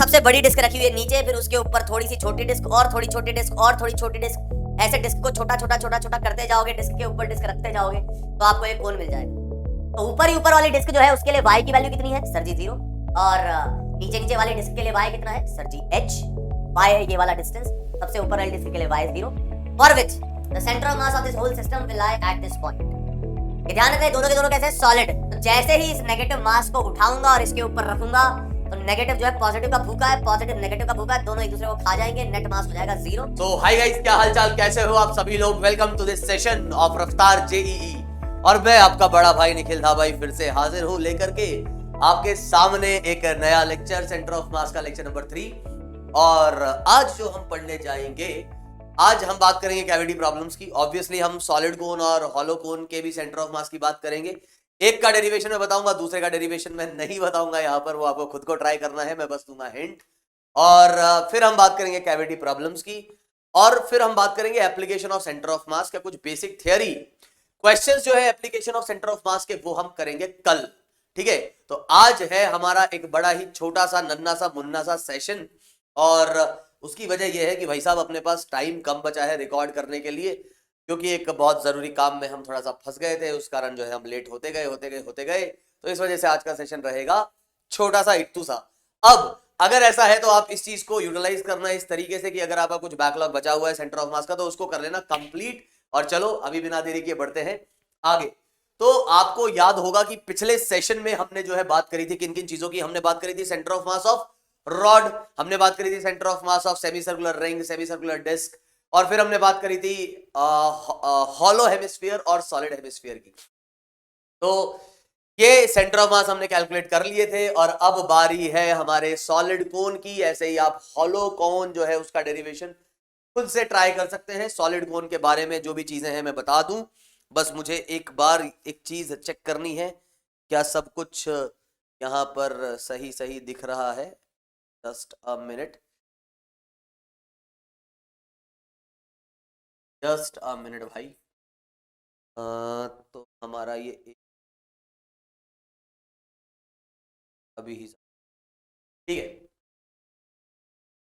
सबसे बड़ी डिस्क रखी हुई है नीचे, फिर उसके ऊपर थोड़ी सी छोटी डिस्क और थोड़ी छोटी डिस्क और थोड़ी छोटी डिस्क, ऐसे डिस्क को छोटा छोटा छोटा छोटा करते जाओगे, डिस्क के ऊपर डिस्क रखते जाओगे तो आपको एक कोन मिल जाएगा। तो ऊपर ही ऊपर वाली डिस्क जो है उसके लिए y की वैल्यू कितनी है सर जी 0, और नीचे नीचे वाली डिस्क के लिए y कितना है सर जी h, y है ये वाला डिस्टेंस, सबसे ऊपर वाली डिस्क के लिए y is 0, for which the centre of mass of this whole system will lie at this point. ये ध्यान रखना दोनों के दोनों कैसे सॉलिड, तो जैसे ही इस नेगेटिव मास को उठाऊंगा और इसके ऊपर रखूंगा तो नेगेटिव जो है पॉजिटिव का फूका है, पॉजिटिव नेगेटिव का फूका है, दोनों एक दूसरे को खा जाएंगे, नेट मास हो जाएगा 0। तो हाय गाइस, क्या हालचाल, कैसे हो आप सभी लोग। Welcome to this session of Raftaar JEE, और मैं आपका बड़ा भाई निखिल धा भाई फिर से हाजिर हूं लेकर के आपके सामने एक नया लेक्चर, सेंटर ऑफ मास का लेक्चर नंबर 3। और आज जो हम पढ़ने जाएंगे, आज हम बात करेंगे कैविटी प्रॉब्लम्स की। ऑब्वियसली हम सॉलिड कोन और हॉलो कोन के भी सेंटर ऑफ मास की बात करेंगे। एक का डेरिवेशन में बताऊंगा, दूसरे का डेरिवेशन में नहीं बताऊंगा, यहाँ पर वो आपको खुद को ट्राई करना है, मैं बस दूंगा हिंट। और फिर हम बात करेंगे कैविटी प्रॉब्लम्स की, और फिर हम बात करेंगे एप्लीकेशन ऑफ सेंटर ऑफ मास का, कुछ बेसिक थियरी क्वेश्चंस जो है एप्लीकेशन ऑफ सेंटर ऑफ मास के वो हम करेंगे कल, ठीक है। तो आज है हमारा एक बड़ा ही छोटा सा नन्ना सा मुन्ना सा सेशन, और उसकी वजह यह है कि भाई साहब अपने पास टाइम कम बचा है रिकॉर्ड करने के लिए, क्योंकि एक बहुत जरूरी काम में हम थोड़ा सा फंस गए थे, उस कारण जो है हम लेट होते गए। तो इस वजह से आज का सेशन रहेगा छोटा सा इट्टू सा। अब अगर ऐसा है तो आप इस चीज को यूटिलाइज करना इस तरीके से कि अगर आपका कुछ बैकलॉग बचा हुआ है सेंटर ऑफ मास का तो उसको कर लेना कंप्लीट। और चलो अभी बिना देरी किए बढ़ते हैं आगे। तो आपको याद होगा कि पिछले सेशन में हमने जो है बात करी थी, किन किन चीजों की हमने बात करी थी। Centre of mass of rod, हमने बात करी थी centre of mass of semi circular ring, semi circular disc, और फिर हमने बात करी थी हॉलो हेमिस्फीयर और सॉलिड हेमिस्फीयर की। तो ये सेंटर ऑफ मास हमने कैलकुलेट कर लिए थे, और अब बारी है हमारे सॉलिड कोन की। ऐसे ही आप हॉलो कोन जो है उसका डेरिवेशन खुद से ट्राई कर सकते हैं। सॉलिड कोन के बारे में जो भी चीजें हैं मैं बता दूं, बस मुझे एक बार एक चीज चेक करनी है, क्या सब कुछ यहाँ पर सही सही दिख रहा है। Just a minute, just a minute भाई। तो हमारा ये अभी ही ठीक है।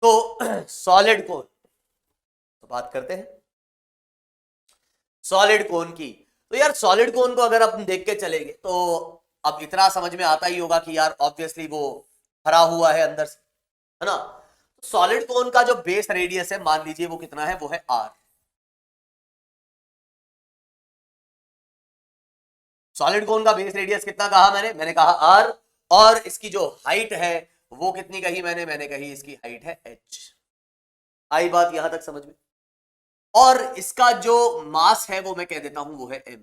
तो सॉलिड कोन, तो बात करते हैं सॉलिड कोन की। तो यार सॉलिड कोन को अगर अपन देख के चलेंगे तो अब इतना समझ में आता ही होगा कि यार ऑब्वियसली वो भरा हुआ है अंदर से, है ना। तो सॉलिड कोन का जो बेस रेडियस है मान लीजिए वो कितना है, वो है r। सॉलिड कोन का बेस रेडियस कितना कहा मैंने कहा r, और इसकी जो हाइट है वो कितनी कही मैंने कही इसकी हाइट है h। आई बात यहां तक समझ में। और इसका जो मास है वो मैं कह देता हूं वो है m।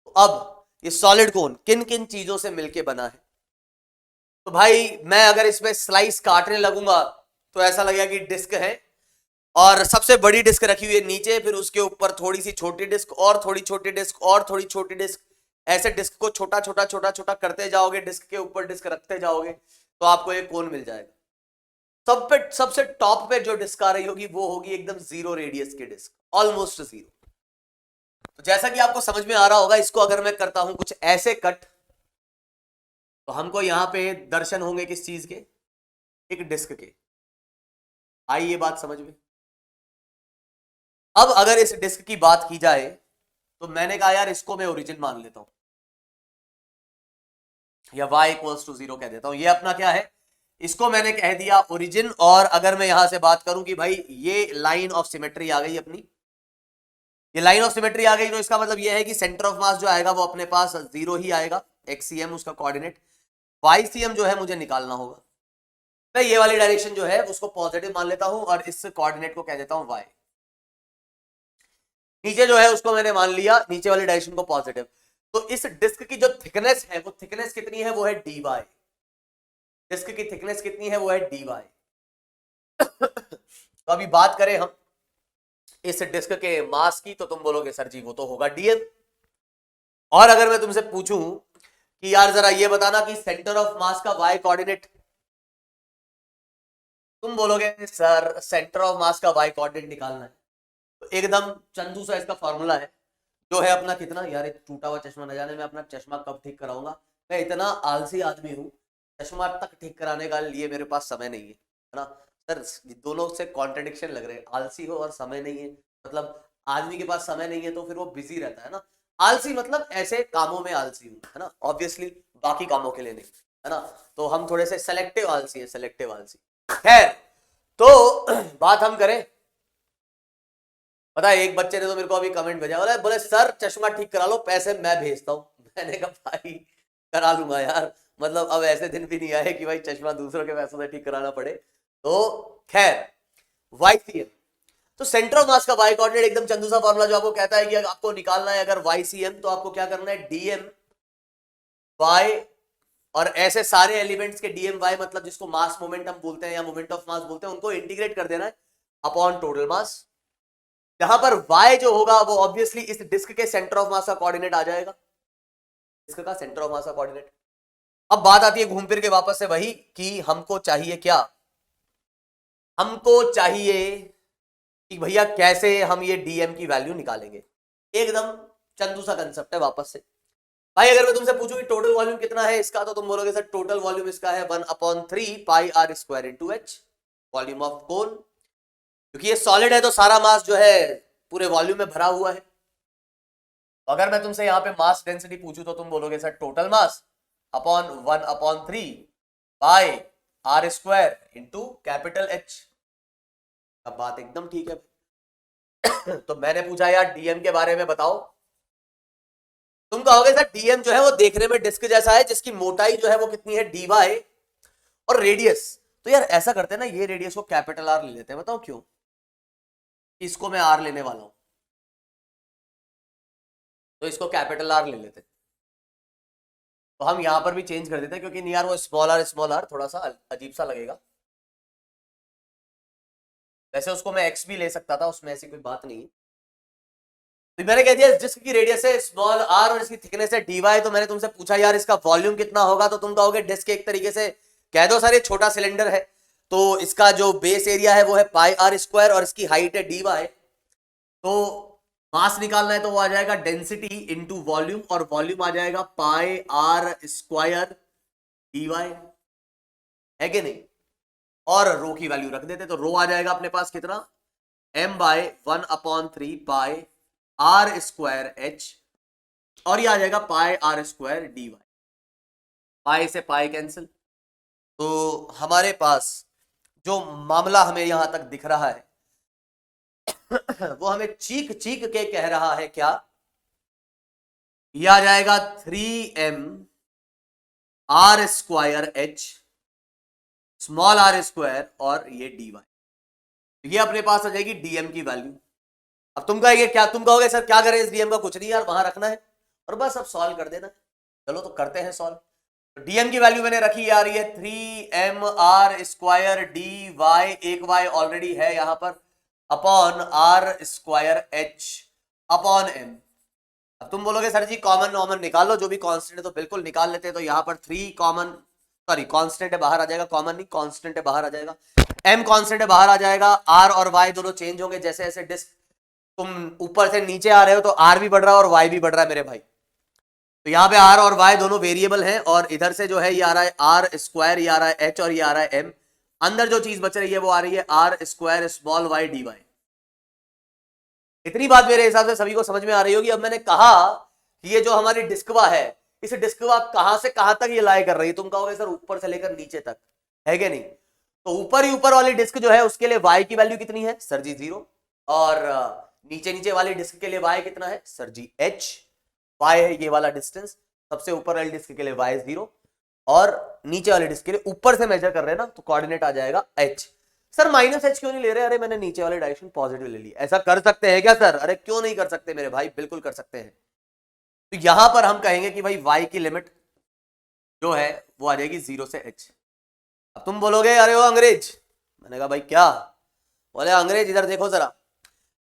तो अब ये सॉलिड कोन किन किन चीजों से मिलके बना है, तो भाई मैं अगर इसमें स्लाइस काटने लगूंगा तो ऐसा लगेगा कि डिस्क है, और सबसे बड़ी डिस्क रखी हुई है नीचे, फिर उसके ऊपर थोड़ी सी छोटी डिस्क और थोड़ी छोटी डिस्क और थोड़ी छोटी डिस्क, ऐसे डिस्क को छोटा छोटा छोटा छोटा करते जाओगे, डिस्क के ऊपर डिस्क रखते जाओगे तो आपको एक कोन मिल जाएगा। सबसे टॉप पे जो डिस्क आ रही होगी वो होगी एकदम 0 रेडियस की डिस्क, ऑलमोस्ट 0। तो जैसा कि आपको समझ में आ रहा होगा, इसको अगर मैं करता हूं कुछ ऐसे कट तो हमको यहां पे दर्शन होंगे किस चीज के, एक डिस्क के। आई ये बात समझ में। अब अगर इस डिस्क की बात की जाए तो मैंने कहा यार इसको मैं ओरिजिन मान लेता हूं, या y इक्वल्स टू 0 कह देता हूं। ये अपना क्या है, इसको मैंने कह दिया ओरिजिन। और अगर मैं यहां से बात करूं कि भाई ये लाइन ऑफ सिमेट्री आ गई अपनी, ये लाइन ऑफ सिमेट्री आ गई, तो इसका मतलब ये है कि सेंटर ऑफ मास जो आएगा वो अपने पास 0 ही आएगा, xcm उसका कोऑर्डिनेट, ycm जो है मुझे निकालना होगा। मैं ये वाली डायरेक्शन जो है उसको पॉजिटिव मान लेता हूं और इस कोऑर्डिनेट को कह देता हूं y। नीचे जो है उसको मैंने मान लिया, नीचे वाली डायरेक्शन को पॉजिटिव। तो इस डिस्क की जो थिकनेस है वो थिकनेस कितनी है, वो है dy। डिस्क की थिकनेस कितनी है, वो है dy। तो अभी बात करें हम इस डिस्क के मास की, तो तुम बोलोगे सर जी वो तो होगा dm। और अगर मैं तुमसे पूछूं कि यार जरा ये बताना कि सेंटर ऑफ मास का y कोऑर्डिनेट, तुम बोलोगे सर सेंटर ऑफ मास का y कोऑर्डिनेट निकालना है। तो एकदम चंदू सा इसका फॉर्मूला है, जो है अपना कितना, यार एक टूटा हुआ चश्मा न जाने मैं अपना चश्मा कब ठीक कराऊंगा। मैं इतना आलसी आदमी हूं, चश्मा तक ठीक कराने का लिए मेरे पास समय नहीं है, है ना सर। दोनों से कॉन्ट्रडिक्शन लग रहे हैं, आलसी हो और समय नहीं है। मतलब आदमी के पास समय नहीं है तो फिर वो बिजी रहता है ना। आलसी मतलब ऐसे कामों में आलसी हूं, है ना, ऑब्वियसली बाकी कामों के लिए नहीं, है ना। तो हम थोड़े से सेलेक्टिव आलसी है, सेलेक्टिव आलसी। खैर, तो बात हम करें, पता है एक बच्चे ने तो मेरे को अभी कमेंट भेजा, बोले सर चश्मा ठीक करा लो, पैसे मैं भेजता हूं। मैंने कहा भाई करा लूंगा यार, मतलब अब ऐसे दिन भी नहीं आए कि भाई चश्मा दूसरों के पैसों से ठीक कराना पड़े। तो खैर, YCM, तो सेंटर ऑफ मास का वाई कोऑर्डिनेट एकदम चंदू सा फॉर्मूला जो आपको कहता है कि आपको निकालना है अगर YCM, तो आपको क्या करना है, DM Y, और ऐसे सारे एलिमेंट्स के DMY, मतलब जिसको मास मोमेंट हम बोलते हैं या मोमेंट ऑफ मास बोलते हैं, उनको इंटीग्रेट कर देना है अपॉन टोटल मास। जहां पर y जो होगा वो ऑब्वियसली इस डिस्क के सेंटर ऑफ मास का कोऑर्डिनेट आ जाएगा, डिस्क का सेंटर ऑफ मास का कोऑर्डिनेट। अब बात आती है घूम फिर के वापस से वही कि हमको चाहिए क्या, हमको चाहिए कि भैया कैसे हम ये DM की वैल्यू निकालेंगे। एकदम चंदू सा कंसेप्ट है वापस से। भाई अगर मैं तुमसे पूछूं कि टोटल वॉल्यूम कितना है इसका, तो तुम बोलोगे सर टोटल वॉल्यूम इसका है 1/3 पाई r square into h, volume of cone. क्योंकि ये सॉलिड है तो सारा मास जो है पूरे वॉल्यूम में भरा हुआ है। तो अगर मैं तुमसे यहाँ पे मास डेंसिटी पूछूं तो तुम बोलोगे सर टोटल मास अपॉन 1/3 पाई r square into capital H। अब बात एकदम ठीक है। तो मैंने पूछा यार DM के बारे में बताओ, तुम कहोगे सर DM जो है वो देखने में डिस्क जैसा है जिसकी मोटाई जो है वो कितनी है, dy, और रेडियस। तो यार ऐसा करते हैं ना, ये रेडियस को कैपिटल R ले लेते हैं, बताओ क्यों, इसको मैं R लेने वाला हूं तो इसको कैपिटल R ले लेते हैं। तो हम यहां पर भी चेंज कर देते हैं क्योंकि यार वो स्मॉल r थोड़ा सा अजीब सा लगेगा। वैसे उसको मैं x भी ले सकता था, उसमें ऐसी कोई बात नहीं है। तो मैंने कह दिया डिस्क की रेडियस है स्मॉल r और इसकी थिकनेस है dy। तो मैंने तुमसे पूछा यार इसका वॉल्यूम कितना होगा, तो तुम कहोगे डिस्क एक तरीके से कह दो सर ये छोटा सिलेंडर है तो इसका जो बेस एरिया है वो है पाई r स्क्वायर और इसकी हाइट है dy। तो मास निकालना है तो वो आ जाएगा डेंसिटी इंटू वॉल्यूम, और वॉल्यूम आ जाएगा पाई r स्क्वायर dy, है कि नहीं। और रो की वैल्यू रख देते तो रो आ जाएगा अपने पास कितना, m/1/3 पाई r स्क्वायर h, और ये आ जाएगा पाई r स्क्वायर dy। पाई से पाई कैंसिल, तो हमारे पास जो मामला हमें यहां तक दिख रहा है वो हमें चीख चीख के कह रहा है क्या, ये आ जाएगा 3m r square h small r square और ये dy। ये अपने पास आ जाएगी DM की वैल्यू। अब तुम कहोगे क्या, तुम कहोगे सर क्या करें इस DM का, कुछ नहीं यार वहां रखना है और बस अब सॉल्व कर देना। चलो तो करते हैं सॉल्व। तो DM की वैल्यू मैंने रखी यार, ये 3m r स्क्वायर dy, एक y ऑलरेडी है यहां पर, upon r square h upon m। अब तुम बोलोगे सर जी कॉमन नॉमन निकालो, जो भी कांस्टेंट है तो बिल्कुल निकाल लेते हैं। तो यहाँ पर 3 कॉमन, सॉरी कांस्टेंट है बाहर आ जाएगा, कॉमन नहीं कांस्टेंट है बाहर आ जाएगा, m कांस्टेंट है बाहर आ जाएगा, r और y दोनों चेंज होंगे जैसे जैसे डिस्क तुम ऊपर से नीचे आ रहे हो तो r भी बढ़ रहा है और y भी बढ़ रहा है मेरे भाई। तो यहाँ पे r और y दोनों वेरिएबल हैं, और इधर से जो है ये आ रहा है r स्क्वायर, ये आ रहा है h और ये आ रहा है m। अंदर जो चीज बच रही है वो आ रही है r square small y dy। इतनी बात मेरे हिसाब से सभी को समझ में आ रही होगी। अब मैंने कहा कि ये जो हमारी डिस्कवा है, इस डिस्कवा कहां से कहां तक ये लाई कर रही है, तुम कहोगे सर ऊपर से लेकर नीचे तक, है कि नहीं। तो ऊपर ही ऊपर वाली डिस्क जो है उसके लिए y की वैल्यू कितनी है सर जी 0, और नीचे नीचे वाली डिस्क के लिए y कितना है सर जी h, y है ये वाला डिस्टेंस, सबसे ऊपर वाली डिस्क के लिए y 0 और नीचे वाली डिस्क के लिए ऊपर से मेजर कर रहे हैं ना तो कोऑर्डिनेट आ जाएगा h। सर -h क्यों नहीं ले रहे, अरे मैंने नीचे वाले डायरेक्शन पॉजिटिव ले ली। ऐसा कर सकते हैं क्या सर, अरे क्यों नहीं कर सकते मेरे भाई, बिल्कुल कर सकते हैं। तो यहां पर हम कहेंगे कि भाई y की लिमिट जो है वो आ जाएगी 0 से h। अब तुम बोलोगे अरे वो अंग्रेज, मैंने कहा भाई क्या, बोले अंग्रेज इधर देखो जरा,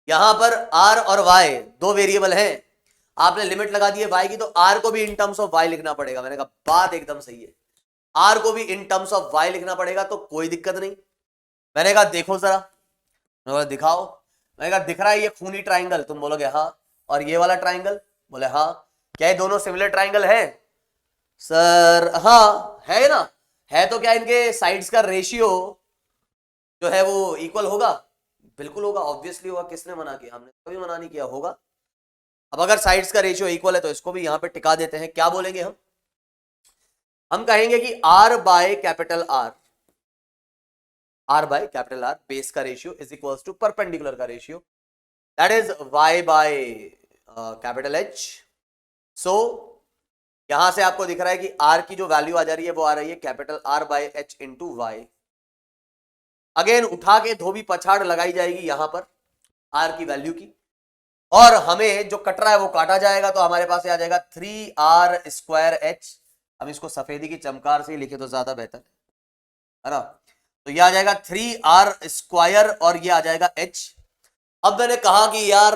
यहां पर r और y दो वेरिएबल हैं, आपने लिमिट लगा दी है y की, तो r को भी इन टर्म्स ऑफ y लिखना पड़ेगा। मैंने कहा बात एकदम सही है, r को भी इन टर्म्स ऑफ y लिखना पड़ेगा, तो कोई दिक्कत नहीं। मैंने कहा देखो जरा, मैंने बोला दिखाओ, मैंने कहा दिख रहा है ये खूनी ट्राइंगल, तुम बोलोगे हाँ, और ये वाला ट्राइंगल, बोले हाँ, क्या ये दोनों सिमिलर ट्राइंगल है सर, हाँ है ना, है तो क्या इनके साइड्स का रेशियो जो है वो इक्वल होगा? बिल्कुल होगा, ऑब्वियसली होगा। किसने मना किया? हमने कभी मना नहीं किया, होगा। अब अगर साइड्स का रेशियो इक्वल है तो इसको भी यहां पे टिका देते हैं। क्या बोलेंगे हम कहेंगे कि R by capital R, R by capital R base का ratio is equals to perpendicular का ratio, that is Y by capital H। So यहां से आपको दिख रहा है कि R की जो वैल्यू आ जा रही है वो आ रही है capital R by H into y. Again उठा के धोबी पछाड़ लगाई जाएगी यहां पर R की वैल्यू की, और हमें जो कट रहा है वो काटा जाएगा, तो हमारे पास आ जाएगा 3R स्क्वायर H। हम इसको सफेदी की चमकार से ही लिखे तो ज्यादा बेहतर है ना। तो ये आ जाएगा 3R स्क्वायर और ये आ जाएगा H। अब मैंने कहा कि यार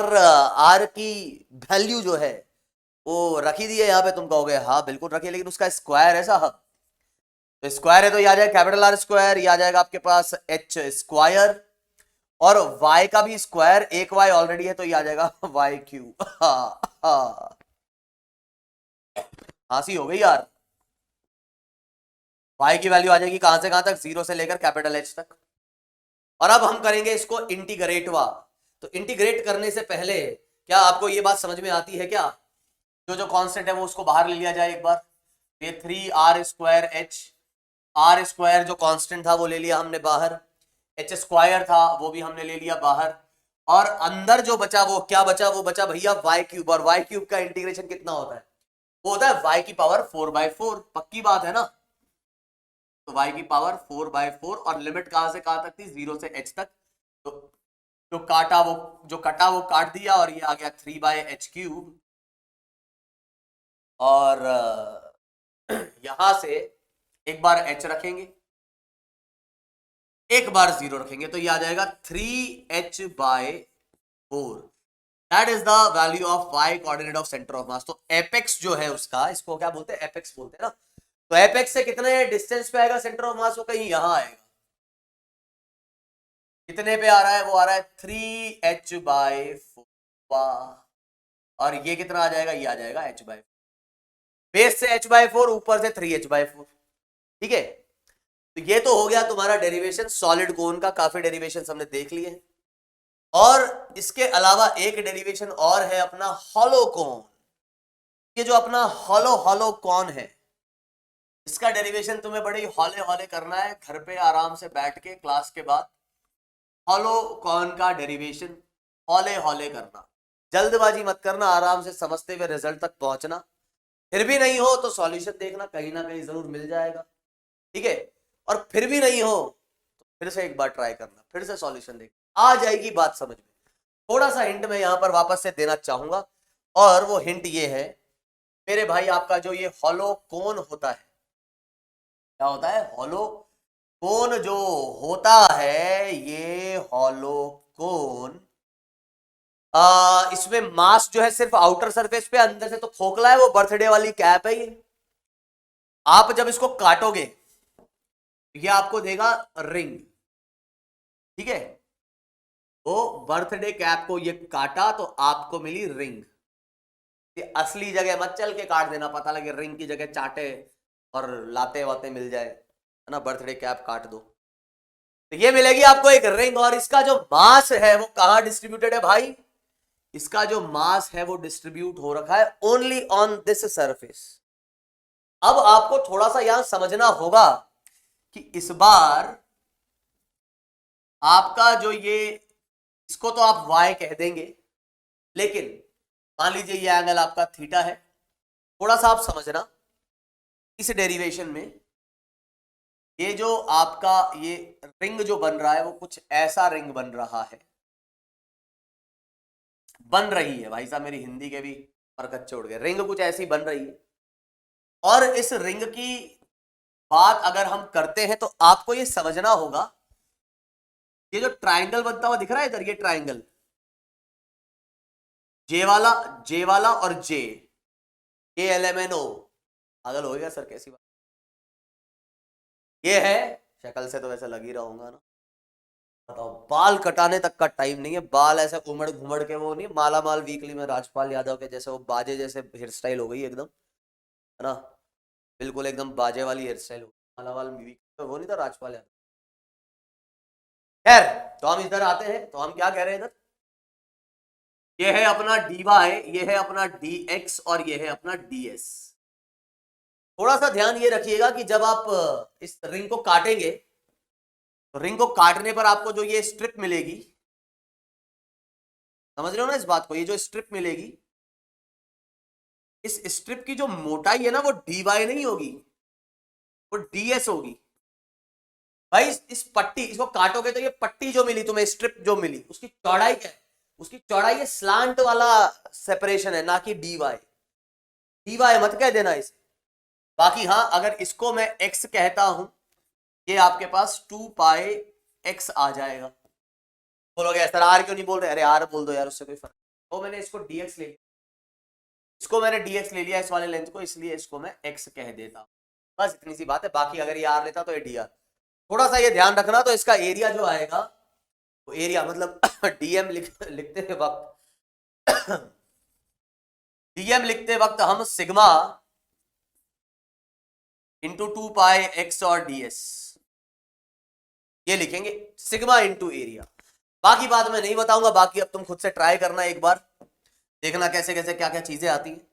R की वैल्यू जो है वो रखी दी है यहाँ पे, तुम कहोगे हाँ बिल्कुल रखी है, लेकिन उसका स्क्वायर है साहब। तो स्क्वायर है तो ये आ जाएगा कैपिटल R स्क्वायर, ये आ जाएगा आपके पास H स्क्वायर, और y का भी स्क्वायर, एक y ऑलरेडी है तो ये आ जाएगा y क्यूब। हंसी हो गई यार। y की वैल्यू आ जाएगी कहां से कहां तक? 0 से लेकर कैपिटल H तक। और अब हम करेंगे इसको इंटीग्रेट वा। तो इंटीग्रेट करने से पहले क्या आपको ये बात समझ में आती है क्या? जो कांस्टेंट है वो उसको बाहर ले लिया जाए एक बार। ये 3R square H, R square जो कांस्टेंट था वो ले लिया हमने बाहर, H स्क्वायर था वो भी हमने ले लिया बाहर, और अंदर जो बचा वो क्या बचा? वो बचा भैया y क्यूब। और y क्यूब का इंटीग्रेशन कितना होता है? वो होता है y की पावर 4/4। पक्की बात है ना। तो y की पावर 4/4, और लिमिट कहां से कहां तक थी? 0 से h तक। तो जो कटा वो काट दिया, और ये आ गया 3/h क्यूब। और यहां से एक बार h रखेंगे, एक बार 0 रखेंगे, तो ये आ जाएगा 3h/4। That is the value of y coordinate of centre of मास। तो एपेक्स जो है उसका, इसको क्या बोलते हैं? एपेक्स बोलते हैं ना। तो एपेक्स से कितने डिस्टेंस पे आएगा सेंटर ऑफ मास? वो कहीं यहां आएगा। कितने पे आ रहा है? वो आ रहा है 3h/4, और ये कितना आ जाएगा? ये आ जाएगा h/4। बेस से h/4, ऊपर से 3h/4। ठीक है, तो ये तो हो गया तुम्हारा डेरिवेशन सॉलिड कोन का। काफी डेरिवेशन हमने देख लिए, और इसके अलावा एक डेरिवेशन और है अपना हॉलो कोन। ये जो अपना हॉलो कोन है, इसका डेरिवेशन तुम्हें बड़े हौले हौले करना है घर पे आराम से बैठ के क्लास के बाद। हॉलो कोन का डेरिवेशन हौले हौले करना, जल्दबाजी मत करना, आराम से समझते हुए रिजल्ट तक पहुंचना। फिर भी नहीं हो तो सॉल्यूशन देखना, कहीं ना कहीं जरूर मिल जाएगा। ठीक है, और फिर भी नहीं हो तो फिर से एक बार ट्राई करना, फिर से सॉल्यूशन देखना, आ जाएगी बात समझ में। थोड़ा सा हिंट मैं यहां पर वापस से देना चाहूंगा, और वो हिंट ये है मेरे भाई, आपका जो ये हॉलो कोन होता है, क्या होता है? हॉलो कोन जो होता है, ये हॉलो कोन, इसमें मास जो है सिर्फ आउटर सरफेस पे, अंदर से तो खोखला है। वो बर्थडे वाली कैप है ये। आप जब इसको काटोगे ये आपको देगा रिंग। ठीक है, वो बर्थडे कैप को ये काटा तो आपको मिली रिंग। ये असली जगह मत चल के काट देना, पता लगे रिंग की जगह चाटे और लाते वाते मिल जाए, है ना। बर्थडे कैप काट दो तो ये मिलेगी आपको एक रिंग। और इसका जो मास है वो कहां डिस्ट्रीब्यूटेड है भाई? इसका जो मास है वो डिस्ट्रीब्यूट हो रखा है ओनली ऑन दिस सरफेस। अब आपको थोड़ा सा यहां समझना होगा कि इस बार आपका जो ये, इसको तो आप y कह देंगे, लेकिन मान लीजिए ये एंगल आपका थीटा है। थोड़ा सा आप समझना, इस डेरिवेशन में ये जो आपका ये रिंग जो बन रहा है वो कुछ ऐसा रिंग बन रहा है, बन रही है। भाई साहब मेरी हिंदी के भी पर कच्चे उड़ गए। रिंग कुछ ऐसी बन रही है, और इस रिंग की बात अगर हम करते हैं तो आपको ये समझना होगा, ये जो ट्राइंगल बनता हुआ दिख रहा है इधर, ये ट्राइंगल जे वाला और जे, KLMNO। पागल हो गया सर, कैसी बात? ये है, शक्ल से तो वैसे लग ही रहूंगा ना। बताओ, बाल कटाने तक का टाइम नहीं है। बाल ऐसे उमड़ घुमड़ के, वो नहीं माला माल वीकली में राजपाल यादव के जैसे वो बाजे जैसे हेयर स्टाइल हो गई एकदम, है ना। बिल्कुल एकदम बाजे वाली हेयर स्टाइल हो गई। मालावाल मूवी तो वो नहीं था राजपाल यादव। खैर, तो हम इधर आते हैं, तो हम क्या कह रहे हैं इधर, ये है अपना dy, ये है अपना dx और ये है अपना ds। थोड़ा सा ध्यान ये रखिएगा कि जब आप इस रिंग को काटेंगे, तो रिंग को काटने पर आपको जो ये स्ट्रिप मिलेगी, समझ रहे हो ना इस बात को, ये जो स्ट्रिप मिलेगी, इस स्ट्रिप की जो मोटाई है ना वो dy नहीं होगी, वो ds होगी। भाई इस पट्टी, इसको काटोगे तो ये पट्टी जो मिली तुम्हें, स्ट्रिप जो मिली, उसकी चौड़ाई क्या है, उसकी चौड़ाई ये स्लांट वाला सेपरेशन है, ना कि dy। dy मत कह देना इसे। बाकी हाँ, अगर इसको मैं x कहता हूं, ये आपके पास 2 पाई x आ जाएगा। बोलोगे सर r क्यों नहीं बोल रहे, अरे r बोल दो यार, उससे कोई फर्क। तो मैंने इसको dx ले लिया, इसको मैंने dx ले लिया इस वाले लेंथ को, इसलिए इसको मैं x कह देता हूं। बस इतनी सी बात है। बाकी अगर ये r लेता तो ये dr। थोड़ा सा ये ध्यान रखना, तो इसका एरिया जो आएगा, वो एरिया मतलब dm लिखते वक्त dm लिखते वक्त हम सिग्मा इंटू 2 पाई x और ds ये लिखेंगे, सिग्मा इंटू एरिया। बाकी बात मैं नहीं बताऊंगा, बाकी अब तुम खुद से ट्राई करना एक बार, देखना कैसे कैसे क्या क्या चीजें आती हैं।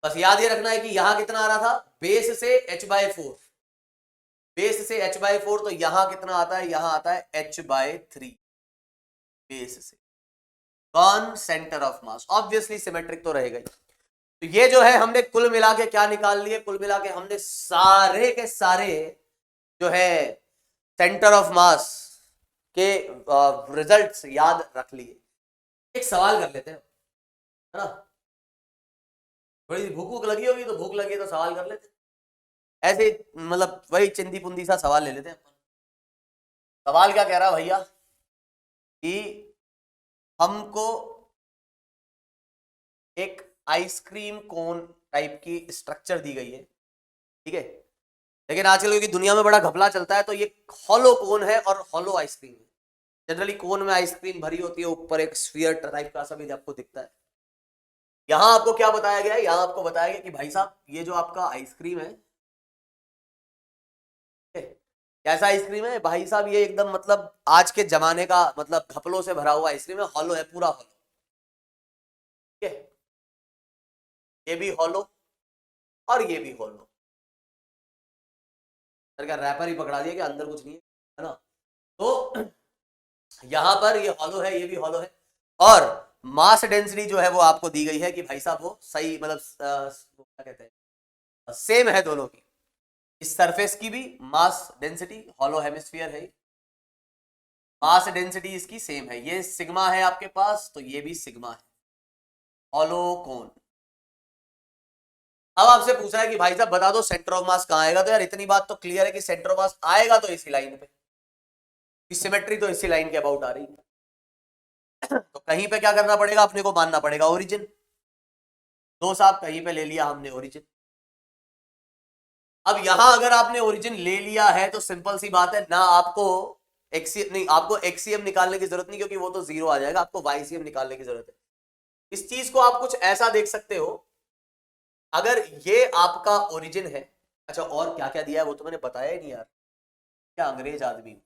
बस याद ये रखना है कि यहां कितना आ रहा था, बेस से h/4, बेस से h/4, तो यहां कितना आता है, यहां आता है h/3 बेस से। कौन, centre of mass, obviously symmetric तो रहेगा ही। तो ये जो है हमने कुल मिला के क्या निकाल लिए, कुल मिला के हमने सारे के सारे जो है सेंटर ऑफ मास के रिजल्ट्स याद रख लिए। एक सवाल कर लेते हैं, है ना, थोड़ी भूख भूख लगी होगी, तो भूख लगी तो सवाल कर लेते हैं। ऐसे मतलब वही चिंदी पुंदी सा सवाल ले लेते हैं। सवाल क्या कह रहा है भैया कि हमको एक आइसक्रीम कोन टाइप की स्ट्रक्चर दी गई है, ठीक है, लेकिन आजकल क्योंकि दुनिया में बड़ा घपला चलता है, तो ये हॉलो कोन है और हॉलो आइसक्रीम है। जनरली कोन में आइसक्रीम भरी होती है, ऊपर एक स्फीयर टाइप का सभी आपको दिखता है। यहां आपको क्या बताया गया है, यहां आपको बताया गया कि भाई साहब ये जो आपका आइसक्रीम है, कैसा आइसक्रीम है भाई साहब, ये एकदम मतलब आज के जमाने का मतलब घपलों से भरा हुआ आइसक्रीम है, हॉलो है, पूरा हॉलो, ठीक है, ये भी हॉलो और ये भी हॉलो। सर का रैपर ही पकड़ा दिया कि अंदर कुछ नहीं है ना। तो यहां पर ये हॉलो है, ये भी हॉलो है, और मास डेंसिटी जो है वो आपको दी गई है कि भाई साहब वो सही मतलब क्या कहते हैं, सेम है दोनों की। इस सरफेस की भी मास डेंसिटी, हॉलो हेमिस्फीयर है, मास डेंसिटी इसकी सेम है, ये सिग्मा है आपके पास, तो ये भी सिग्मा है, हॉलो कोन। अब आपसे पूछा है कि भाई साहब बता दो सेंटर ऑफ मास कहां आएगा, तो यार इतनी बात तो क्लियर है कि सेंटर ऑफ मास आएगा तो इसी लाइन पे, सिमेट्री तो इसी लाइन के अबाउट आ रही है। तो कहीं पे क्या करना पड़ेगा, अपने को मानना पड़ेगा ओरिजिन। दो साहब कहीं पे ले लिया हमने ओरिजिन। अब यहां अगर आपने ओरिजिन ले लिया है तो सिंपल सी बात है ना, आपको एक्सीएम नहीं, आपको एक्सीएम निकालने की जरूरत नहीं, क्योंकि वो तो जीरो आ जाएगा, आपको वाईसीएम निकालने की जरूरत है। इस चीज को आप कुछ ऐसा देख सकते हो, अगर ये आपका ओरिजिन है, अच्छा और क्या क्या दिया है वो तो मैंने बताया ही नहीं यार, क्या अंग्रेज आदमी,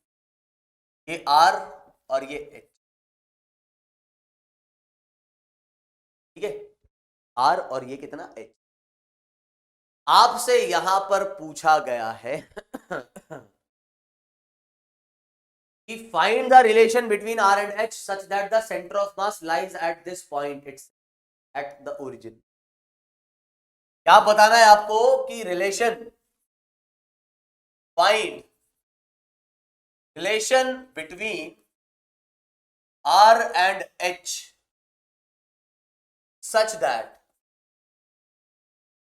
ये आर और ये एच, ठीक है, आर और ये कितना एच। आपसे यहां पर पूछा गया है कि find the relation between R and H such that the center of mass lies at this point, it's at the origin। क्या बताना है आपको कि relation, find relation between R and H such that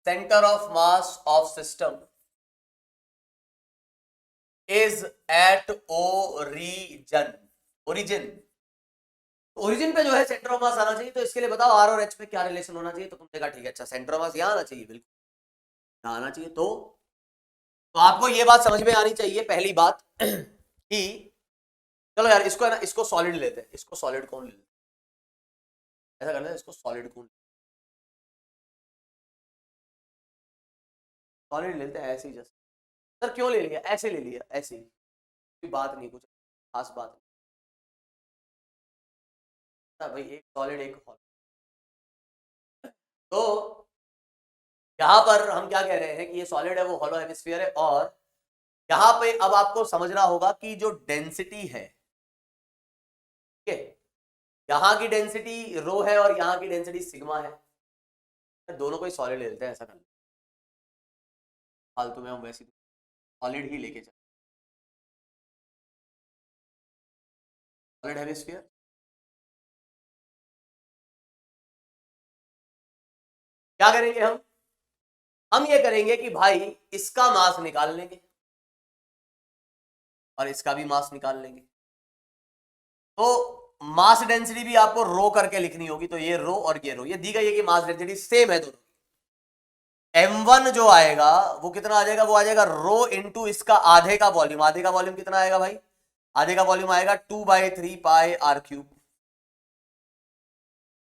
center of mass of system is at origin। origin origin पे जो है centre of मास आना चाहिए, तो इसके लिए बताओ आर और एच में क्या रिलेशन होना चाहिए, तो तुमने कहा ठीक है, अच्छा सेंटर ऑफ मास यहां आना चाहिए, बिल्कुल यहां आना चाहिए। तो आपको ये बात समझ में आनी चाहिए पहली बात कि चलो यार इसको है ना, इसको सॉलिड लेते हैं, इसको सॉलिड कौन ले लेते हैं, ऐसा करते हैं, इसको सॉलिड कौन, सॉलिड लेते हैं ऐसे ही जस्ट, सर क्यों ले लिया, ऐसे ले लिया, ऐसे ही, कोई बात नहीं, कुछ खास बात नहीं भाई, एक सॉलिड एक हॉलो। तो यहाँ पर हम क्या कह रहे हैं कि ये सॉलिड है, वो हॉलो हेमिस्फीयर है, और यहाँ पे अब आपको समझना होगा कि जो डेंसिटी है, ठीक है, यहाँ की डेंसिटी रो है और यहाँ की डेंसिटी सिग्मा है, दोनों को ही सॉलिड ले लेते हैं, ऐसा कर फालतू में हम वैसे सॉलिड ही लेके चल, सॉलिड हेमिस्फीयर। क्या करेंगे हम ये करेंगे कि भाई इसका मास निकाल लेंगे और इसका भी मास निकाल लेंगे। तो मास डेंसिटी भी आपको रो करके लिखनी होगी, तो ये रो और ये रो, ये दी गई है कि मास डेंसिटी सेम है दोनों। m1 जो आएगा वो कितना आ जाएगा, वो आ जाएगा रो इंटू इसका आधे का वॉल्यूम। आधे का वॉल्यूम कितना आएगा भाई, आधे का वॉल्यूम आएगा 2/3 पाई आर क्यूब।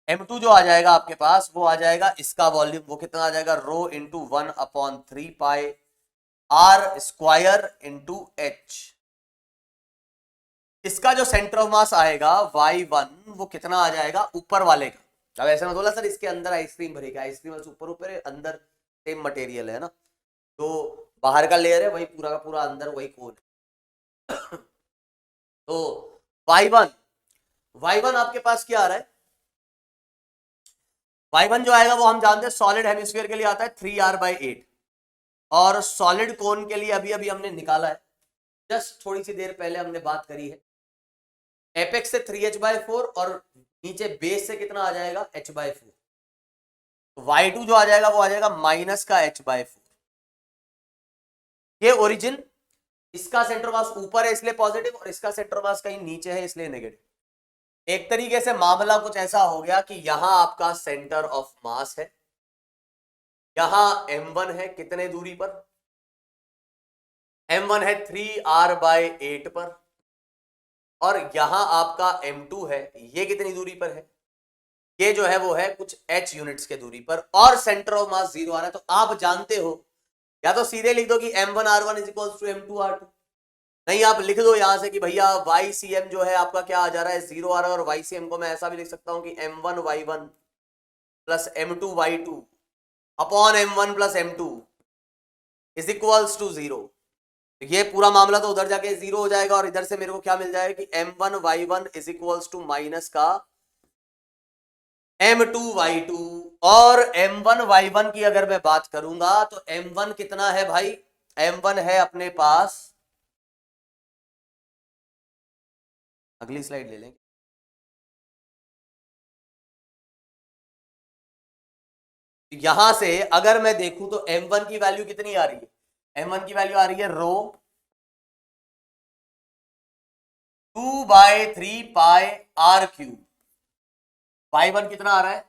m2 जो आ जाएगा आपके पास, वो आ जाएगा इसका वॉल्यूम, वो कितना आ जाएगा, rho into 1/3 pi are square into H. इसका जो सेंटर ऑफ मास आएगा y1, वो कितना आ जाएगा, ऊपर वाले का। अब ऐसे में बोला सर इसके अंदर आइसक्रीम भरेगा, आइसक्रीम ऊपर ऊपर है, अंदर सेम मटेरियल है ना, तो बाहर का लेयर है वही पूरा का पूरा, अंदर वही कोन है। तो y1 आपके पास क्या आ रहा है, y1 जो आएगा वो हम जानते हैं सॉलिड हेमिस्फीयर के लिए आता है 3r/8, और सॉलिड कोन के लिए अभी अभी हमने निकाला है, जस्ट थोड़ी सी देर पहले हमने बात करी है। एपेक्स से 3h/4 और नीचे बेस से कितना आ जाएगा, h/4। तो y2 जो आ जाएगा वो आ जाएगा माइनस का h/4। ये ओरिजिन, इसका सेंटर मास ऊपर है इसलिए पॉजिटिव, और इसका सेंटर मास कहीं नीचे है इसलिए नेगेटिव। एक तरीके से मामला कुछ ऐसा हो गया कि यहां आपका सेंटर ऑफ मास है, यहां m1 है कितने दूरी पर, m1 है 3r/8 पर, और यहां आपका m2 है, ये कितनी दूरी पर है, ये जो है वो है कुछ h यूनिट्स के दूरी पर, और सेंटर ऑफ मास 0 आ रहा है। तो आप जानते हो, या तो सीधे लिख दो कि m1r1 is equals to m2r2, नहीं आप लिख दो यहां से कि भैया YCM जो है आपका क्या आ जा रहा है, 0 आ रहा है, और YCM को मैं ऐसा भी लिख सकता हूं कि m1y1 plus m2y2 upon m1 plus m2 is equals to 0। ये पूरा मामला तो उधर जाके 0 हो जाएगा, और इधर से मेरे को क्या मिल जाएगा कि m1y1 is equals to minus का m2y2, और m1y1 की अगर मैं बात करूंगा तो m1 कितना है भाई, m1 है अपने पास, अगली स्लाइड ले लेंगे, यहां से अगर मैं देखूं तो m1 की वैल्यू कितनी आ रही है, m1 की वैल्यू आ रही है रो 2/3 पाई आर क्यूब। y1 कितना आ रहा है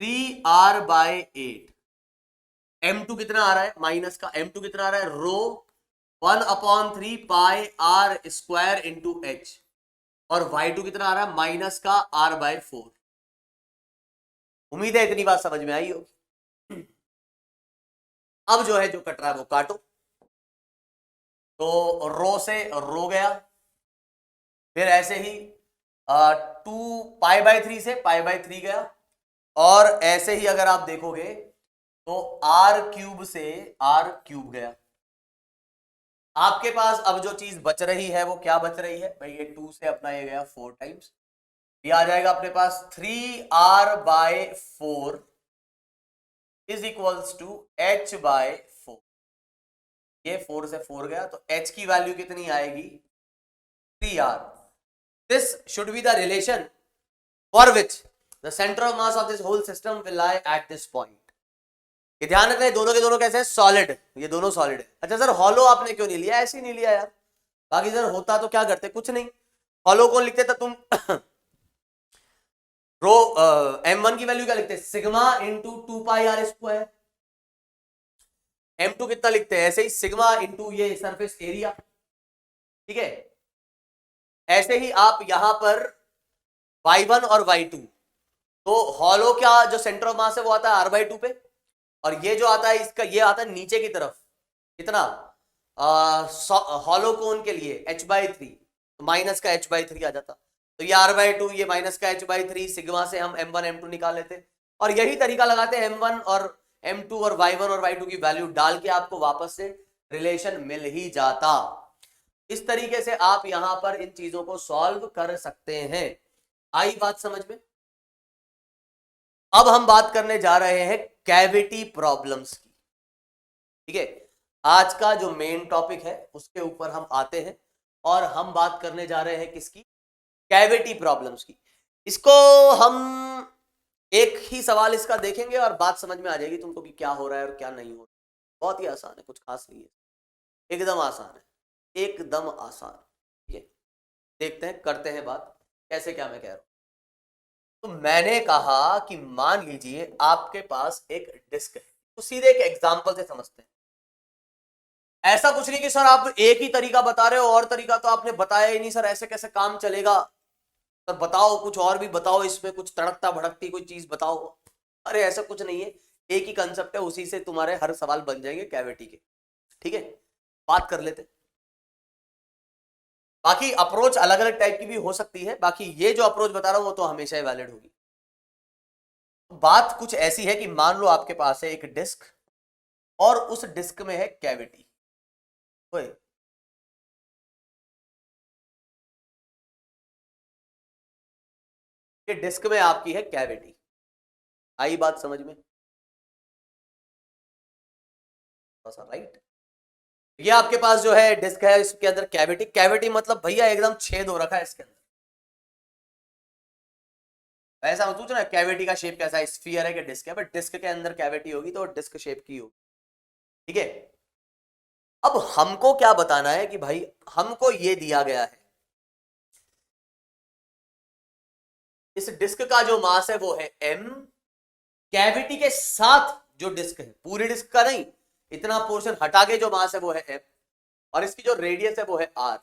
3r/8, m2 कितना आ रहा है माइनस का, m2 कितना आ रहा है रो 1/3 pi are square into H, और y2 कितना आ रहा है माइनस का r/4। उम्मीद है इतनी बात समझ में आई होगी। अब जो है जो कट रहा है वो काटो, तो रो से रो गया, फिर ऐसे ही 2 π/3 से π/3 गया, और ऐसे ही अगर आप देखोगे तो r³ से r³ गया। आपके पास अब जो चीज बच रही है वो क्या बच रही है भाई, ये 2 से अपना ये गया 4 टाइम्स, ये आ जाएगा अपने पास 3r/4 is equals to h/4। ये 4 से 4 गया, तो h की वैल्यू कितनी आएगी 3r। This should be the relation for which the centre of mass of this whole system will lie at this point. ये ध्यान रखना है, दोनों के दोनों कैसे हैं, सॉलिड, ये दोनों सॉलिड है। अच्छा सर हॉलो आपने क्यों नहीं लिया, ऐसे ही नहीं लिया यार, बाकी सर होता तो क्या करते, कुछ नहीं, हॉलो को लिखते तो तुम रो m1 की वैल्यू क्या लिखते हैं, sigma into 2 pi are square, m2 कितना लिखते हैं ऐसे ही सिग्मा इंटू ये सरफेस एरिया, ठीक है। ऐसे ही आप यहां पर y1 और y2, तो हॉलो का जो सेंटर ऑफ मास है वो आता है r/2 पे, और ये जो आता है इसका ये आता है नीचे की तरफ कितना हॉलोकोन के लिए h/3, माइनस का h/3 आ जाता, तो ये r/2, ये माइनस का h/3, सिग्मा से हम m1 m2 निकाल लेते, और यही तरीका लगाते हैं m1 और m2 और y1 और y2 की वैल्यू डाल के आपको वापस से रिलेशन मिल ही जाता। इस तरीके से आप यहां पर इन चीजों को सॉल्व कर सकते हैं। आई बात समझ में? अब हम बात करने जा रहे हैं कैविटी प्रॉब्लम्स की। ठीक है, आज का जो मेन टॉपिक है उसके ऊपर हम आते हैं और हम बात करने जा रहे हैं किसकी? कैविटी प्रॉब्लम्स की। इसको हम एक ही सवाल इसका देखेंगे और बात समझ में आ जाएगी तुमको कि क्या हो रहा है और क्या नहीं हो रहा है। बहुत ही आसान है, कुछ खास नहीं है, एकदम आसान है, एकदम आसान। ठीक है, देखते हैं, करते हैं बात कैसे, क्या मैं कह रहा हूं। तो मैंने कहा कि मान लीजिए आपके पास एक डिस्क है, तो सीधे एक एग्जांपल से समझते हैं। ऐसा कुछ नहीं कि सर आप एक ही तरीका बता रहे हो, और तरीका तो आपने बताया ही नहीं सर, ऐसे कैसे काम चलेगा, सर बताओ कुछ और भी बताओ, इसमें कुछ तड़कता भड़कती कोई चीज बताओ। अरे ऐसा कुछ नहीं है, एक ही कंसेप्ट है, उसी से तुम्हारे हर सवाल बन जाएंगे कैविटी के। ठीक है, बात कर लेते। बाकी अप्रोच अलग अलग टाइप की भी हो सकती है, बाकी ये जो अप्रोच बता रहा हूं वो तो हमेशा ही वैलिड होगी। बात कुछ ऐसी है कि मान लो आपके पास है एक डिस्क और उस डिस्क में है कैविटी। ये डिस्क में आपकी है कैविटी। आई बात समझ में? राइट, ये आपके पास जो है डिस्क है, इसके अंदर कैविटी। कैविटी मतलब भैया एकदम छेद हो रखा है इसके अंदर। ऐसा मत पूछना कैविटी का शेप कैसा है, स्फीयर है कि डिस्क है, बट डिस्क के अंदर कैविटी होगी तो डिस्क शेप की होगी। ठीक है, अब हमको क्या बताना है कि भाई हमको ये दिया गया है, इस डिस्क का जो मास है वो है m, कैविटी के साथ जो डिस्क है, पूरी डिस्क का नहीं, इतना पोर्शन हटा के जो मास है वो है m, और इसकी जो रेडियस है वो है r।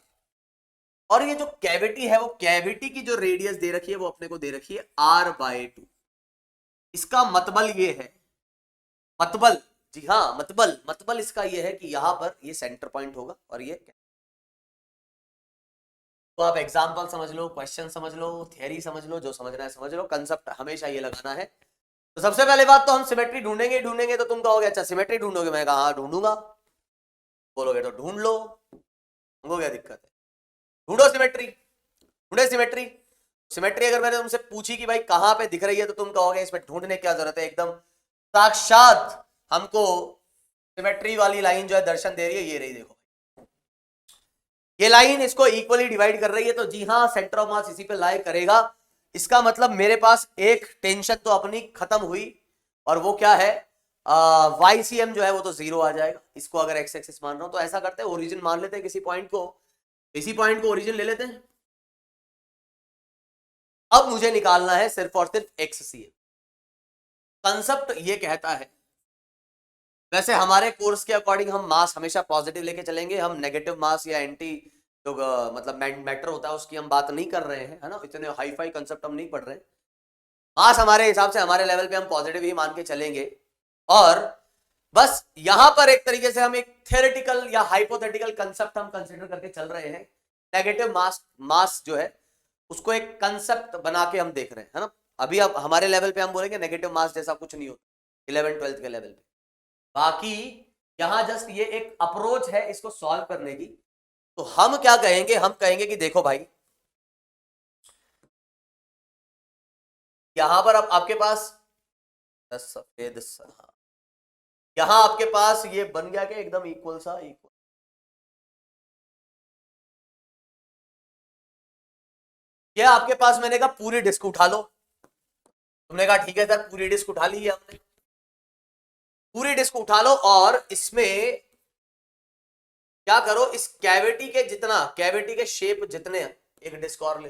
और ये जो कैविटी है, वो कैविटी की जो रेडियस दे रखी है वो अपने को दे रखी है r/2। इसका मतबल ये है, मतबल, जी हाँ मतबल, मतबल इसका ये है कि यहां पर ये सेंटर पॉइंट होगा और ये, तो आप एग्जाम्पल समझ लो, क्वेश्चन समझ लो, थियरी समझ लो, जो समझना है समझ लो, कंसेप्ट हमेशा ये लगाना है। तो सबसे पहले बात तो हम सिमेट्री ढूंढेंगे ढूंढेंगे, तो तुम कहोगे अच्छा सिमेट्री ढूंढोगे, मैं कहा हाँ ढूंढूंगा, बोलोगे तो ढूंढ लो, हमको क्या दिक्कत है, ढूंढो सिमेट्री, ढूंढे सिमेट्री। सिमेट्री अगर मैंने तुमसे पूछी कि भाई कहां पे दिख रही है, तो तुम कहोगे इसमें ढूंढने क्या जरूरत है, एकदम साक्षात हमको सिमेट्री वाली लाइन जो है दर्शन दे रही है, ये रही देखो, ये लाइन इसको इक्वली डिवाइड कर रही है, तो जी हाँ सेंटर ऑफ मास इसी पे लाई करेगा। इसका मतलब मेरे पास एक टेंशन तो अपनी खत्म हुई, और वो क्या है, YCM जो है वो तो 0 आ जाएगा। इसको अगर एक्स एक्सिस मान रहा हूं तो ऐसा करते हैं, ओरिजिन मान लेते हैं किसी पॉइंट को, इसी पॉइंट को ओरिजिन ले लेते हैं। अब मुझे निकालना है सिर्फ और सिर्फ XCM। कंसेप्ट ये कहता है, वैसे हमारे कोर्स के अकॉर्डिंग हम मास हमेशा पॉजिटिव लेके चलेंगे, हम नेगेटिव मास या एंटी जो मतलब मैटर होता है उसकी हम बात नहीं कर रहे हैं, है ना, इतने हाई फाई कंसेप्ट हम नहीं पढ़ रहे हैं। मास हमारे हिसाब से हमारे लेवल पे हम पॉजिटिव ही मान के चलेंगे, और बस यहां पर एक तरीके से हम एक थियोरेटिकल या हाइपोथेटिकल कंसेप्ट हम कंसिडर करके चल रहे हैं। नेगेटिव मास जो है उसको एक कंसेप्ट बना के हम देख रहे हैं, है ना। अभी अब हमारे लेवल पे हम बोलेंगे नेगेटिव मास जैसा कुछ नहीं होता 11th-12th के लेवल पे। बाकी यहां जस्ट ये एक अप्रोच है इसको सॉल्व करने की। तो हम क्या कहेंगे, हम कहेंगे कि देखो भाई, यहां पर अब आपके पास सफेद, यहां आपके पास ये बन गया कि एकदम इक्वल सा इक्वल, ये आपके पास, मैंने कहा पूरी डिस्क उठा लो, तुमने कहा ठीक है सर पूरी डिस्क उठा ली है हमने, पूरी डिस्क उठा लो, और इसमें क्या करो, इस कैविटी के जितना, कैविटी के शेप जितने, एक डिस्क और ले,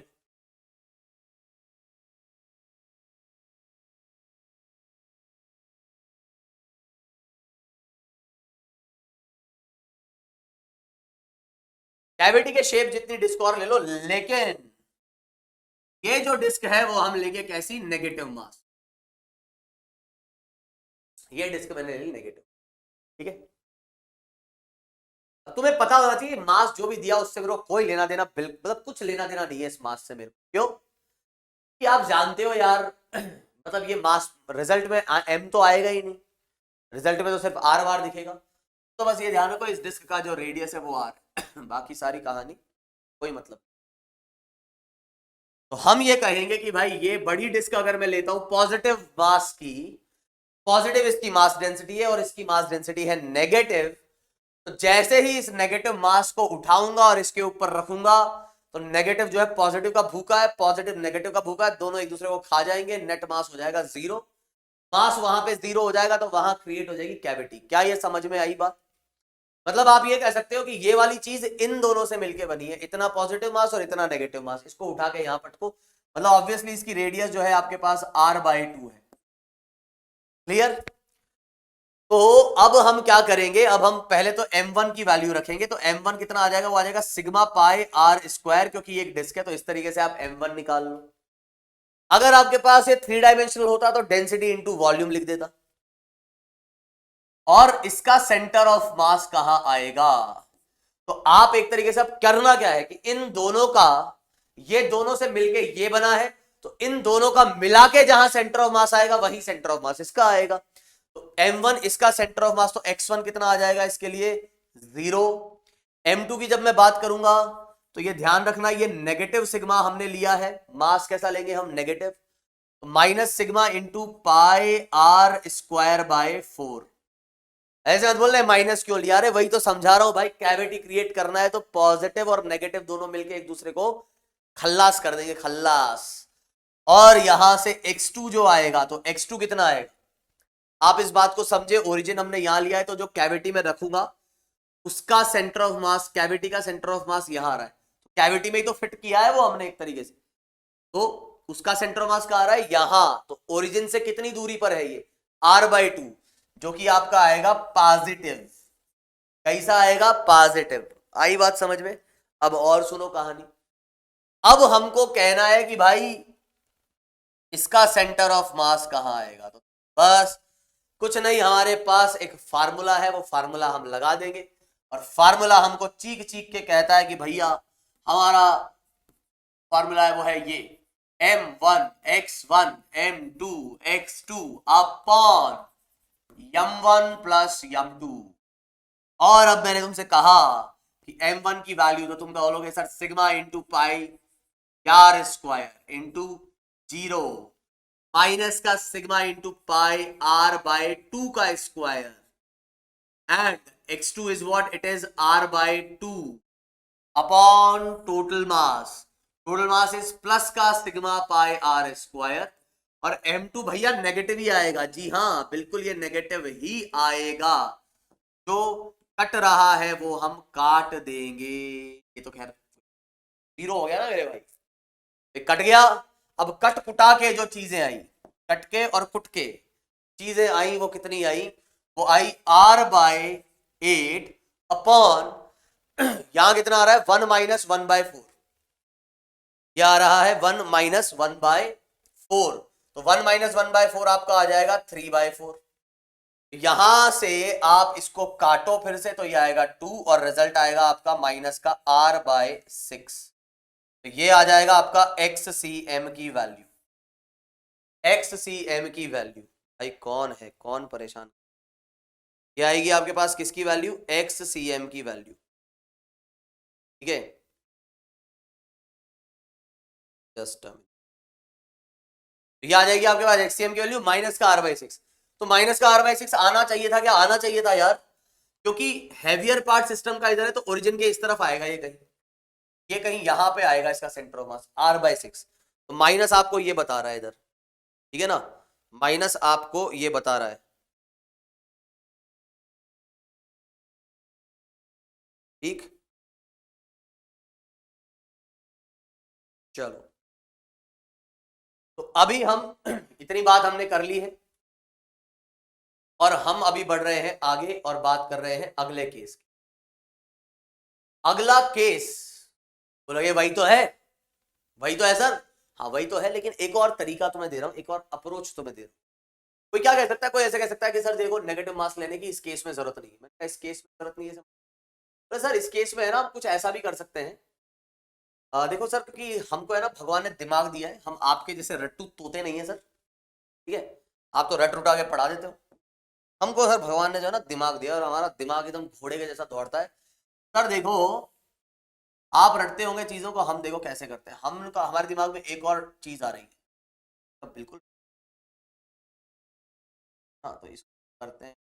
कैविटी के शेप जितनी डिस्क और ले लो, लेकिन ये जो डिस्क है वो हम लेंगे कैसी, नेगेटिव मास। ये डिस्क मैंने ले ली नेगेटिव, ठीक है। तुम्हें पता होना चाहिए मास जो भी दिया उससे मेरे को कोई लेना देना, मतलब कुछ लेना देना नहीं है इस मास से मेरे को। क्यों कि आप जानते हो यार मतलब ये मास रिजल्ट में एम तो आएगा ही नहीं, रिजल्ट में तो सिर्फ आर बार दिखेगा। तो बस ये ध्यान रखो इस डिस्क का जो रेडियस है वो आर बाकी सारी कहानी कोई मतलब। तो हम ये कहेंगे कि भाई ये बड़ी डिस्क अगर मैं लेता हूं पॉजिटिव मास की, पॉजिटिव इसकी मास डेंसिटी है और इसकी मास डेंसिटी है नेगेटिव, तो जैसे ही इस नेगेटिव मास को उठाऊंगा और इसके ऊपर रखूंगा तो नेगेटिव जो है पॉजिटिव का भूखा है, पॉजिटिव नेगेटिव का भूखा है, दोनों एक दूसरे को खा जाएंगे, नेट मास हो जाएगा जीरो। मास वहां पे जीरो हो जाएगा तो वहां क्रिएट हो जाएगी कैविटी। क्या ये समझ में आई बात? मतलब आप ये कह सकते हो कि ये वाली चीज इन दोनों से मिलके बनी है, इतना पॉजिटिव मास और इतना नेगेटिव मास, इसको उठा के यहां पटको, मतलब ऑब्वियसली इसकी रेडियस जो है आपके पास r/2 है। क्लियर? तो अब हम क्या करेंगे, अब हम पहले तो m1 की वैल्यू रखेंगे। तो m1 कितना आ जाएगा, वो आ जाएगा सिग्मा पाई r स्क्वायर, क्योंकि एक डिस्क है तो इस तरीके से आप m1 निकाल लो। अगर आपके पास ये 3 डायमेंशनल होता तो डेंसिटी इंटू वॉल्यूम लिख देता। और इसका सेंटर ऑफ मास कहां आएगा, तो आप एक तरीके से अब करना क्या है कि इन दोनों का, ये दोनों से मिलके ये बना है, तो इन दोनों का मिला के जहां सेंटर ऑफ मास आएगा वही सेंटर ऑफ मास इसका आएगा। तो m1 इसका सेंटर ऑफ मास, तो x1 कितना आ जाएगा इसके लिए 0। m2 की जब मैं बात करूंगा तो ये ध्यान रखना ये नेगेटिव सिग्मा हमने लिया है, मास कैसा लेंगे हम नेगेटिव, तो minus sigma into pi r square by 4। ऐसे मत बोल रहे माइनस क्यों लिया, अरे वही तो समझा रहा हूं भाई, कैविटी क्रिएट करना है तो पॉजिटिव और नेगेटिव दोनों मिलके एक दूसरे को खल्लास कर देंगे, खल्लास। और यहां से x2 जो आएगा, तो x2 कितना आएगा, आप इस बात को समझे, ओरिजिन हमने यहां लिया है तो जो कैविटी में रखूंगा उसका सेंटर ऑफ मास, कैविटी का सेंटर ऑफ मास यहां आ रहा है, तो कैविटी में ही तो फिट किया है वो हमने एक तरीके से, तो उसका सेंटर ऑफ मास कहां आ रहा है यहां। तो ओरिजिन से कितनी दूरी पर है ये r/2, जो कि आपका आएगा पॉजिटिव। कैसा आएगा, पॉजिटिव। आई बात समझ में? अब और सुनो कहानी। अब हमको कहना है कि भाई इसका सेंटर ऑफ मास कहां आएगा, तो बस कुछ नहीं, हमारे पास एक फार्मूला है, वो फार्मूला हम लगा देंगे। और फार्मूला हमको चीख चीख के कहता है कि भैया हमारा फार्मूला है वो है ये m1 x1 m2 x2 upon m1 plus m2। और अब मैंने तुमसे कहा कि m1 की वैल्यू तो तुम बोलोगे sir sigma into pi r square into 0 minus का सिग्मा इंटू पाई r/2 का square, and x2 is what it is r/2 upon total mass. Total mass is plus का सिग्मा पाई r स्क्वायर, और m2 भैया negative ही आएगा, जी हाँ बिल्कुल ये negative ही आएगा। जो कट रहा है वो हम काट देंगे, ये तो खैर 0 हो गया ना मेरे भाई, ये कट गया। अब कट कुटा के जो चीजें आई, कट के और कुट के चीजें आई, वो कितनी आई, वो आई r/8 अपॉन यहां कितना आ रहा है 1 माइनस 1/4, यह आ रहा है 1 माइनस 1/4, तो 1 माइनस 1/4 आपका आ जाएगा 3/4। यहां से आप इसको काटो फिर से, तो ये आएगा 2 और रिजल्ट आएगा आपका माइनस का r/6। तो ये आ जाएगा आपका XCM की वैल्यू, XCM की वैल्यू। भाई कौन है, कौन परेशान, ये आएगी आपके पास किसकी वैल्यू, XCM की वैल्यू, ठीक है। जस्ट ये आ जाएगी आपके पास XCM की वैल्यू माइनस का r/6। तो माइनस का r/6 आना चाहिए था, क्या आना चाहिए था यार, क्योंकि हैवियर पार्ट सिस्टम का इधर है तो ओरिजिन के इस तरफ आएगा, ये कहीं यहां पे आएगा इसका सेंटर ऑफ मास r/6। तो माइनस आपको ये बता रहा है इधर, ठीक है ना, माइनस आपको ये बता रहा है, ठीक। चलो तो अभी हम इतनी बात हमने कर ली है, और हम अभी बढ़ रहे हैं आगे और बात कर रहे हैं अगले केस की। अगला केस बोलोगे वही तो है, वही तो है सर, हाँ वही तो है, लेकिन एक और तरीका तुम्हें दे रहा हूं, एक और अप्रोच तुम्हें दे रहा हूं। कोई क्या कह सकता है, कोई ऐसे कह सकता है कि सर देखो नेगेटिव मास लेने की इस केस में जरूरत नहीं है। मैंने कहा इस केस में जरूरत नहीं है, तो सर इस केस में है ना आप कुछ ऐसा भी कर सकते हैं। देखो सर, क्योंकि हमको है ना भगवान ने दिमाग दिया है, हम आपके जैसे रट्टू तोते नहीं है सर, ठीक है। आप तो रट रुटा के पढ़ा देते हो, हमको सर भगवान ने जो है ना दिमाग दिया, और हमारा दिमाग एकदम घोड़े के जैसा दौड़ता है। सर देखो, आप रटते होंगे चीजों को, हम देखो कैसे करते हैं, हमारे दिमाग में एक और चीज आ रही है, तो बिल्कुल हाँ, तो इसको करते हैं।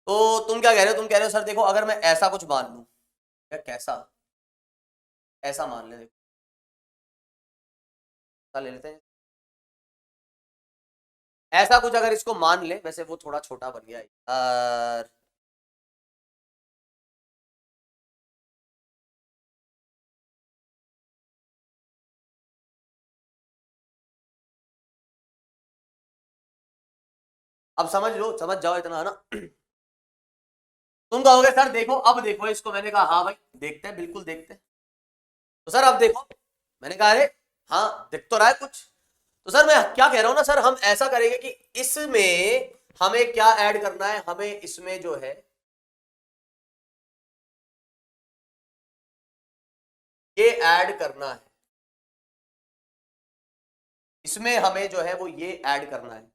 तो तुम क्या कह रहे हो, तुम कह रहे हो सर देखो अगर मैं ऐसा कुछ मान लूं, क्या कैसा, ऐसा मान ले, देखो ऐसा ले लेते हैं, ऐसा कुछ अगर इसको मान ले, वैसे वो थोड़ा छोटा बन गया है यार। अब समझ लो, समझ जाओ इतना है ना। तुम कहोगे सर देखो, अब देखो इसको, मैंने कहा हाँ भाई देखते हैं, बिल्कुल देखते हैं। तो सर अब देखो, मैंने कहा अरे हाँ दिख तो रहा है कुछ। तो सर मैं क्या कह रहा हूं ना सर, हम ऐसा करेंगे कि इसमें हमें क्या ऐड करना है, हमें इसमें जो है ये ऐड करना है, इसमें हमें जो है वो ये ऐड करना है,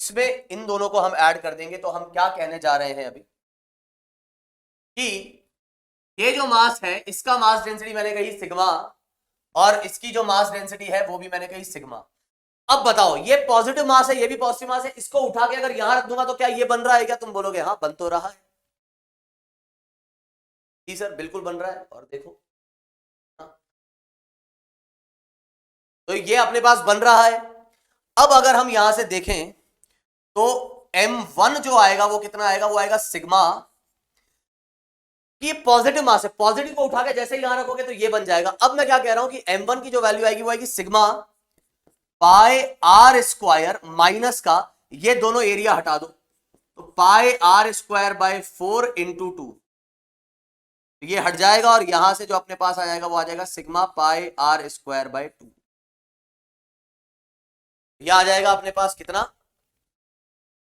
इसमें इन दोनों को हम ऐड कर देंगे। तो हम क्या कहने जा रहे हैं अभी कि ये जो मास है इसका मास डेंसिटी मैंने कही सिग्मा, और इसकी जो मास डेंसिटी है वो भी मैंने कही सिग्मा। अब बताओ, ये पॉजिटिव मास है, ये भी पॉजिटिव मास है, इसको उठा के अगर यहां रख दूंगा तो क्या ये बन रहा है, क्या तुम बोलोगे हाँ बन तो रहा है, जी सर बिल्कुल बन रहा है, और देखो हाँ। तो ये अपने पास बन रहा है। अब अगर हम यहां से देखें तो m1 जो आएगा वो कितना आएगा, वो आएगा सिग्मा, कि पॉजिटिव मास है, पॉजिटिव को उठा के जैसे ही यहां रखोगे तो ये बन जाएगा। अब मैं क्या कह रहा हूं कि m1 की जो वैल्यू आएगी वो आएगी sigma pi are square minus का, ये दोनों एरिया हटा दो, तो pi are square by 4 into 2, ये हट जाएगा, और यहां से जो अपने पास आ जाएगा वो आ जाएगा sigma pi are square by 2, यह आ जाएगा अपने पास कितना,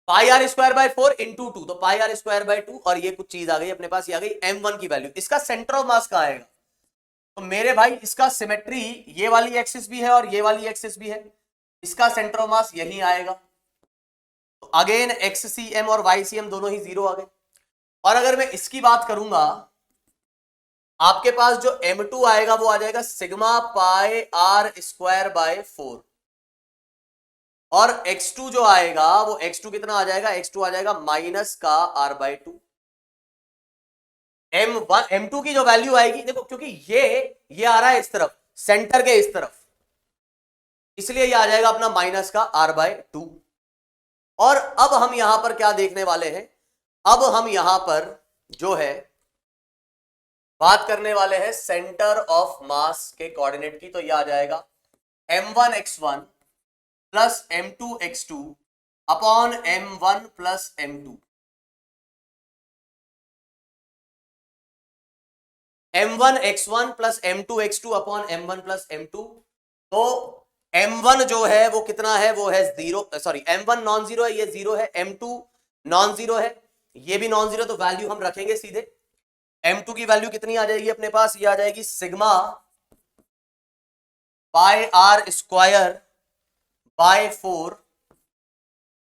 pi are square by 4 into 2, तो पाई आर स्क्वायर बाय 2, और ये कुछ चीज आ गई अपने पास, ये आ गई m1 की वैल्यू। इसका सेंटर ऑफ मास कहां आएगा, तो मेरे भाई इसका सिमेट्री ये वाली एक्सिस भी है और ये वाली एक्सिस भी है, इसका सेंटर ऑफ मास यही आएगा, तो अगेन XCM और YCM दोनों ही जीरो आ गए। और अगर मैं इसकी बात करूंगा, आपके पास जो m2 आएगा वो आ जाएगा sigma pi are square by 4, और x2 जो आएगा वो x2 कितना आ जाएगा, x2 आ जाएगा माइनस का r बाय 2। m1 m2 की जो वैल्यू आएगी, देखो क्योंकि ये आ रहा है इस तरफ, सेंटर के इस तरफ, इसलिए ये आ जाएगा अपना माइनस का r बाय 2। और अब हम यहां पर क्या देखने वाले हैं, अब हम यहां पर जो है बात करने वाले हैं सेंटर ऑफ मास के कोऑर्डिनेट की, तो ये आ जाएगा m1x1 plus m2x2 upon m1 plus m2, m1x1 plus m2x2 upon m1 plus m2। तो m1 जो है वो कितना है, वो है zero, sorry m1 non zero है, ये जीरो है, m2 नॉन जीरो है, ये भी नॉन जीरो, तो वैल्यू हम रखेंगे सीधे। m2 की वैल्यू कितनी आ जाएगी अपने पास, ये आ जाएगी sigma pi are square by 4,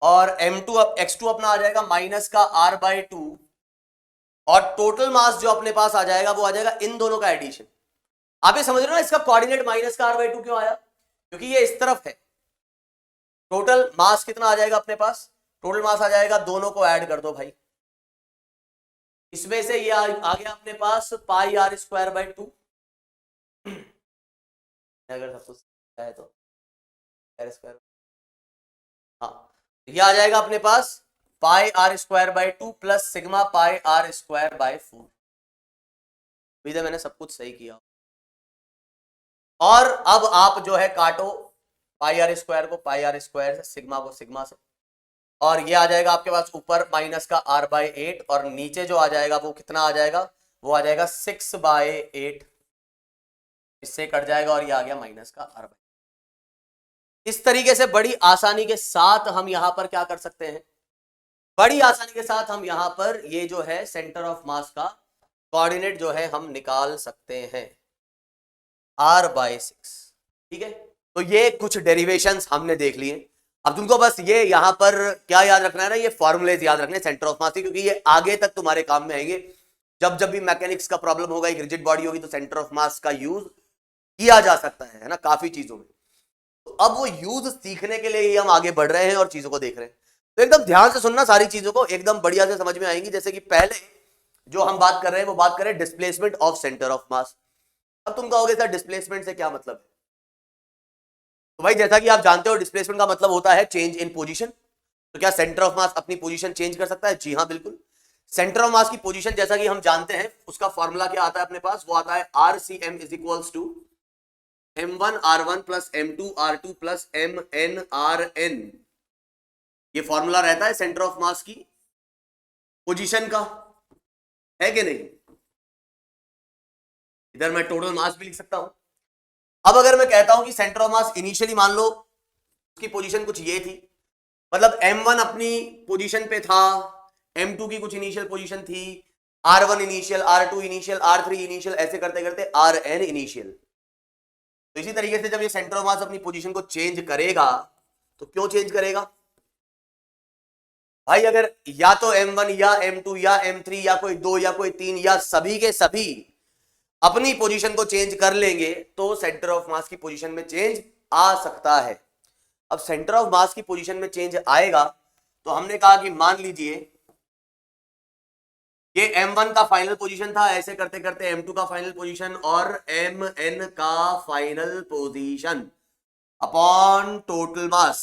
और m2 x2 अपना आ जाएगा माइनस का r बाय 2, और टोटल मास जो अपने पास आ जाएगा वो आ जाएगा इन दोनों का एडिशन। आप ये समझ रहे हो ना, इसका कोऑर्डिनेट माइनस का r बाय 2 क्यों आया, क्योंकि ये इस तरफ है। टोटल मास कितना आ जाएगा अपने पास, टोटल मास आ जाएगा, दोनों को ऐड कर दो भाई, इसमें से ये आ गया अपने पास पाई आर स्क्वायर बाय 2, अगर सब कुछ है तो आर स्क्वायर, हाँ ये आ जाएगा अपने पास pi are square by 2 plus sigma pi are square by 4। विदे मैंने सब कुछ सही किया। और अब आप जो है काटो पाई आर स्क्वायर को पाई आर स्क्वायर से, सिग्मा को सिग्मा से, और ये आ जाएगा आपके पास ऊपर माइनस का r बाय 8, और नीचे जो आ जाएगा वो कितना आ जाएगा, वो आ जाएगा 6 बाय 8, इससे कट जाएगा, और ये आ गया माइनस का r बाय। इस तरीके से बड़ी आसानी के साथ हम यहां पर क्या कर सकते हैं, बड़ी आसानी के साथ हम यहां पर ये जो है सेंटर ऑफ मास का कोऑर्डिनेट जो है हम निकाल सकते हैं r/6। ठीक है, तो ये कुछ डेरिवेशंस हमने देख लिए। अब तुमको बस ये यहां पर क्या याद रखना है ना, ये फॉर्मूलेज याद रखने सेंटर ऑफ मास के, क्योंकि ये आगे तक तुम्हारे काम में आएंगे। जब जब भी मैकेनिक्स का प्रॉब्लम होगा, एक रिजिड बॉडी होगी, तो सेंटर ऑफ मास का यूज किया जा सकता है ना, काफी चीजों में। तो अब वो यूज सीखने के लिए ही हम आगे बढ़ रहे हैं और चीजों को देख रहे हैं। तो एकदम ध्यान से सुनना, सारी चीजों को एकदम बढ़िया से समझ में आएंगी। जैसे कि पहले जो हम बात कर रहे हैं वो बात करें डिस्प्लेसमेंट ऑफ सेंटर ऑफ मास। अब तुम कहोगे सर डिस्प्लेसमेंट से क्या मतलब है? तो भाई जैसा कि आप जानते हो डिस्प्लेसमेंट का मतलब होता है चेंज इन पोजीशन। तो क्या सेंटर ऑफ मास अपनी पोजीशन चेंज कर सकता है? जी हाँ, बिल्कुल। सेंटर ऑफ मास की पोजीशन जैसा कि हम जानते हैं, उसका फॉर्मूला क्या आता है अपने पास? वो आता है RCM is equals to M1R1 plus M2R2 plus MNRN। ये फॉर्मूला रहता है सेंटर ऑफ मास की पोजीशन का, है कि नहीं? इधर मैं टोटल मास भी लिख सकता हूं। अब अगर मैं कहता हूं कि सेंटर ऑफ मास इनिशियली मान लो उसकी पोजीशन कुछ ये थी, मतलब M1 अपनी पोजीशन पे था, M2 की कुछ इनिशियल पोजीशन थी, R1 initial, R2 initial, R3 initial, ऐसे करते करते Rn इनिशियल। तो इसी तरीके से जब ये सेंटर ऑफ मास अपनी पोजीशन को चेंज करेगा, तो क्यों चेंज करेगा भाई? अगर या तो M1 या M2 या M3 या कोई 2 या कोई 3 या सभी के सभी अपनी पोजीशन को चेंज कर लेंगे, तो सेंटर ऑफ मास की पोजीशन में चेंज आ सकता है। अब सेंटर ऑफ मास की पोजीशन में चेंज आएगा, तो हमने कहा कि मान लीजिए ये M1 का फाइनल पोजीशन था, ऐसे करते करते M2 का फाइनल पोजीशन और Mn का final position upon total mass,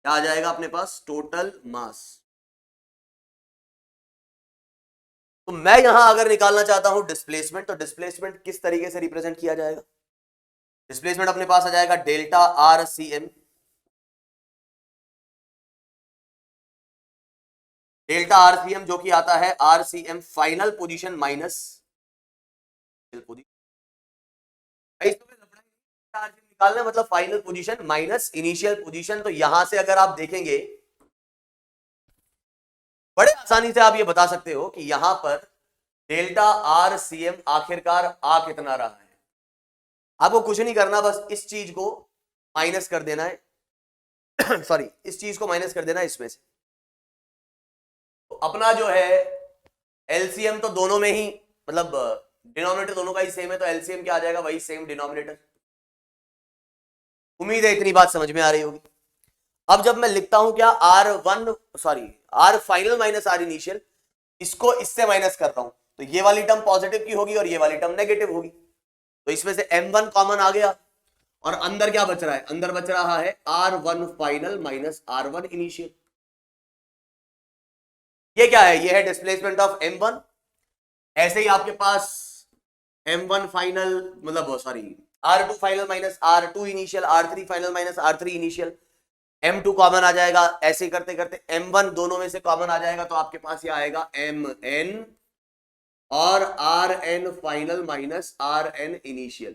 क्या आ जाएगा अपने पास? Total mass. तो मैं यहां अगर निकालना चाहता हूं डिस्प्लेसमेंट, तो डिस्प्लेसमेंट किस तरीके से रिप्रेजेंट किया जाएगा? डिस्प्लेसमेंट अपने पास आ जाएगा डेल्टा RCM, डेल्टा RCM जो कि आता है RCM फाइनल पोजीशन माइनस निकालना, मतलब final position minus initial position. तो यहां से अगर आप देखेंगे, बड़े आसानी से आप ये बता सकते हो कि यहां पर डेल्टा RCM आखिरकार आ कितना रहा है। आपको कुछ नहीं करना, बस इस चीज को माइनस कर देना है सॉरी, इस चीज को माइनस कर देना है इसमें से। तो अपना जो है एलसीएम तो दोनों में ही, मतलब डिनोमिनेटर दोनों का ही सेम है, तो एलसीएम क्या आ जाएगा? वही सेम डिनोमिनेटर। उम्मीद है इतनी बात समझ में आ रही होगी। अब जब मैं लिखता हूं क्या R final minus R initial, इसको इससे माइनस करता हूं, तो ये वाली टर्म पॉजिटिव की होगी और ये वाली टर्म नेगेटिव होगी। तो इसमें से M1 कॉमन आ गया और अंदर क्या बच रहा है? अंदर बच रहा है R1 final minus R1 initial. ये क्या है? ये है डिस्प्लेसमेंट ऑफ M1। ऐसे ही आपके पास M1 फाइनल, मतलब R2 final minus R2 initial, R3 final minus R3 initial, M2 common आ जाएगा। ऐसे ही करते करते M1 दोनों में से कॉमन आ जाएगा, तो आपके पास ये आएगा Mn और Rn final minus Rn initial.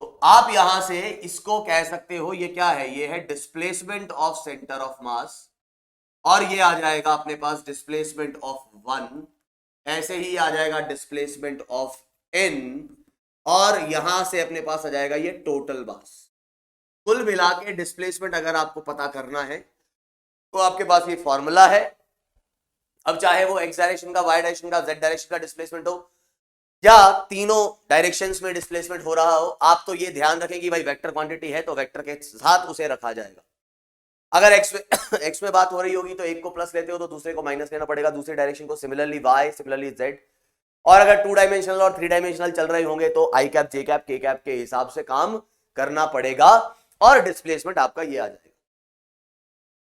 तो आप यहां से इसको कह सकते हो, ये क्या है? ये है displacement of centre of mass, और ये आ जाएगा अपने पास डिस्प्लेसमेंट ऑफ 1। ऐसे ही आ जाएगा डिस्प्लेसमेंट ऑफ n, और यहां से अपने पास आ जाएगा ये टोटल मास। कुल मिला के डिस्प्लेसमेंट अगर आपको पता करना है, तो आपके पास ये फॉर्मूला है। अब चाहे वो x डायरेक्शन का, y डायरेक्शन का, z डायरेक्शन का डिस्प्लेसमेंट हो, या तीनों डायरेक्शंस में डिस्प्लेसमेंट हो रहा हो, आप तो ये ध्यान रखें कि भाई वेक्टर क्वांटिटी है तो वेक्टर के साथ उसे रखा जाएगा। अगर x में बात हो रही होगी तो एक को प्लस लेते हो तो दूसरे को माइनस लेना पड़ेगा, दूसरे डायरेक्शन को, सिमिलरली y, सिमिलरली z। और अगर 2 डायमेंशनल और 3 डायमेंशनल चल रहे होंगे तो i cap, j cap, k cap के हिसाब से काम करना पड़ेगा, और डिस्प्लेसमेंट आपका ये आ जाएगा।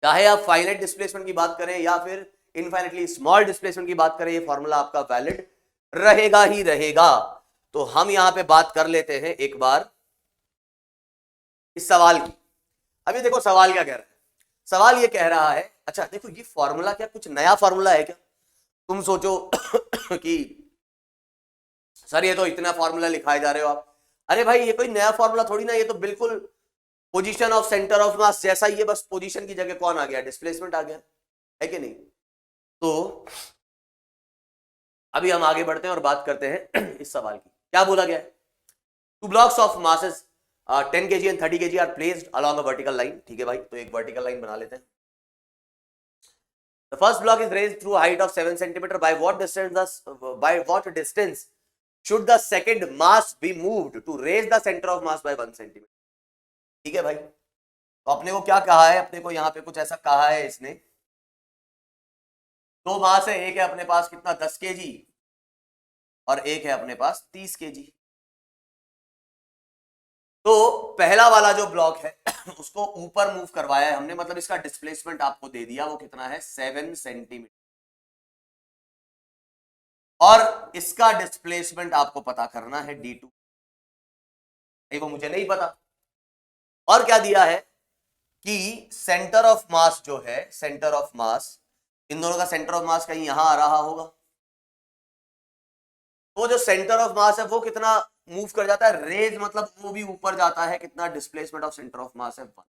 चाहे आप फाइनाइट डिस्प्लेसमेंट की बात करें या फिर इनफाइनाइटली स्मॉल डिस्प्लेसमेंट की बात करें, ये फॉर्मूला आपका वैलिड रहेगा ही रहेगा। तो हम यहां पे बात कर लेते हैं एक बार इस सवाल की। अभी देखो सवाल क्या कह रहा है। सवाल ये कह रहा है, अच्छा देखो ये फॉर्मूला क्या कुछ नया फॉर्मूला है क्या? तुम सोचो कि सर ये तो इतना फॉर्मूला लिखाए जा रहे हो आप। अरे भाई ये कोई नया फॉर्मूला थोड़ी ना, ये तो बिल्कुल पोजीशन ऑफ सेंटर ऑफ मास जैसा ही है, बस पोजीशन की जगह कौन आ गया? डिस्प्लेसमेंट आ गया। है कि नहीं? तो अभी हम आगे बढ़ते हैं और बात करते हैं इस सवाल की। क्या बोला गया है? 2 blocks of masses 10 kg and 30 kg are placed along a vertical line. ठीक है भाई, तो एक वर्टिकल लाइन बना लेते हैं। The first block is raised through a height of 7 centimeter. By what distance should the second mass be moved to raise the center of mass by 1 centimeter? ठीक है भाई, तो अपने को क्या कहा है? अपने को यहाँ पे कुछ ऐसा कहा है इसने, 2 मास है, एक है अपने पास कितना 10 kg और एक है अपने पास 30 kg। तो पहला वाला जो ब्लॉक है उसको ऊपर मूव करवाया है हमने, मतलब इसका डिस्प्लेसमेंट आपको दे दिया, वो कितना है 7 सेंटीमीटर, और इसका डिस्प्लेसमेंट आपको पता करना है d2। वो मुझे नहीं पता। और क्या दिया है कि सेंटर ऑफ मास जो है, सेंटर ऑफ मास, इन दोनों का सेंटर ऑफ मास कहीं यहां आ रहा होगा, तो जो सेंटर ऑफ मास है वो कितना मूव कर जाता है, रेज मतलब वो भी ऊपर जाता है, कितना डिस्प्लेसमेंट ऑफ सेंटर ऑफ मास है 1।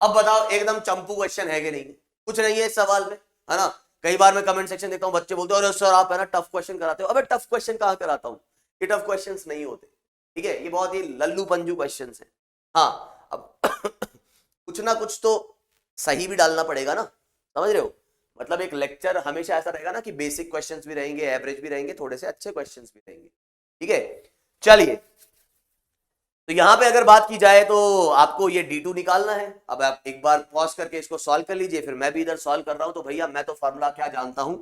अब बताओ, एकदम चंपू क्वेश्चन है कि नहीं? कुछ नहीं है इस सवाल में, है ना? कई बार मैं कमेंट सेक्शन देखता हूं, बच्चे बोलते हैं अरे सर आप है ना टफ क्वेश्चन कराते हो। अबे टफ क्वेश्चन कहां कराता हूं? ये टफ क्वेश्चंस नहीं होते, ठीक है? ये बहुत ही लल्लू पंजू क्वेश्चंस हैं। हाँ, अब कुछ ना कुछ तो सही भी डालना पड़ेगा ना, समझ रहे हो? मतलब एक लेक्चर हमेशा ऐसा रहेगा ना कि बेसिक क्वेश्चंस भी रहेंगे, एवरेज भी रहेंगे, थोड़े से अच्छे क्वेश्चंस भी रहेंगे, ठीक है? चलिए, तो यहां पे अगर बात की जाए तो आपको ये d2 निकालना है। अब आप एक बार पॉज करके इसको सॉल्व कर लीजिए, फिर मैं भी इधर सॉल्व कर रहा हूं। तो भैया मैं तो फॉर्मूला क्या जानता हूं?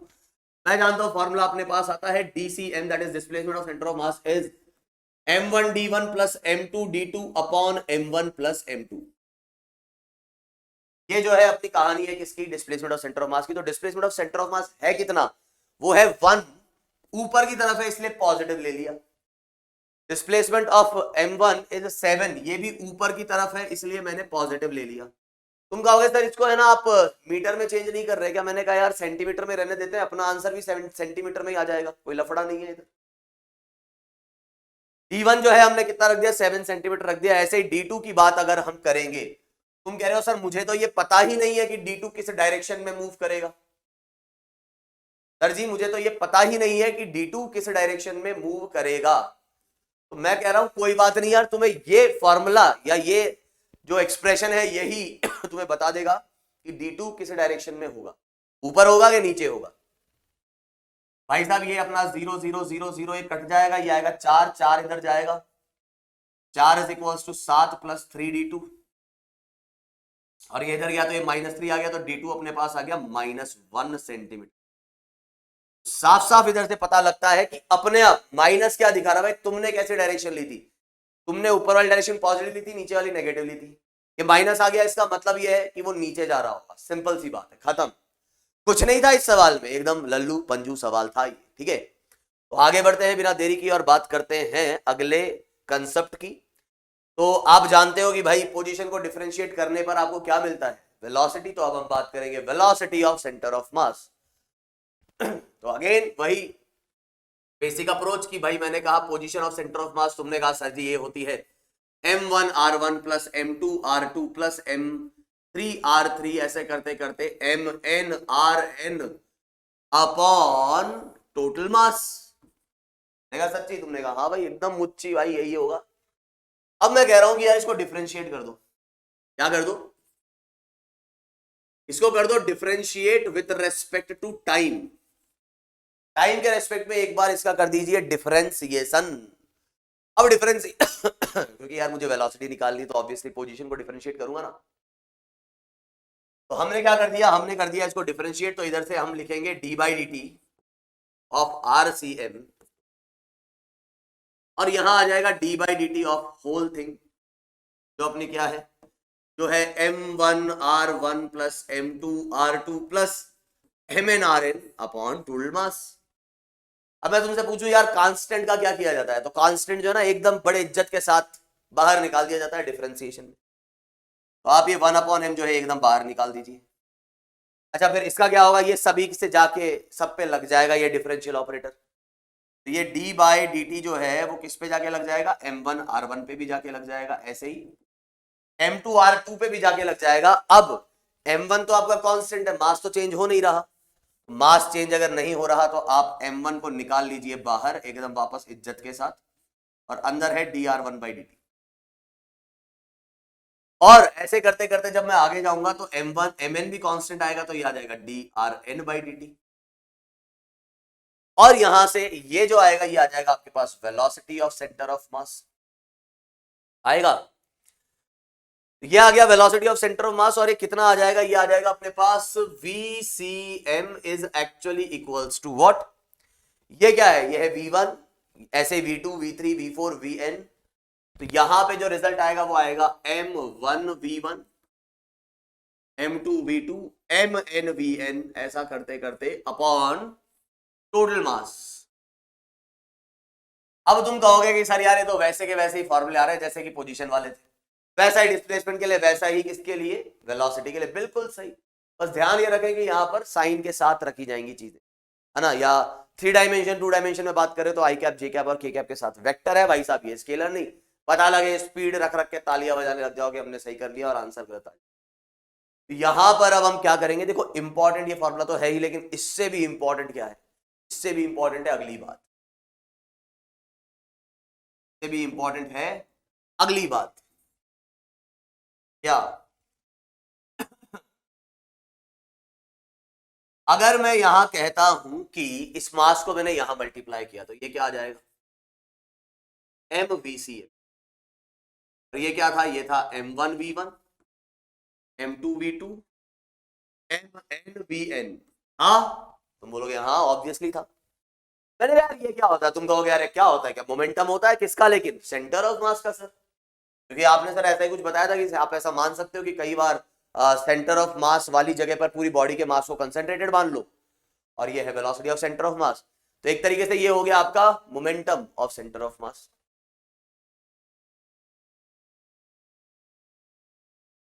मैं जानता हूं फॉर्मूला अपने पास आता है DCM, that is displacement of centre of mass, is m1d1 plus m2d2 upon m1 plus m2। ये जो है अपनी कहानी है किसकी? डिस्प्लेसमेंट ऑफ सेंटर ऑफ मास की। तो डिस्प्लेसमेंट ऑफ सेंटर ऑफ मास है कितना? वो है 1, ऊपर की तरफ है इसलिए पॉजिटिव ले लिया। डिस्प्लेसमेंट ऑफ m1 इज 7, ये भी ऊपर की तरफ है इसलिए मैंने पॉजिटिव ले लिया। तुम कहोगे सर इसको है ना आप मीटर में चेंज नहीं कर रहे क्या? मैंने कहा यार सेंटीमीटर में रहने देते हैं, अपना आंसर भी सेंटीमीटर में ही आ जाएगा, कोई लफड़ा नहीं है इधर। d1 जो है हमने कितना रख दिया? 7 सेंटीमीटर रख दिया। ऐसे ही d2 की बात अगर हम करेंगे, तुम कह रहे हो सर मुझे तो ये पता ही नहीं है कि d2 किस डायरेक्शन में मूव करेगा। सर जी मुझे तो ये पता ही नहीं है कि d2 किस डायरेक्शन में मूव करेगा। तो मैं कह रहा हूं कोई बात नहीं यार, तुम्हें ये फॉर्मूला या ये जो एक्सप्रेशन है यही तुम्हें बता देगा कि d2 किस डायरेक्शन में होगा, ऊपर होगा कि नीचे होगा। भाई साहब ये अपना 0 0 0 0 ये कट जाएगा, ये आएगा 4 4 इधर जाएगा, 4 is equals to 7 plus 3d2, और ये इधर गया तो ये -3 आ गया, तो d2 अपने पास आ गया -1 सेंटीमीटर। साफ साफ इधर से पता लगता है कि अपने आप माइनस क्या दिखा रहा है भाई, तुमने कैसे डायरेक्शन ली थी? तुमने ऊपर वाली डायरेक्शन पॉजिटिव ली थी, नीचे वाली नेगेटिव ली थी। ये माइनस आ गया, इसका मतलब ये है कि वो नीचे जा रहा होगा। सिंपल सी बात है, खत्म। कुछ नहीं था इस सवाल में, एकदम लल्लू पंजू सवाल था ये, ठीक है? तो आगे बढ़ते हैं बिना देरी की और बात करते हैं अगले कंसेप्ट की। तो आप जानते हो कि भाई पोजीशन को डिफरेंशिएट करने पर आपको क्या मिलता है? वेलोसिटी। तो अब हम बात करेंगे वेलोसिटी ऑफ सेंटर ऑफ मास। तो अगेन वही बेसिक अप्रोच की भाई, मैंने कहा पोजीशन ऑफ सेंटर ऑफ मास, तुमने कहा सर जी ये होती है m1 r1 plus m2 r2 plus m3 r3, ऐसे करते करते mn rn upon total mass. देखा सच्ची? तुमने कहा हाँ भाई एकदम मुच्ची भाई यही होगा। अब मैं कह रहा हूं कि यार इसको डिफरेंशिएट कर दो। क्या कर दो? इसको कर दो differentiate with respect to time. Time के रेस्पेक्ट में एक बार इसका कर दीजिए डिफरेंशिएशन। अब डिफरेंस क्योंकि यार मुझे वेलोसिटी निकालनी, तो ऑब्वियसली पोजीशन को डिफरेंशिएट करूंगा ना। तो हमने क्या कर दिया? हमने कर दिया इसको डिफरेंशिएट। तो इधर से हम लिखेंगे d/dt ऑफ RCM, और यहां आ जाएगा d/dt ऑफ होल थिंग, जो अपनी क्या है, जो है m1 r1 plus m2 r2 plus mn rn upon total mass. अब मैं तुमसे पूछूं यार कांस्टेंट का क्या किया जाता है? तो कांस्टेंट जो है ना एकदम बड़े इज्जत के साथ बाहर निकाल दिया जाता है डिफरेंशिएशन में। तो आप ये 1/m जो है एकदम बाहर निकाल दीजिए। अच्छा फिर इसका क्या होगा? ये सभी से जाके सब पे लग जाएगा ये डिफरेंशियल ऑपरेटर। तो ये d/dt जो है वो किस पे जाके लग जाएगा? m1 r1 पे भी जाके लग जाएगा, ऐसे ही m2 r2 पे भी जाके लग जाएगा। अब m1 तो आपका कांस्टेंट है, मास तो चेंज हो नहीं रहा। मास चेंज अगर नहीं हो रहा तो आप m1 को निकाल लीजिए बाहर एकदम वापस इज्जत के साथ, और अंदर है dr1/dt। और ऐसे करते करते जब मैं आगे जाऊंगा तो mn भी कांस्टेंट आएगा, तो ये आ जाएगा drn/dt। और यहां से ये जो आएगा ये आ जाएगा आपके पास velocity of centre of mass आएगा। ये आ गया velocity of centre of mass, और ये कितना आ जाएगा, ये आ जाएगा अपने पास VCM is actually equals to what, ये क्या है, ये है V1, ऐसे V2 V3 V4 Vn। तो यहां पे जो रिजल्ट आएगा वो आएगा M1 V1 M2 V2 Mn Vn, ऐसा करते करते अपॉन टोटल मास। अब तुम कहोगे कि सर यार ये तो वैसे के वैसे ही फॉर्मूले आ रहे हैं जैसे कि पोजीशन वाले थे, वैसा ही डिस्प्लेसमेंट के लिए, वैसा ही किसके लिए, वेलोसिटी के लिए। बिल्कुल सही, बस ध्यान ये रखें कि यहां पर साइन के साथ रखी जाएंगी चीजें, है ना। या 3 डायमेंशन 2 डायमेंशन में बात करें तो आई कैप जे कैप और के कैप के साथ वेक्टर है भाई साहब, ये स्केलर नहीं। पता लगे स्पीड रख रख के तालियां बजाने लग जाओगे हमने सही कर लिया और आंसर गलत आया। यहां पर अब हम क्या करेंगे, देखो इंपॉर्टेंट ये फॉर्मूला तो है ही, लेकिन इससे भी इंपॉर्टेंट क्या है, इससे भी इंपॉर्टेंट है अगली बात, इससे भी इंपॉर्टेंट है अगली बात। क्या, अगर मैं यहां कहता हूं कि इस मास को मैंने यहां मल्टीप्लाई किया तो ये क्या आ जाएगा, MVCM। और ये क्या था, ये था M1 V1 M2 V2 Mn Vn। हाँ, तुम बोलोगे हाँ ऑब्वियसली था। मैंने यार ये क्या होता है, तुम कहोगे यार क्या होता है, क्या मोमेंटम होता है किसका, लेकिन सेंटर ऑफ मास का सर, क्योंकि आपने सर ऐसा ही कुछ बताया था कि आप ऐसा मान सकते हो कि कई बार सेंटर ऑफ मास वाली जगह पर पूरी बॉडी के मास को कंसंट्रेटेड मान लो, और ये है वेलोसिटी ऑफ सेंटर ऑफ मास। तो एक तरीके से ये हो गया आपका मोमेंटम ऑफ सेंटर ऑफ मास।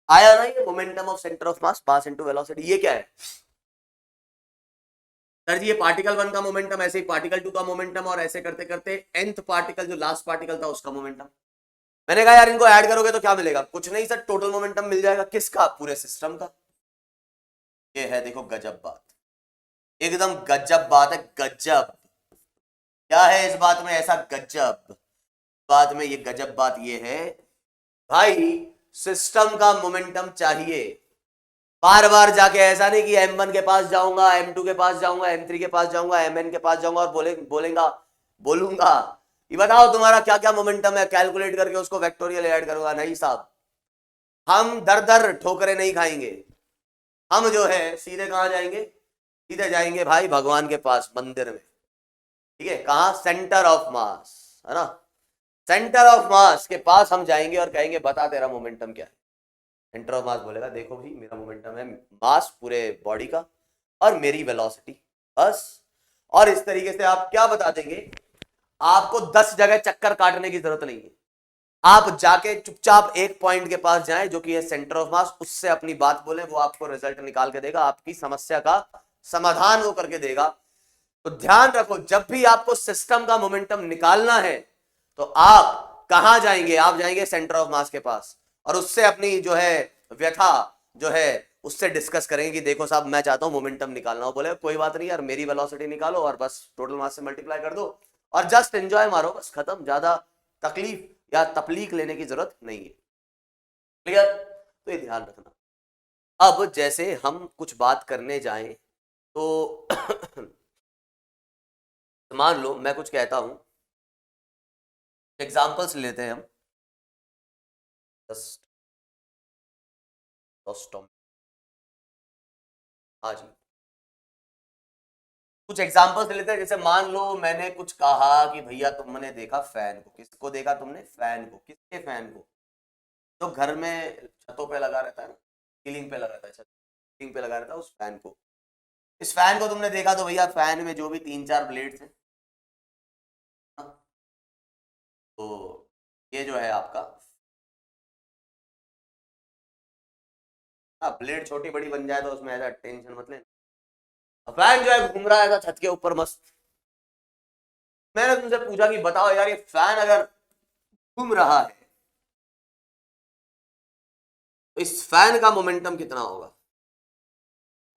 आया ना ये momentum of centre of mass into velocity. ये क्या है सर जी, ये पार्टिकल 1 का मोमेंटम, ऐसे ही पार्टिकल 2 का मोमेंटम, और ऐसे करते करते nth पार्टिकल जो लास्ट पार्टिकल था उसका मोमेंटम। मैंने कहा यार इनको ऐड करोगे तो क्या मिलेगा, कुछ नहीं सर, टोटल मोमेंटम मिल जाएगा, किसका, पूरे सिस्टम का। ये है देखो गजब बात, एकदम गजब बात है, गजब। क्या है इस बात में ऐसा गजब, बात में ये गजब बात ये है भाई, सिस्टम का मोमेंटम चाहिए। बार बार जाके ऐसा नहीं कि M1 के पास जाऊंगा, M2 के पास जाऊंगा, M3 के पास जाऊंगा, Mn के पास जाऊंगा और बोलूंगा ये बताओ तुम्हारा क्या क्या मोमेंटम है, कैलकुलेट करके उसको वेक्टोरियल ऐड करूंगा। नहीं साहब, हम दर दर ठोकरे नहीं खाएंगे, हम जो है सीधे कहां जाएंगे, सीधे जाएंगे भाई भगवान के पास मंदिर में, ठीक है। कहां, सेंटर ऑफ मास, है ना, सेंटर ऑफ मास के पास हम जाएंगे और कहेंगे बता तेरा मोमेंटम क्या है। सेंटर ऑफ मास बोलेगा देखो भाई मेरा मोमेंटम है मास पूरे बॉडी का और मेरी वेलोसिटी, बस। और इस तरीके से आप क्या बता देंगे, आपको 10 जगह चक्कर काटने की जरूरत नहीं है, आप जाके चुपचाप एक पॉइंट के पास जाएं जो कि है सेंटर ऑफ मास, उससे अपनी बात बोले, वो आपको रिजल्ट निकाल के देगा, आपकी समस्या का समाधान वो करके देगा। तो ध्यान रखो, जब भी आपको सिस्टम का मोमेंटम निकालना है तो आप कहां जाएंगे, आप जाएंगे सेंटर ऑफ मास के पास, और उससे अपनी जो है व्यथा जो है उससे डिस्कस करेंगे कि देखो साहब मैं चाहता हूं मोमेंटम निकालना हो, बोले कोई बात नहीं यार मेरी वेलोसिटी निकालो और बस टोटल मास से मल्टीप्लाई कर दो और जस्ट एंजॉय मारो, बस खत्म, ज्यादा तकलीफ या तकलीफ लेने की जरूरत नहीं है। क्लियर, तो ये ध्यान रखना। अब जैसे हम कुछ बात करने जाएं तो मान लो मैं कुछ कहता हूं, एग्जांपल्स लेते हैं हम, हाँ जी, कुछ एग्जांपल्स लेते हैं। जैसे मान लो मैंने कुछ कहा कि भैया तुमने देखा फैन को, किसको देखा तुमने, फैन को, किसके फैन को, जो घर में छतों पे लगा रहता है ना, सीलिंग पे लगा रहता है, सीलिंग पे लगा रहता है उस फैन को। इस फैन को तुमने देखा तो भैया फैन में जो भी 3-4 ब्लेड्स हैं, तो ये जो है आपका, ब्लेड छोटी बड़ी बन जाए तो उसमें ऐसा टेंशन मत लेना। फैन जो है घूम रहा है ऐसा छत के ऊपर मस्त। मैंने तुमसे पूछा कि बताओ यार ये फैन अगर घूम रहा है तो इस फैन का मोमेंटम कितना होगा,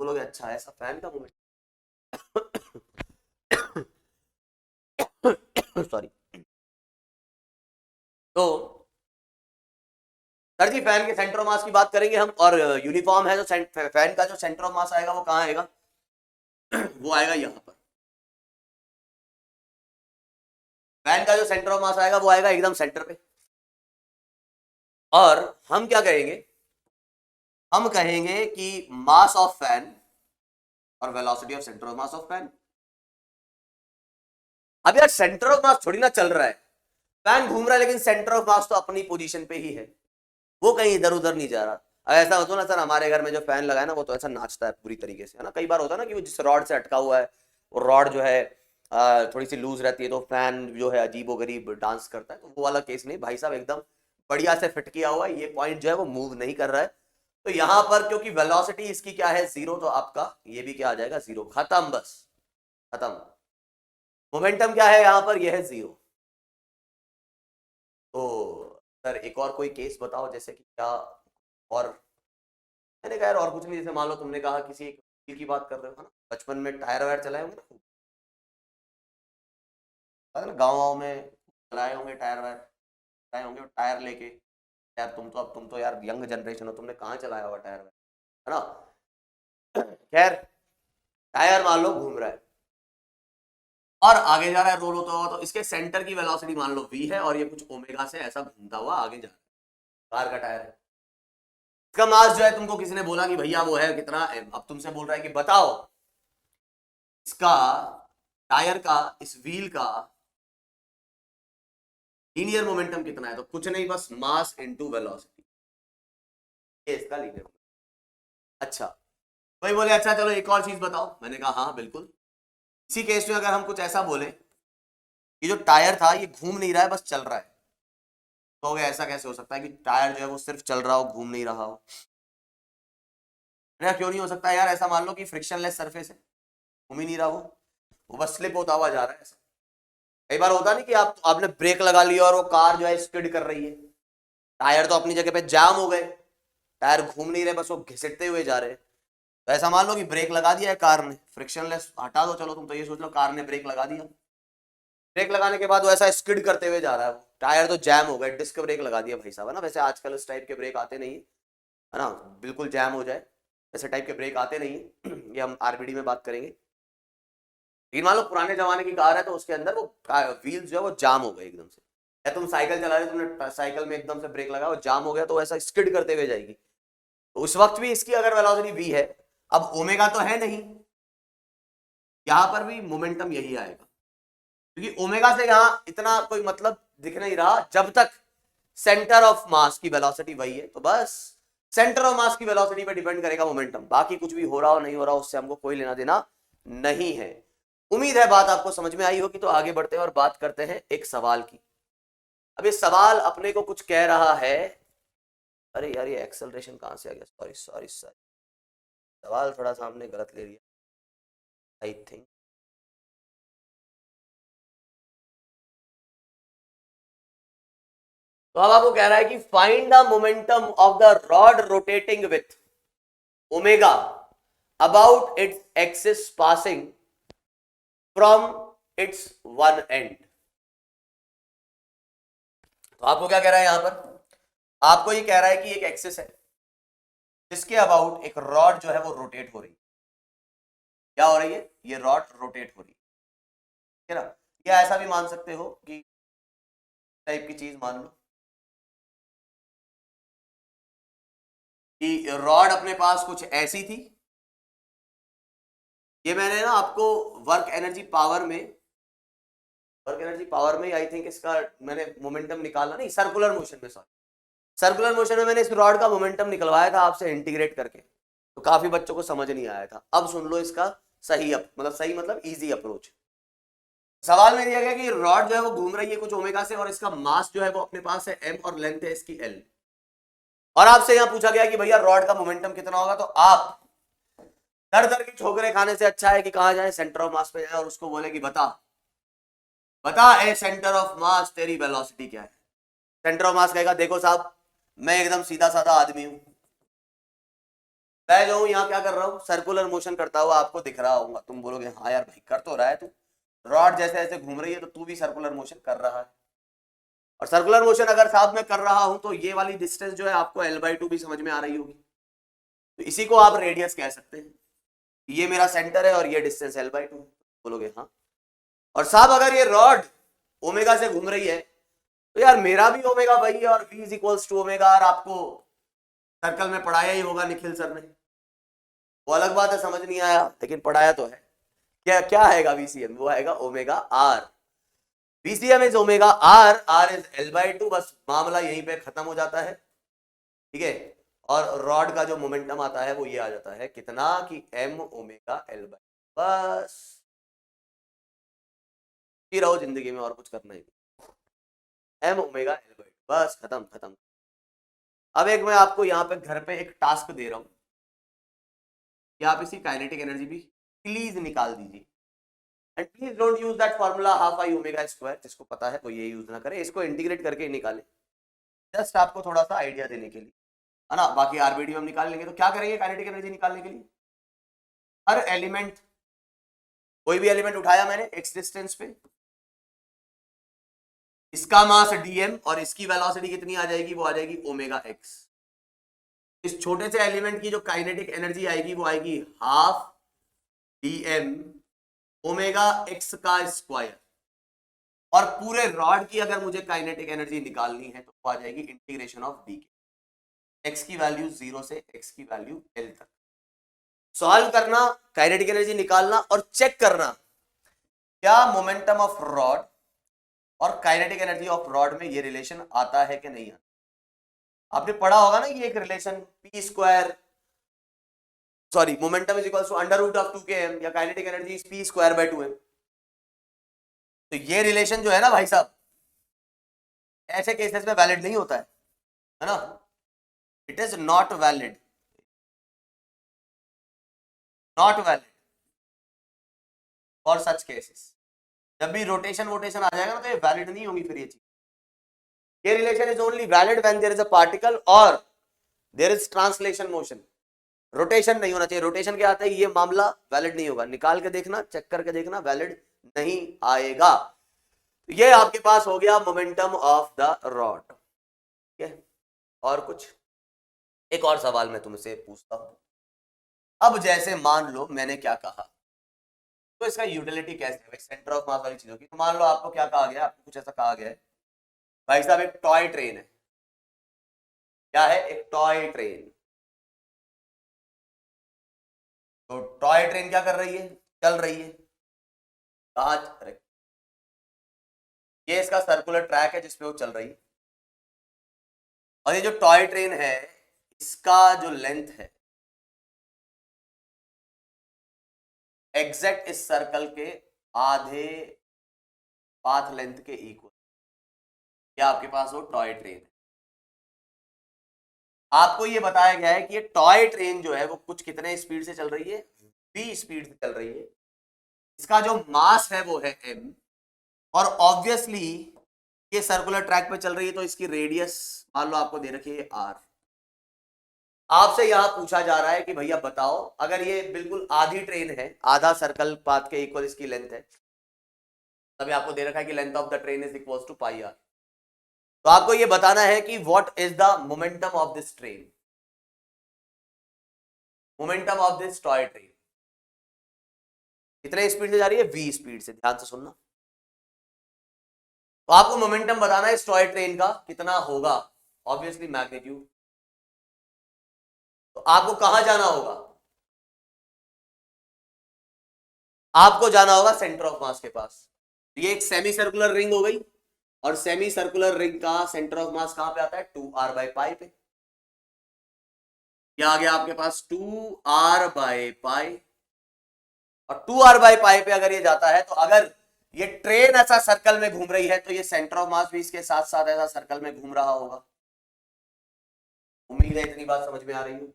बोलोगे अच्छा ऐसा फैन का मोमेंटम, सॉरी। तो सर जी फैन के सेंटर ऑफ मास की बात करेंगे हम, और यूनिफॉर्म है जो फैन का जो सेंटर ऑफ मास आएगा वो कहाँ आएगा, वो आएगा यहाँ पर। फैन का जो सेंटर ऑफ मास आएगा वो आएगा एकदम सेंटर पे। और हम क्या कहेंगे, हम कहेंगे कि मास ऑफ फैन और velocity of centre of mass of fan. अब यार सेंटर ऑफ मास थोड़ी ना चल रहा है, फैन घूम रहा है लेकिन सेंटर ऑफ मास तो अपनी पोजीशन पे ही है, वो कहीं इधर उधर नहीं जा रहा। अब ऐसा होता ना सर, हमारे घर में जो फैन लगा है ना वो तो ऐसा नाचता है पूरी तरीके से, है ना। कई बार होता है ना कि वो जिस रॉड से अटका हुआ है वो रॉड जो है थोड़ी सी लूज रहती है तो फैन जो है अजीबो गरीब डांस करता है, तो वो वाला केस नहीं भाई साहब, एकदम बढ़िया से फिट किया हुआ है, ये पॉइंट जो है वो मूव नहीं कर रहा है। तो यहां पर क्योंकि वेलोसिटी इसकी क्या है जीरो, तो आपका ये भी क्या आ जाएगा जीरो, खत्म, बस खत्म। मोमेंटम क्या है यहां पर, यह है जीरो। तो सर एक और कोई केस बताओ, जैसे कि क्या, और मैंने कहा यार और कुछ नहीं, जैसे मान लो तुमने कहा किसी एक व्हील की बात कर रहे हो ना, बचपन में टायर वायर चलाए होंगे ना, गाँव में चलाए होंगे टायर वायर, चलाए होंगे टायर लेके। यार तुम तो यार यंग जनरेशन हो, तुमने कहाँ चलाया हुआ टायर वायर, है ना। खैर टायर मान लो घूम रहा है और आगे जा रहा है, रोल होता हुआ, तो इसके सेंटर की वेलोसिटी मान लो v है और ये कुछ ओमेगा से ऐसा घूमता हुआ आगे जा रहा है, कार का टायर है। इसका मास जो है तुमको किसी ने बोला कि भैया वो है कितना m, अब तुमसे बोल रहा है कि बताओ इसका टायर का, इस व्हील का लीनियर मोमेंटम कितना है, तो कुछ नहीं बस मास इनटू वेलोसिटी, ये इसका लीनियर। अच्छा भाई बोले अच्छा चलो एक और चीज बताओ, मैंने कहा हाँ बिल्कुल। इसी केस में अगर हम कुछ ऐसा बोले कि जो टायर था ये घूम नहीं रहा है बस चल रहा है, तो ऐसा कैसे हो सकता है कि टायर जो है वो सिर्फ चल रहा हो घूम नहीं रहा हो, क्यों नहीं हो सकता यार, ऐसा मान लो कि फ्रिक्शनलेस सरफेस है, घूम ही नहीं रहा वो बस स्लिप होता हुआ जा रहा है। ऐसा कई बार होता नहीं कि आपने ब्रेक लगा लिया और वो कार जो है स्किड कर रही है, टायर तो अपनी जगह पे जाम हो गए, टायर घूम नहीं रहे बस वो घिसटते हुए जा रहे हैं। तो ऐसा मान लो कि ब्रेक लगा दिया है कार ने, फ्रिक्शनलेस हटा दो, चलो तुम तो ये सोच लो कार ने ब्रेक लगा दिया, ब्रेक लगाने के बाद वो ऐसा स्किड करते हुए जा रहा है, टायर तो जैम हो गए, डिस्क ब्रेक लगा दिया भाई साहब, है ना। वैसे आजकल इस टाइप के ब्रेक आते नहीं है ना, बिल्कुल जैम हो जाए ऐसे टाइप के ब्रेक आते नहीं है, ये हम आरबीडी में बात करेंगे। लेकिन मान लो पुराने जमाने की कार है तो उसके अंदर वो व्हील्स जो है वो जाम हो गए एकदम से, या तुम साइकिल चला रहे तुमने साइकिल में एकदम से ब्रेक लगा वो जाम हो गया तो ऐसा स्किड करते हुए जाएगी, तो उस वक्त भी इसकी अगर वेलोसिटी v है, अब ओमेगा तो है नहीं, यहां पर भी मोमेंटम यही आएगा, क्योंकि ओमेगा से यहां इतना कोई मतलब दिख नहीं रहा जब तक सेंटर ऑफ मास की वेलोसिटी वही है, तो बस सेंटर ऑफ मास की वेलोसिटी पे डिपेंड करेगा मोमेंटम, बाकी कुछ भी हो रहा हो नहीं हो रहा उससे हमको कोई लेना देना नहीं है। उम्मीद है बात आपको समझ में आई होगी, तो आगे बढ़ते हैं और बात करते हैं एक सवाल की। अब ये सवाल अपने को कुछ कह रहा है, अरे यार ये एक्सेलरेशन कहां से आ गया, सॉरी सॉरी सॉरी, सवाल थोड़ा सा हमने गलत ले लिया आई थिंक। तो अब आपको कह रहा है कि find the momentum of the rod rotating with omega about its axis passing from its one and. तो आपको क्या कह रहा है यहां पर, आपको ये कह रहा है कि एक एक्सिस है जिसके अबाउट एक रॉड जो है वो रोटेट हो रही है, क्या हो रही है, ये रॉड रोटेट हो रही है ना। या ऐसा भी मान सकते हो कि टाइप की चीज मान लो कि रॉड अपने पास कुछ ऐसी थी, ये मैंने ना आपको वर्क एनर्जी पावर में आई थिंक इसका मैंने मोमेंटम निकाला, नहीं सर्कुलर मोशन में, सॉरी सर्कुलर मोशन में मैंने इस रॉड का मोमेंटम निकलवाया था आपसे इंटीग्रेट करके, तो काफी बच्चों को समझ नहीं आया था। अब सुन लो इसका सही मतलब इजी अप्रोच। सवाल में दिया गया कि रॉड जो है वो घूम रही है कुछ ओमेगा से और इसका मास जो है वो अपने पास है m और लेंथ है इसकी l, और आपसे यहां पूछा गया कि भैया रॉड का मोमेंटम कितना होगा, तो आप दर दर की ठोकरें खाने से अच्छा है कि कहां जाए, सेंटर ऑफ मास पे जाए और उसको बोले कि बता ए सेंटर ऑफ मास तेरी वेलोसिटी क्या है। सेंटर ऑफ मास कहेगा देखो साहब मैं एकदम सीधा साधा आदमी हूं, मैं जो हूँ यहाँ क्या कर रहा हूँ, सर्कुलर मोशन करता हुआ आपको दिख रहा होगा। तुम बोलोगे हाँ यार भाई कर तो रहा है तू, रॉड जैसे ऐसे घूम रही है तो तू भी सर्कुलर मोशन कर रहा है। और सर्कुलर मोशन अगर साथ में कर रहा हूं तो ये वाली डिस्टेंस जो है आपको L/2 भी समझ में आ रही होगी। तो इसी को आप रेडियस कह सकते हैं। ये मेरा सेंटर है और ये डिस्टेंस L/2। बोलोगे हाँ। और साहब अगर ये रॉड ओमेगा से घूम रही है तो यार मेरा भी ओमेगा वही है और V is equals to omega r, आपको सर्कल में पढ़ाया ही होगा निखिल सर ने। वो अलग बात है समझ नहीं आया, लेकिन पढ़ाया तो है। क्या क्या आएगा VCM, वो आएगा omega r. VCM is omega r, r is L/2। बस मामला यहीं पे खत्म हो जाता है, ठीक है। और रॉड का जो मोमेंटम आता है वो ये आ जाता है कितना कि m ओमेगा L/2। बस ही रहो जिंदगी में, और कुछ करना ही नहीं। m ओमेगा L/2, बस खत्म खत्म। अब एक मैं आपको यहाँ पे घर पे एक टास्क दे रहा हूं कि आप इसकी काइनेटिक एनर्जी भी प्लीज निकाल दीजिए। And please don't use that formula half I omega square, जिसको पता है वो ये यूज ना करे, इसको इंटीग्रेट करके निकाले, जस्ट आपको थोड़ा सा आइडिया देने के लिए, है ना। बाकी आरबीडी हम निकाल लेंगे। तो क्या करेंगे काइनेटिक एनर्जी निकालने के लिए, हर एलिमेंट, कोई भी एलिमेंट उठाया मैंने x डिस्टेंस पे, इसका मास dm और इसकी वेलोसिटी कितनी आ जाएगी, वो आ जाएगी ओमेगा x। इस छोटे से एलिमेंट की जो काइनेटिक एनर्जी आएगी वो आएगी हाफ dm ओमेगा x का स्क्वायर। और पूरे रॉड की अगर मुझे काइनेटिक एनर्जी निकालनी है तो वो आ जाएगी इंटीग्रेशन ऑफ डी के, x की वैल्यू 0 से x की वैल्यू l तक। सॉल्व करना, काइनेटिक एनर्जी निकालना और चेक करना क्या मोमेंटम ऑफ रॉड और काइनेटिक एनर्जी ऑफ रॉड में ये रिलेशन आता है कि नहीं आता। आपने पढ़ा होगा ना ये एक relation p square, sorry momentum is equals to under root of 2km, या kinetic energy is p square by 2m। तो ये रिलेशन जो है ना भाई साहब, ऐसे केसेस में वैलिड नहीं होता है ना। It is not valid, not valid for such cases. जब भी रोटेशन वोटेशन आ जाएगा ना तो ये वैलिड नहीं होगी फिर ये चीज। ये relation is only valid when there is a particle और there is translation motion. Rotation नहीं होना चाहिए, रोटेशन के आते ही ये मामला वैलिड नहीं होगा। निकाल के देखना, चेक करके देखना, वैलिड नहीं आएगा। ये आपके पास हो गया मोमेंटम ऑफ द रॉड, ठीक है। और कुछ, एक और सवाल मैं तुमसे पूछता हूं। अब जैसे मान लो मैंने क्या कहा, तो इसका यूटिलिटी कैसे है सेंटर ऑफ मास वाली चीजों की। तो मान लो आपको क्या कहा गया, आपको कुछ ऐसा कहा गया है भाई साहब एक टॉय ट्रेन है। क्या है, एक टॉय ट्रेन। तो टॉय ट्रेन क्या कर रही है, चल रही है कहां, ये इसका सर्कुलर ट्रैक है जिसपे वो चल रही है। और ये जो टॉय ट्रेन है इसका जो लेंथ है एग्जैक्ट इस सर्कल के आधे पाथ लेंथ के इक्वल, या आपके पास वो टॉय ट्रेन है। आपको ये बताया गया है कि ये टॉय ट्रेन जो है वो कुछ कितने स्पीड से चल रही है, v स्पीड से चल रही है। इसका जो मास है वो है m, और ऑब्वियसली ये सर्कुलर ट्रैक पे चल रही है तो इसकी रेडियस मान लो आपको दे रखी है r। आपसे यहां पूछा जा रहा है कि भैया बताओ अगर ये बिल्कुल आधी ट्रेन है, आधा सर्कल पाथ के इक्वल इसकी लेंथ है, तभी आपको दे रखा है कि length of the train is equal to pi r. तो आपको ये बताना है कि what is the momentum of this train, momentum of this toy train कितने स्पीड से जा रही है, v स्पीड से। ध्यान से सुनना, तो आपको मोमेंटम बताना है इस टॉय ट्रेन का कितना होगा, ऑब्वियसली मैग्नीट्यूड। तो आपको कहां जाना होगा, आपको जाना होगा सेंटर ऑफ मास के पास। ये एक सेमी सर्कुलर रिंग हो गई, और सेमी सर्कुलर रिंग का सेंटर ऑफ मास कहां पे आता है, 2r/पाई पे। यह आ गया आपके पास 2r/पाई, और 2r/पाई पे अगर ये जाता है तो अगर ये ट्रेन ऐसा सर्कल में घूम रही है तो ये सेंटर ऑफ मास भी इसके साथ साथ ऐसा सर्कल में घूम रहा होगा। उम्मीद है इतनी बात समझ में आ रही है।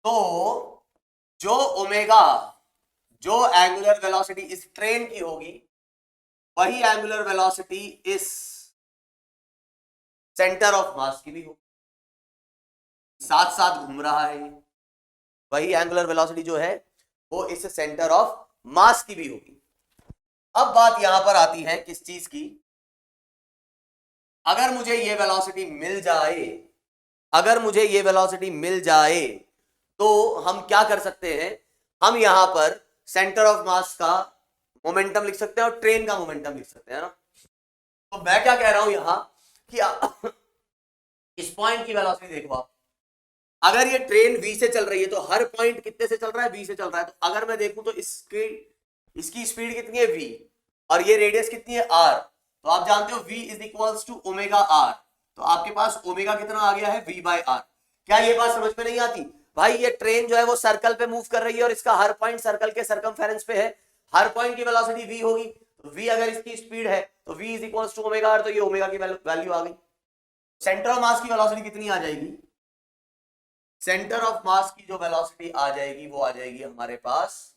तो जो ओमेगा, जो एंगुलर वेलोसिटी इस ट्रेन की होगी वही एंगुलर वेलोसिटी इस सेंटर ऑफ मास की भी होगी। साथ साथ घूम रहा है वही एंगुलर वेलोसिटी जो है वो इस सेंटर ऑफ मास की भी होगी। अब बात यहां पर आती है किस चीज की, अगर मुझे ये वेलोसिटी मिल जाए, अगर मुझे ये वेलोसिटी मिल जाए तो हम क्या कर सकते हैं, हम यहां पर सेंटर ऑफ मास का मोमेंटम लिख सकते हैं और ट्रेन का मोमेंटम लिख सकते हैं ना। तो मैं क्या कह रहा हूं यहां कि इस पॉइंट की वेलोसिटी देखो आप, अगर ये ट्रेन v से चल रही है तो हर पॉइंट कितने से चल रहा है, v से चल रहा है। तो अगर मैं देखूं तो इसकी स्पीड कितनी है v और ये रेडियस कितनी है r, तो आप जानते हो v is equals to omega r, तो आपके पास ओमेगा कितना आ गया है v बाय r। क्या ये बात समझ में नहीं आती भाई, ये ट्रेन जो है वो सर्कल पे मूव कर रही है और इसका हर पॉइंट सर्कल के सरकमफेरेंस पे है, हर पॉइंट की वेलोसिटी v होगी, तो v अगर इसकी स्पीड है तो v is equals to omega r, तो ये ओमेगा की वैल्यू आ गई। सेंटर ऑफ मास की वेलोसिटी कितनी आ जाएगी, सेंटर ऑफ मास की जो वेलोसिटी आ जाएगी वो आ जाएगी हमारे पास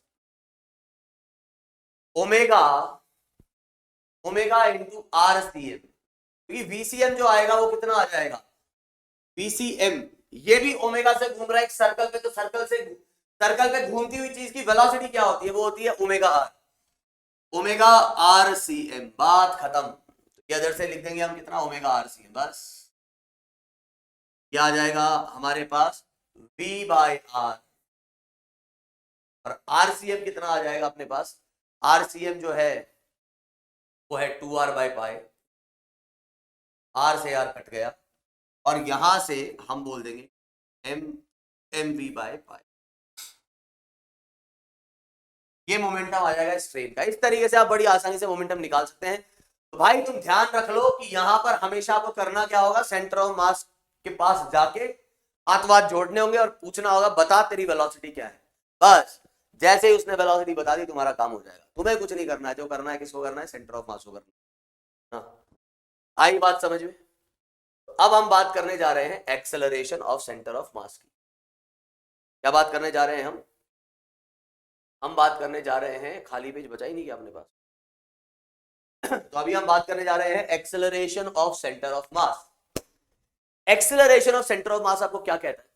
omega into R C M, क्योंकि वीसीएम जो आएगा वो कितना आ जाएगा, वीसीएम ये भी ओमेगा से घूम रहा है एक सर्कल पे, तो सर्कल पे घूमती हुई चीज की वेलोसिटी क्या होती है, वो होती है ओमेगा आर सी एम। बात खत्म। इधर से लिख देंगे हम कितना, ओमेगा आर सी एम, बस क्या आ जाएगा हमारे पास v बाय आर, और आरसीएम कितना आ जाएगा अपने पास, आरसीएम जो है वो है 2r बाय पाई, r से r कट गया और यहां से हम बोल देंगे एम वी बाय पाई। ये मोमेंटम आ जाएगा इस ट्रेन का। इस तरीके से आप बड़ी आसानी से मोमेंटम निकाल सकते हैं। तो भाई तुम ध्यान रख लो कि यहां पर हमेशा आपको करना क्या होगा, सेंटर ऑफ मास के पास जाके हाथ वाथ जोड़ने होंगे और पूछना होगा बता तेरी वेलोसिटी क्या है। बस जैसे ही उसने वेलोसिटी बता दी तुम्हारा काम हो जाएगा, तुम्हें कुछ नहीं करना है, जो करना है किसको करना है, सेंटर ऑफ मास को करना है। हाँ, आई बात समझ में। अब हम बात करने जा रहे हैं एक्सेलरेशन ऑफ सेंटर ऑफ मास की। क्या बात करने जा रहे हैं हम बात करने जा रहे हैं, खाली पेज बचा ही नहीं क्या अपने पास तो अभी हम बात करने जा रहे हैं acceleration of centre of mass. Acceleration of centre of मास आपको क्या कहता है,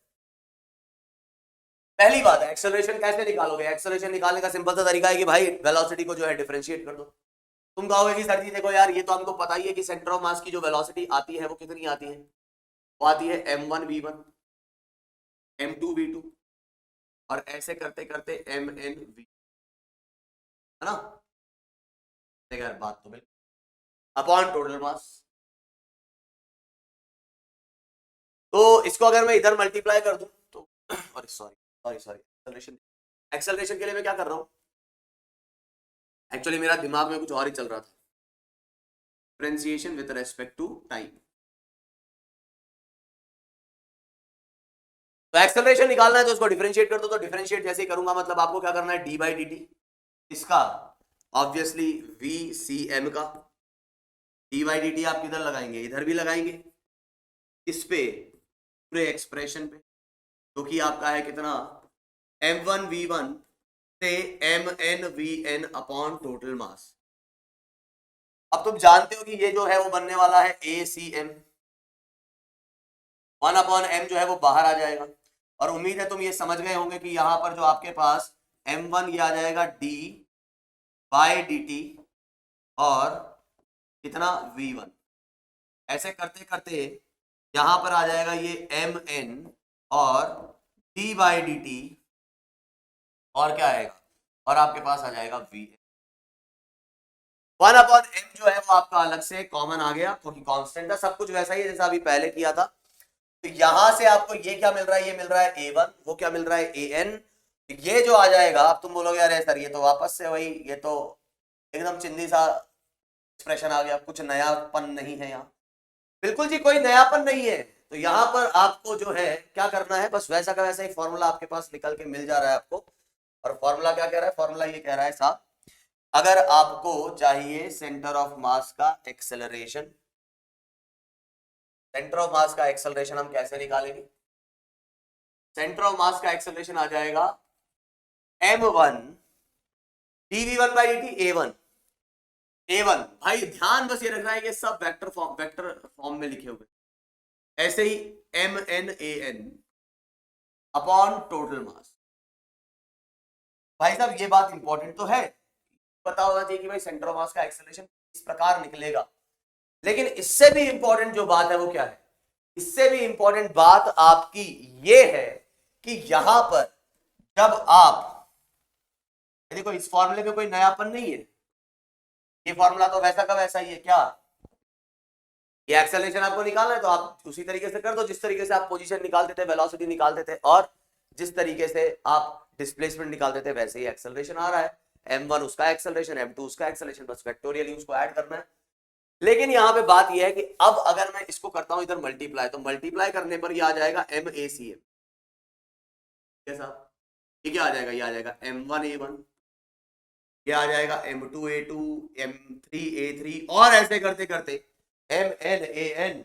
पहली बात है एक्सेलरेशन कैसे निकालोगे। एक्सेलरेशन निकालने का सिंपल सा तरीका है कि भाई वेलोसिटी को जो है डिफरेंशिएट कर दो। तुम कहोगे कि सर जी देखो यार ये तो हमको पता ही है कि सेंटर ऑफ मास की जो वेलोसिटी आती है वो कितनी आती है, वो आती है m1v1 m2v2 और ऐसे करते करते mnv, है ना। देखो बात तो बिल्कुल अपॉन टोटल मास। तो इसको अगर मैं इधर मल्टीप्लाई कर दूं तो सॉरी एक्सेलरेशन के लिए मैं क्या कर रहा हूं, एक्चुअली मेरा दिमाग में कुछ और ही चल रहा था, differentiation with respect to time. तो एक्सेलरेशन निकालना है तो उसको डिफरेंशिएट कर दो, तो डिफरेंशिएट जैसे ही करूंगा मतलब आपको क्या करना है, डी बाई डी टी, इसका ऑब्वियसली वी सी एम का, डी बाई डी टी आप किधर लगाएंगे, इधर भी लगाएंगे, इस पे पूरे एक्सप्रेशन पे जो कि आपका है कितना m1v1 से mnvn अपॉन टोटल मास। अब तुम जानते हो कि ये जो है वो बनने वाला है ACM, 1 अपॉन m जो है वो बाहर आ जाएगा, और उम्मीद है तुम ये समझ गए होंगे कि यहां पर जो आपके पास m1 ये आ जाएगा d बाय dt और कितना v1, ऐसे करते करते यहां पर आ जाएगा ये mn और d बाई डी टी और क्या आएगा, और आपके पास आ जाएगा v। 1 अपॉन m जो है वो आपका अलग से कॉमन आ गया क्योंकि कांस्टेंट था, सब कुछ वैसा ही है जैसा अभी पहले किया था। तो यहां से आपको ये क्या मिल रहा है, ये मिल रहा है a1, वो क्या मिल रहा है an, ये जो आ जाएगा अब तुम बोलोगे यार सर ये तो वापस से वही, ये तो एकदम चिंदी सा एक्सप्रेशन आ गया, कुछ नयापन नहीं है यहाँ। बिल्कुल जी कोई नयापन नहीं है। तो यहाँ पर आपको जो है क्या करना है, बस वैसा का वैसा ही फॉर्मूला आपके पास निकल के मिल जा रहा है आपको। और फॉर्मूला क्या कह रहा है, फॉर्मूला ये कह रहा है साहब अगर आपको चाहिए सेंटर ऑफ मास का एक्सेलरेशन, सेंटर ऑफ मास का एक्सेलरेशन हम कैसे निकालेंगे, सेंटर ऑफ मास का एक्सेलरेशन आ जाएगा m1 dv1 by dt a1 भाई ध्यान बस ये रखना है कि सब वेक्टर फॉर्म में लिखे हुए, ऐसे ही mn an upon total mass. भाई साहब ये बात इंपॉर्टेंट तो है, पता होना चाहिए कि भाई सेंटर ऑफ मास का एक्सेलरेशन इस प्रकार निकलेगा, लेकिन इससे भी इंपॉर्टेंट जो बात है वो क्या है, इससे भी इंपॉर्टेंट बात आपकी ये है कि यहां पर जब आप देखो, इस फॉर्मूले में कोई नयापन नहीं है, ये फॉर्मूला तो वैसा का वैसा ही है। क्या ये एक्सेलरेशन आपको निकालना है तो आप उसी तरीके से कर दो जिस तरीके से आप पोजीशन निकालते थे, वेलोसिटी निकालते थे, और जिस तरीके से आप डिस्प्लेसमेंट निकालते थे वैसे ही एक्सेलरेशन आ रहा है। m1 उसका एक्सेलरेशन, m2 उसका एक्सेलरेशन, बस वेक्टोरियली उसको ऐड करना है। लेकिन यहां पे बात यह है कि अब अगर मैं इसको करता हूं इधर मल्टीप्लाई, तो मल्टीप्लाई करने पर ये आ जाएगा MACM। कैसा? ये क्या आ जाएगा? ये आ जाएगा M1A1, ये आ जाएगा M2A2, M3A3, और ऐसे करते करते MNAN।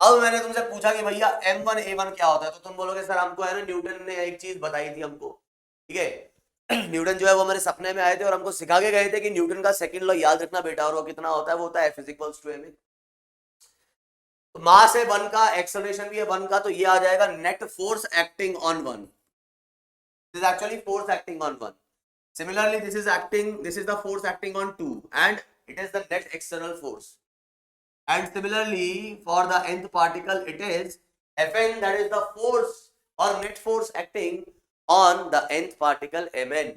अब मैंने तुमसे पूछा कि भैया M1A1 क्या होता है, तो तुम बोलोगे सर हमको है ना न्यूटन ने एक चीज बताई थी हमको, ठीक है। न्यूटन जो है वो मेरे सपने में आए थे और हमको सिखा के गए थे कि न्यूटन का सेकंड लॉ याद रखना बेटा, और वो कितना होता है, वो होता है F = ma। तो मास है 1 का, एक्सेलरेशन भी है 1 का, तो ये आ जाएगा net force acting on 1। This is actually force acting on 1। Similarly this is the force acting on 2 and it is the net external force. And similarly for the nth particle it is Fn, that is the force or net force acting on the nth particle Mn।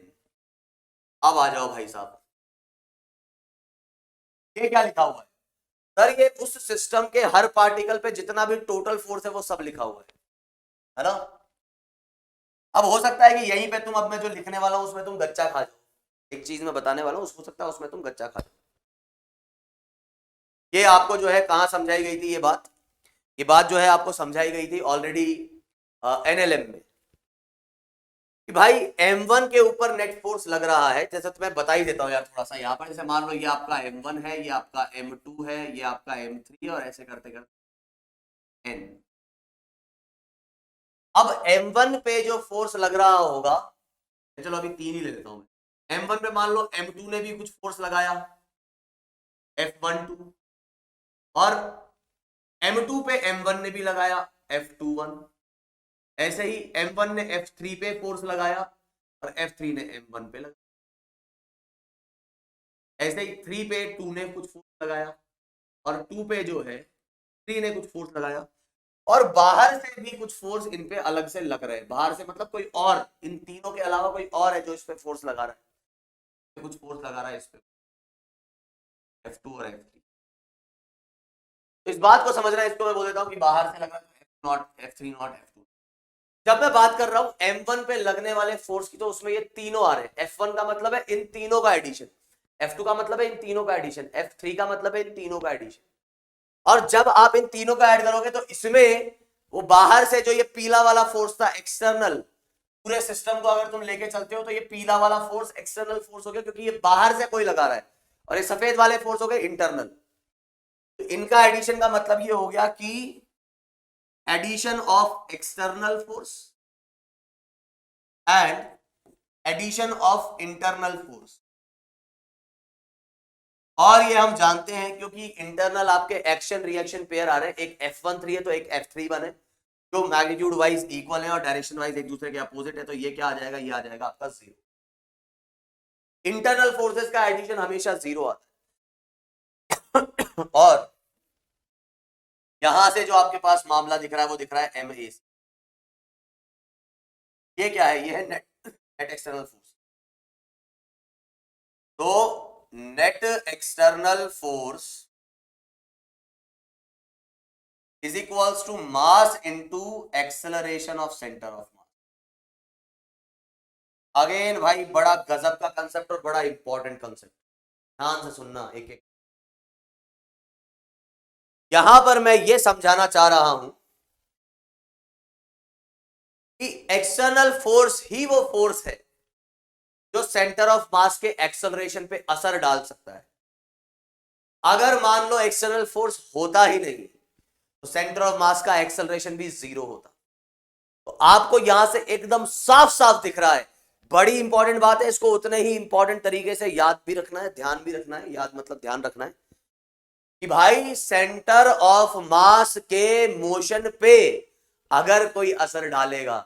अब आ जाओ भाई साहब, ये क्या लिखा हुआ है sir? ये उस सिस्टम के हर पार्टिकल पे जितना भी टोटल फोर्स है वो सब लिखा हुआ है ना। अब हो सकता है कि यहीं पे तुम, अब मैं जो लिखने वाला हूं उसमें तुम गच्चा खा जाओ, एक चीज मैं बताने वाला हूं, हो सकता है उसमें तुम गच्चा खा जाओ। ये आपको जो है कहां समझाई गई थी ये बात जो है आपको समझाई गई थी ऑलरेडी NLM में, कि भाई M1 के ऊपर नेट फोर्स लग रहा है। जैसे तो मैं बता ही देता हूं यार थोड़ा सा यहाँ पर, जैसे मान लो ये आपका M1 है, ये आपका M2 है, ये आपका M3 है, और ऐसे करते करते N। अब M1 पे जो फोर्स लग रहा होगा, चलो अभी 3 ही ले लेता हूं मैं। M1 पे मान लो M2 ने भी कुछ फोर्स लगाया, F12, और M2 पे M1 ने भी लगाया, F21। ऐसे ही M1 ने F3 पे फोर्स लगाया और F3 ने M1 पे लगाया। ऐसे ही 3 पे 2 ने कुछ फोर्स लगाया और 2 पे जो है 3 ने कुछ फोर्स लगाया, और बाहर से भी कुछ फोर्स इन पे अलग से लग रहे हैं। बाहर से मतलब कोई और, इन तीनों के अलावा कोई और है जो इस पे फोर्स लगा रहा है, कुछ फोर्स लगा रहा है इस पे, F2 और F3। तो इस बात को समझना है, इसको मैं बोल देता हूं कि बाहर से लग रहा है F0, F3 नॉट F2। जब मैं बात कर रहा हूं M1 पे लगने वाले फोर्स की, तो उसमें ये तीनों आ रहे हैं। F1 का मतलब है इन तीनों का एडिशन, F2 का मतलब है इन तीनों का एडिशन, F3 का मतलब है इन तीनों का एडिशन। और जब आप इन तीनों का ऐड करोगे तो इसमें वो बाहर से जो ये पीला वाला फोर्स था एक्सटर्नल, पूरे सिस्टम को अगर तुम लेके चलते हो तो ये पीला वाला फोर्स एक्सटर्नल फोर्स हो गया, क्योंकि ये बाहर से कोई लगा रहा है, और ये सफेद वाले फोर्स हो गए इंटरनल। तो इनका एडिशन का मतलब ये हो गया कि addition of external force and addition of internal force. और ये हम जानते हैं क्योंकि इंटरनल आपके एक्शन रिएक्शन पेयर आ रहे हैं, एक F13 है तो एक F31 है, जो मैग्नीट्यूड वाइज इक्वल है और डायरेक्शन वाइज एक दूसरे के अपोजिट है। तो ये क्या आ जाएगा? ये आ जाएगा आपका 0। इंटरनल फोर्सेस का एडिशन हमेशा 0 आता है। और यहां से जो आपके पास मामला दिख रहा है वो दिख रहा है MA। ये क्या है? ये है नेट एक्सटर्नल फोर्स। तो net external force is equals to mass into acceleration of centre of mass. Again भाई बड़ा गजब का कंसेप्ट और बड़ा इंपॉर्टेंट कंसेप्ट, ध्यान से सुनना एक एक। यहां पर मैं ये समझाना चाह रहा हूं कि एक्सटर्नल फोर्स ही वो फोर्स है जो सेंटर ऑफ मास के एक्सेलरेशन पे असर डाल सकता है। अगर मान लो एक्सटर्नल फोर्स होता ही नहीं तो सेंटर ऑफ मास का एक्सेलरेशन भी 0 होता। तो आपको यहां से एकदम साफ साफ दिख रहा है, बड़ी इंपॉर्टेंट बात है, इसको उतने ही इंपॉर्टेंट तरीके से याद भी रखना है, ध्यान भी रखना है। याद मतलब ध्यान रखना है कि भाई सेंटर ऑफ मास के मोशन पे अगर कोई असर डालेगा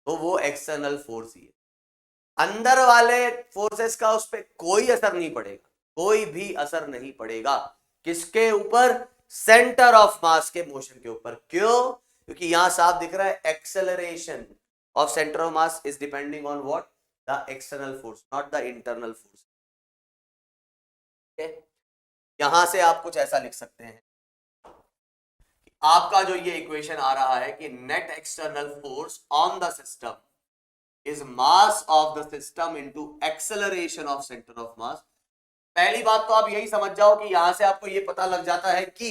तो वो एक्सटर्नल फोर्स ही है। अंदर वाले फोर्सेस का उस पर कोई असर नहीं पड़ेगा, कोई भी असर नहीं पड़ेगा। किसके ऊपर? सेंटर ऑफ मास के मोशन के ऊपर। क्यों? क्योंकि यहां साफ दिख रहा है acceleration of centre of mass is depending on what? The external force, not the internal force. यहां से आप कुछ ऐसा लिख सकते हैं, आपका जो ये इक्वेशन आ रहा है कि net external force on the system is mass of the system into acceleration of centre of मास। पहली बात तो आप यही समझ जाओ कि यहां से आपको ये पता लग जाता है कि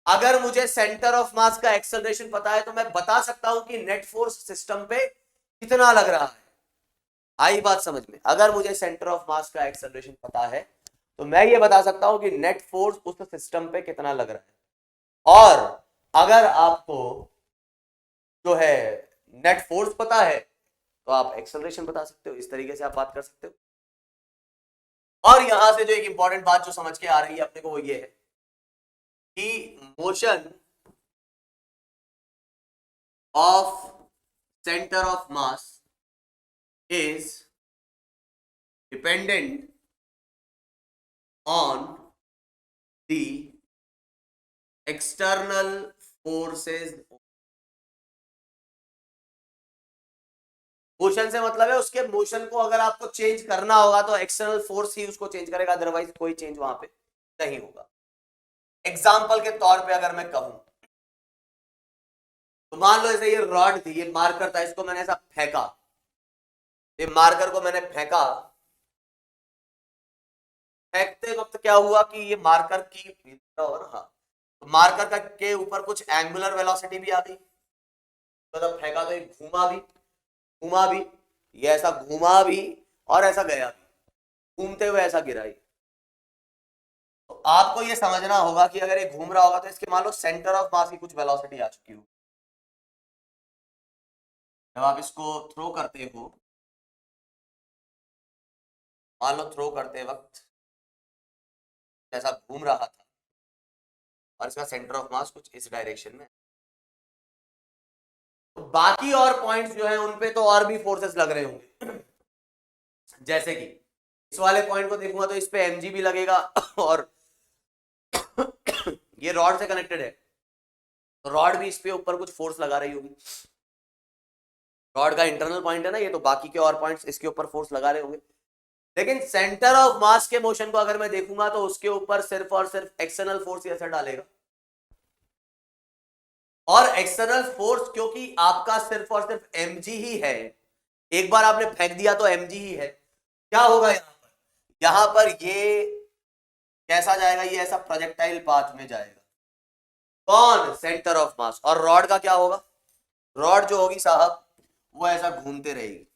अगर मुझे सेंटर ऑफ मास का एक्सेलरेशन पता है तो मैं बता सकता हूं कि नेट फोर्स सिस्टम पे कितना लग रहा है। आई बात समझ में? अगर मुझे सेंटर ऑफ मास का एक्सेलरेशन पता है तो मैं ये बता सकता हूं कि नेट फोर्स उस सिस्टम पे कितना लग रहा है। और अगर आपको जो है नेट फोर्स पता है तो आप एक्सेलरेशन बता सकते हो। इस तरीके से आप बात कर सकते हो। और यहां से जो एक इंपॉर्टेंट बात जो समझ के आ रही है अपने को वो ये है कि motion of centre of mass is dependent on the external forces। Motion से मतलब है उसके मोशन को अगर आपको चेंज करना होगा तो एक्सटर्नल फोर्स ही उसको चेंज करेगा, अदरवाइज कोई चेंज वहां पे नहीं होगा। एग्जाम्पल के तौर पे अगर मैं कहूं तो मान लो ऐसे ये रॉड थी, ये मार्कर था, इसको मैंने ऐसा फेंका, ये मार्कर को मैंने फेंका, फेंकते वक्त क्या हुआ कि ये मार्कर की हाँ, तो मार्कर का के ऊपर कुछ एंगुलर वेलोसिटी भी आ गई। तो जब फेंका तो ये घूमा भी, ये ऐसा घूमा भी और ऐसा गया भी, घूमते हुए ऐसा गिरा ही। तो आपको ये समझना होगा कि अगर ये घूम रहा होगा तो इसके मान लो सेंटर ऑफ मास की कुछ वेलोसिटी आ चुकी हो। जब आप इसको थ्रो करते हो, मान लो थ्रो करते वक्त ऐसा घूम रहा था और इसका सेंटर ऑफ मास कुछ इस डायरेक्शन में, तो बाकी और पॉइंट्स जो है उन पे तो और भी फोर्सेस लग रहे होंगे। जैसे कि इस वाले पॉइंट को देखूंगा तो इस पे mg भी लगेगा और ये रॉड से कनेक्टेड है तो रॉड भी इस पे ऊपर कुछ फोर्स लगा रही होगी। रॉड का इंटरनल पॉइंट है ना ये, तो बाकी के और पॉइंट्स इसके ऊपर फोर्स लगा रहे होंगे। लेकिन सेंटर ऑफ मास के मोशन को अगर मैं देखूंगा तो उसके ऊपर सिर्फ और सिर्फ एक्सटर्नल फोर्स ही असर डालेगा। और एक्सटर्नल फोर्स क्योंकि आपका सिर्फ और सिर्फ mg ही है, एक बार आपने फेंक दिया तो mg ही है, क्या होगा यहां पर ये कैसा जाएगा? ये ऐसा प्रोजेक्टाइल पाथ में जाएगा। कौन? Centre of mass. और रॉड का क्या होगा? रॉड जो होगी साहब वो ऐसा घूमते रहेगी,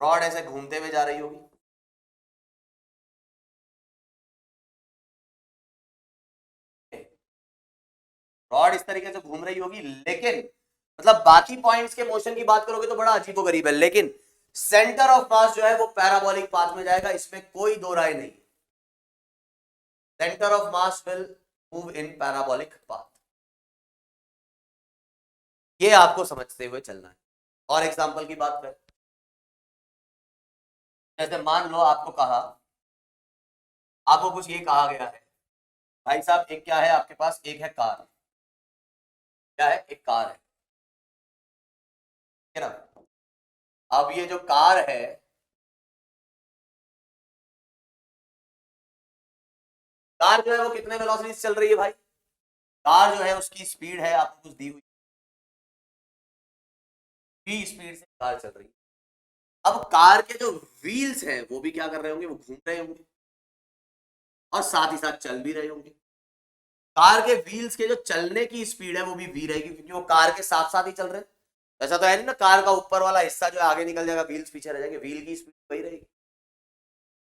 रॉड ऐसे घूमते हुए जा रही होगी। रॉड इस तरीके से घूम रही होगी, लेकिन मतलब बाकी पॉइंट्स के मोशन की बात करोगे तो बड़ा अजीबोगरीब है, लेकिन सेंटर ऑफ मास जो है वो पैराबोलिक पाथ में जाएगा, इसमें कोई दो राय नहीं। Centre of mass will move in parabolic path, ये आपको समझते हुए चलना है। और एग्जांपल की बात करें, जैसे मान लो आपको कहा, आपको कुछ ये कहा गया है भाई साहब, एक क्या है आपके पास? एक है कार। क्या है? एक कार है ना। अब ये जो कार है, कार जो है वो कितने वेलोसिटी से चल रही है भाई? कार जो है उसकी स्पीड है आपको कुछ दी हुई, v स्पीड से कार चल रही है। अब कार के जो व्हील्स हैं वो भी क्या कर रहे होंगे? वो घूम रहे होंगे और साथ ही साथ चल भी रहे होंगे। कार के व्हील्स के जो चलने की स्पीड है वो भी v रहेगी, क्योंकि वो कार के साथ साथ ही चल रहे हैं। ऐसा तो है नहीं ना कार का ऊपर वाला हिस्सा जो है आगे निकल जाएगा, व्हील्स पीछे रह जाएंगे, व्हील की स्पीड वही रहेगी।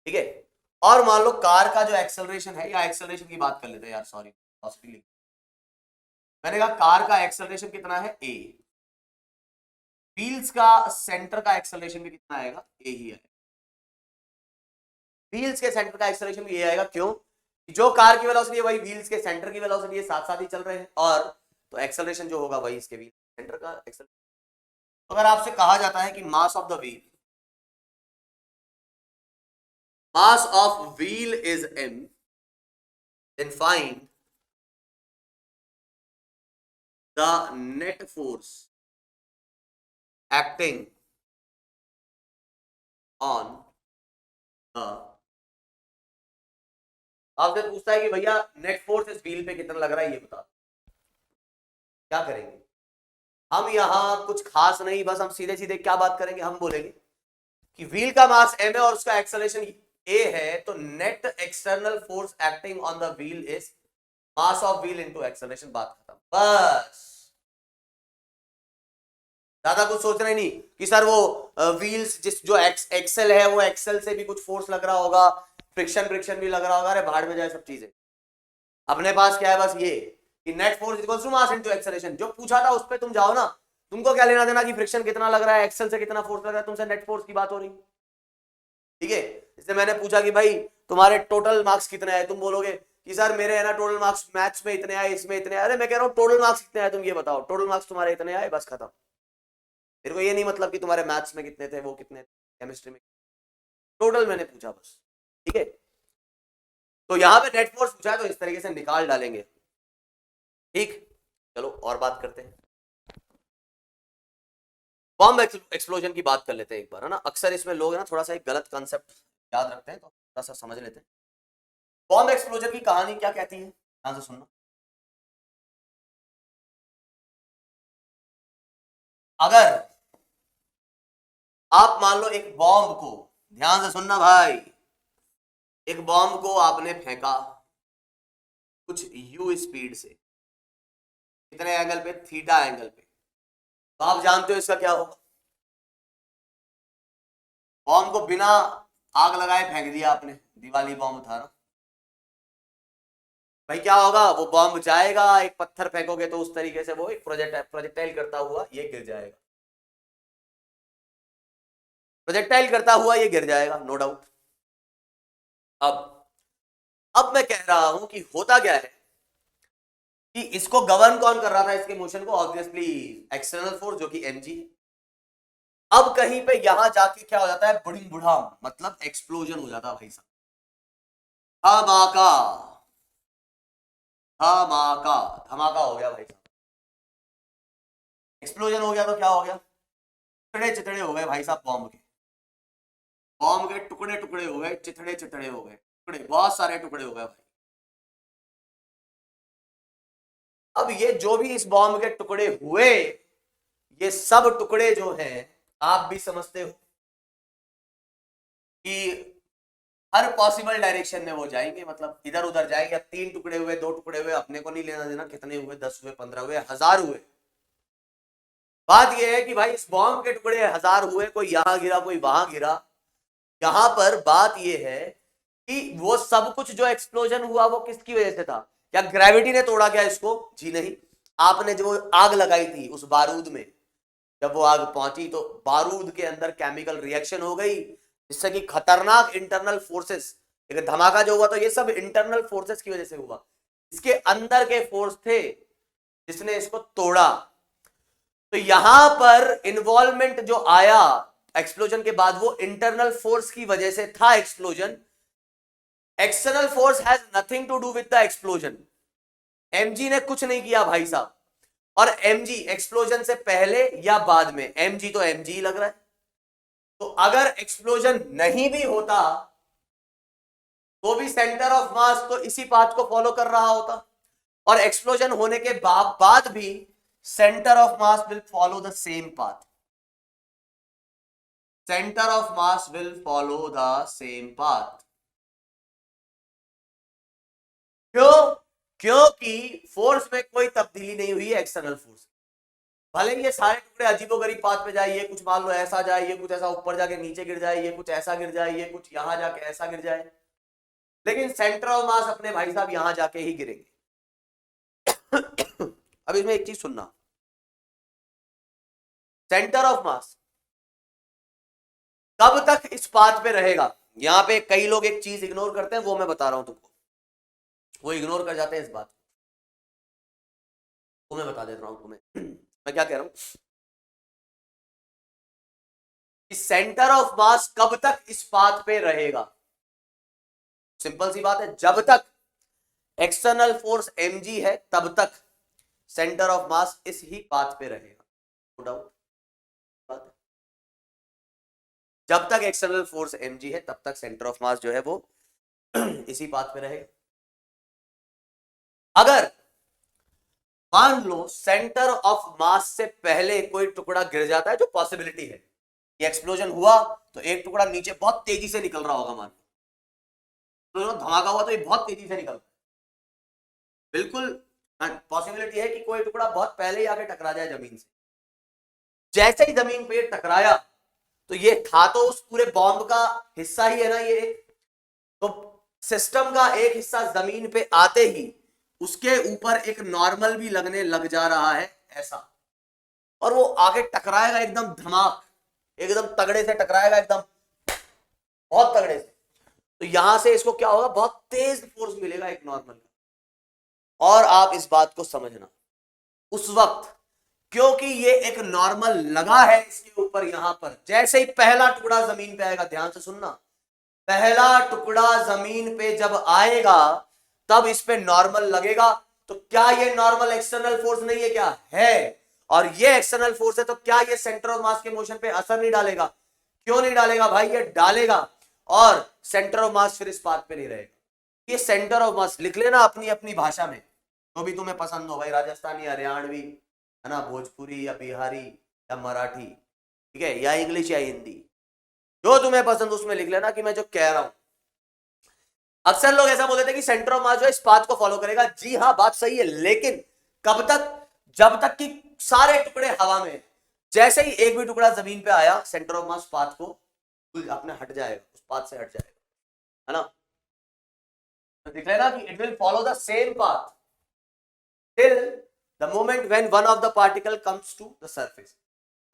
ठीक है। और मान लो कार का जो एक्सेलरेशन है, या एक्सेलरेशन की बात कर लेते हैं यार, सॉरी मैंने कहा कार का एक्सेलरेशन कितना है? a। व्हील्स का सेंटर का एक्सेलरेशन भी कितना आएगा? a ही है। व्हील्स के सेंटर का एक्सेलरेशन भी a आएगा। क्यों? जो कार की वेलोसिटी है वही व्हील्स के सेंटर की वेलोसिटी है, साथ साथ ही चल रहे हैं, और तो एक्सेलरेशन जो होगा वही इसके व्हील सेंटर का एक्सेलरेशन। तो अगर आपसे कहा जाता है कि मास of the wheel mass of wheel is m, then find the net force acting on the, आपसे पूछता है कि भैया नेट फोर्स इस व्हील पे कितना लग रहा है ये बता, क्या करेंगे हम? यहां कुछ खास नहीं, बस हम सीधे सीधे क्या बात करेंगे, हम बोलेंगे कि व्हील का मास m है और उसका एक्सेलरेशन a है, तो net external force acting on the wheel is mass of wheel into acceleration, बात खत्म। बस ज्यादा कुछ सोचना ही नहीं कि सर वो व्हील्स जिस जो एक्सेल है वो एक्सेल से भी कुछ फोर्स लग रहा होगा, फ्रिक्शन भी लग रहा होगा, अरे भाड़ में जाए सब चीजें। अपने पास क्या है बस ये कि net force equals to mass into acceleration, जो पूछा था उस पे तुम जाओ ना, तुमको क्या लेना देना कि फ्रिक्शन कितना लग रहा है, एक्सेल से कितना फोर्स लग रहा है, तुमसे नेट फोर्स की बात हो रही, ठीक है। इससे मैंने पूछा कि भाई तुम्हारे टोटल मार्क्स कितने आए, तुम बोलोगे कि सर मेरे है ना टोटल मार्क्स मैथ्स में इतने आए, इसमें इतने आए, अरे मैं कह रहा हूँ टोटल मार्क्स कितने आए तुम ये बताओ, टोटल मार्क्स तुम्हारे इतने आए, बस खत्म। मेरे को ये नहीं मतलब कि तुम्हारे मैथ्स में कितने थे, वो कितने थे, केमिस्ट्री में, टोटल मैंने पूछा बस, ठीक है। तो यहां पे नेट फोर्स पूछा है तो इस तरीके से निकाल डालेंगे, ठीक। चलो और बात करते हैं, बॉम्ब एक्सप्लोजन की बात कर लेते हैं एक बार, है ना। अक्सर इसमें लोग ना थोड़ा सा एक गलत कंसेप्ट याद रखते हैं, तो थोड़ा सा समझ लेते हैं। बॉम्ब एक्सप्लोजन की कहानी क्या कहती है, ध्यान से सुनना। अगर आप मान लो एक बॉम्ब को, ध्यान से सुनना भाई, एक बॉम्ब को आपने फेंका कुछ u स्पीड से, कितने एंगल पे, थीटा एंगल पे, तो आप जानते हो इसका क्या होगा। बॉम्ब को बिना आग लगाए फेंक दिया आपने, दिवाली बॉम्ब था ना भाई, क्या होगा, वो बॉम्ब जाएगा, एक पत्थर फेंकोगे तो उस तरीके से वो एक प्रोजेक्टाइल करता हुआ ये गिर जाएगा, प्रोजेक्टाइल करता हुआ ये गिर जाएगा, नो डाउट। अब मैं कह रहा हूं कि होता क्या है कि इसको गवर्न कौन कर रहा था, इसके मोशन को, ऑब्वियसली एक्सटर्नल फोर्स जो कि mg है। अब कहीं पे यहां जाके क्या हो जाता है, बड़ी बुढ़ा मतलब एक्सप्लोजन हो जाता है भाई साहब, धमाका धमाका धमाका हो गया भाई साहब, एक्सप्लोजन हो गया तो क्या हो गया, चितड़े चितड़े हो गए भाई साहब, बॉम्ब के टुकड़े टुकड़े हो गए, चितड़े चितड़े हो गए, टुकड़े बहुत सारे टुकड़े हो गए भाई। अब ये जो भी इस बॉम्ब के टुकड़े हुए, ये सब टुकड़े जो हैं, आप भी समझते हो कि हर पॉसिबल डायरेक्शन में वो जाएंगे, मतलब इधर उधर जाएंगे। अब 3 टुकड़े हुए, 2 टुकड़े हुए, अपने को नहीं लेना देना कितने हुए, 10 हुए, 15 हुए, 1000 हुए। बात यह है कि भाई इस बॉम्ब के टुकड़े 1000 हुए, कोई यहां गिरा कोई वहां गिरा। यहां पर बात यह है कि वो सब कुछ जो एक्सप्लोजन हुआ वो किसकी वजह से था, क्या ग्रेविटी ने तोड़ा क्या इसको, जी नहीं। आपने जो आग लगाई थी उस बारूद में, जब वो आग पहुंची तो बारूद के अंदर केमिकल रिएक्शन हो गई, जिससे कि खतरनाक इंटरनल फोर्सेस, एक धमाका जो हुआ तो ये सब इंटरनल फोर्सेस की वजह से हुआ, इसके अंदर के फोर्स थे जिसने इसको तोड़ा। तो यहां पर इन्वॉल्वमेंट जो आया एक्सप्लोजन के बाद, वो इंटरनल फोर्स की वजह से था explosion. External force has nothing to do with the explosion, mg ने कुछ नहीं किया भाई साहब। और mg एक्सप्लोजन से पहले या बाद में, mg तो mg लग रहा है, तो अगर एक्सप्लोजन नहीं भी होता तो भी सेंटर ऑफ मास तो इसी पाथ को फॉलो कर रहा होता, और एक्सप्लोजन होने के बाद भी centre of mass will follow the same path, centre of mass will follow the same path. क्यों? क्योंकि फोर्स में कोई तब्दीली नहीं हुई है एक्सटर्नल फोर्स। भले ये सारे टुकड़े अजीबोगरीब पाथ पे जाए, ये कुछ मान लो ऐसा जाए, ये कुछ ऐसा ऊपर जाके नीचे गिर जाए, ये कुछ ऐसा गिर जाए, ये कुछ यहां जाके ऐसा गिर जाए, लेकिन सेंटर ऑफ मास अपने भाई साहब यहां जाके ही गिरेंगे। अब इसमें एक चीज सुनना, सेंटर ऑफ मास कब तक इस पाथ पे रहेगा। यहां पे कई लोग एक चीज इग्नोर करते हैं, वो मैं बता रहा हूं तुमको, वो इग्नोर कर जाते हैं इस बात को, मैं बता देता हूं तुम्हें। मैं क्या कह रहा हूं कि सेंटर ऑफ मास कब तक इस पाथ पे रहेगा। सिंपल सी बात है, जब तक एक्सटर्नल फोर्स mg है तब तक सेंटर ऑफ मास इस ही पाथ पे रहेगा, नो डाउट। जब तक एक्सटर्नल फोर्स mg है तब तक सेंटर ऑफ मास जो है वो इसी पाथ पे रहेगा। अगर मान लो सेंटर ऑफ मास से पहले कोई टुकड़ा गिर जाता है, जो पॉसिबिलिटी है, ये एक्सप्लोजन हुआ तो एक टुकड़ा नीचे बहुत तेजी से निकल रहा होगा, मान लो धमाका हुआ तो ये बहुत तेजी से निकल रहा है, बिल्कुल पॉसिबिलिटी है कि कोई टुकड़ा बहुत पहले ही आके टकरा जाए जमीन से। जैसे ही जमीन पे टकराया तो ये था तो उस पूरे बॉम्ब का हिस्सा ही है ना ये, तो सिस्टम का एक हिस्सा जमीन पे आते ही उसके ऊपर एक नॉर्मल भी लगने लग जा रहा है ऐसा, और वो आगे टकराएगा एकदम धमाक, एकदम तगड़े से टकराएगा, एकदम बहुत तगड़े से। तो यहां से इसको क्या होगा, बहुत तेज फोर्स मिलेगा एक नॉर्मल का। और आप इस बात को समझना, उस वक्त क्योंकि ये एक नॉर्मल लगा है इसके ऊपर, यहां पर जैसे ही पहला टुकड़ा जमीन पे आएगा, ध्यान से सुनना, पहला टुकड़ा जमीन पे जब आएगा तब इस पे नॉर्मल लगेगा, तो क्या ये नॉर्मल एक्सटर्नल फोर्स नहीं है, क्या है, और ये एक्सटर्नल फोर्स है, तो क्या ये सेंटर ऑफ मास के मोशन पे असर नहीं डालेगा? क्यों नहीं डालेगा भाई, ये डालेगा, और सेंटर ऑफ मास फिर इस पाथ पे नहीं रहेगा। ये सेंटर ऑफ मास लिख लेना अपनी अपनी भाषा में, तो भी तुम्हें पसंद हो भाई, राजस्थानी, हरियाणवी, है ना, भोजपुरी या बिहारी या मराठी, ठीक है, या इंग्लिश या हिंदी, जो तुम्हें पसंद उसमें लिख लेना कि मैं जो कह रहा हूं। अक्सर लोग ऐसा बोलते थे कि सेंटर ऑफ मास जो है इस पाथ को फॉलो करेगा। जी हाँ, बात सही है, लेकिन कब तक, जब तक कि सारे टुकड़े हवा में, जैसे ही एक भी टुकड़ा जमीन पे आया सेंटर ऑफ मास पाथ को अपने हट जाएगा, उस पाथ से हट जाएगा, है ना। तो दिख लेना कि it will follow the same path till the moment when one of the particle comes to the surface।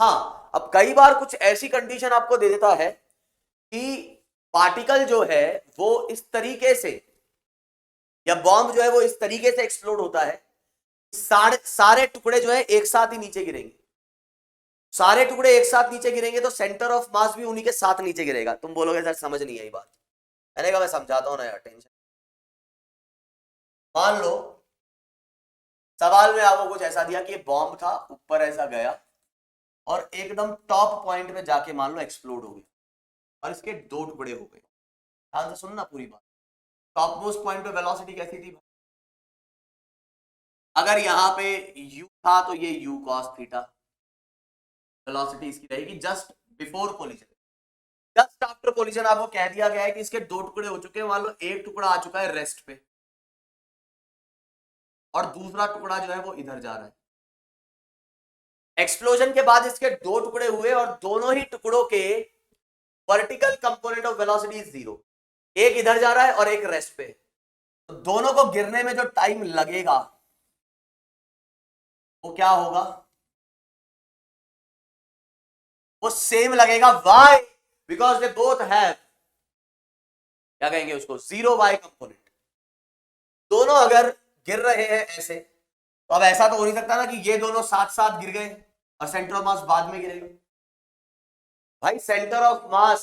हाँ, अब कई बार कुछ ऐसी कंडीशन आपको दे देता है कि पार्टिकल जो है वो इस तरीके से, या बॉम्ब जो है वो इस तरीके से एक्सप्लोड होता है, सारे टुकड़े जो है एक साथ ही नीचे गिरेंगे। सारे टुकड़े एक साथ नीचे गिरेंगे तो सेंटर ऑफ मास भी उन्हीं के साथ नीचे गिरेगा। तुम बोलोगे सर समझ नहीं आई बात, मैंने कहा मैं समझाता हूं ना यार, टेंशन। मान लो सवाल में आपको कुछ ऐसा दिया कि ये बॉम्ब था, ऊपर ऐसा गया और एकदम टॉप पॉइंट पे जाके मान लो एक्सप्लोड हो गया, और इसके दो टुकड़े हो गए। ध्यान से सुनना पूरी बात। टॉप मोस्ट पॉइंट पे वेलोसिटी कैसी थी, अगर यहां पे u था तो ये u cos थीटा, वेलोसिटी इसकी रहेगी just before collision. Just after collision आपको कह दिया गया है कि इसके दो टुकड़े हो चुके हैं, मान लो एक टुकड़ा आ चुका है रेस्ट पे और दूसरा टुकड़ा जो है वो इधर जा रहा है। एक्सप्लोजन के बाद इसके दो टुकड़े हुए और दोनों ही टुकड़ों के vertical component of velocity is 0, एक इधर जा रहा है और एक रेस्ट पे, तो दोनों को गिरने में जो टाइम लगेगा वो क्या होगा, वो सेम लगेगा। Why? Because they both have, क्या कहेंगे उसको, 0y कंपोनेंट। दोनों अगर गिर रहे हैं ऐसे, तो अब ऐसा तो हो नहीं सकता ना कि ये दोनों साथ साथ गिर गए और सेंटर ऑफ मास बाद में गिरेगा। भाई सेंटर ऑफ मास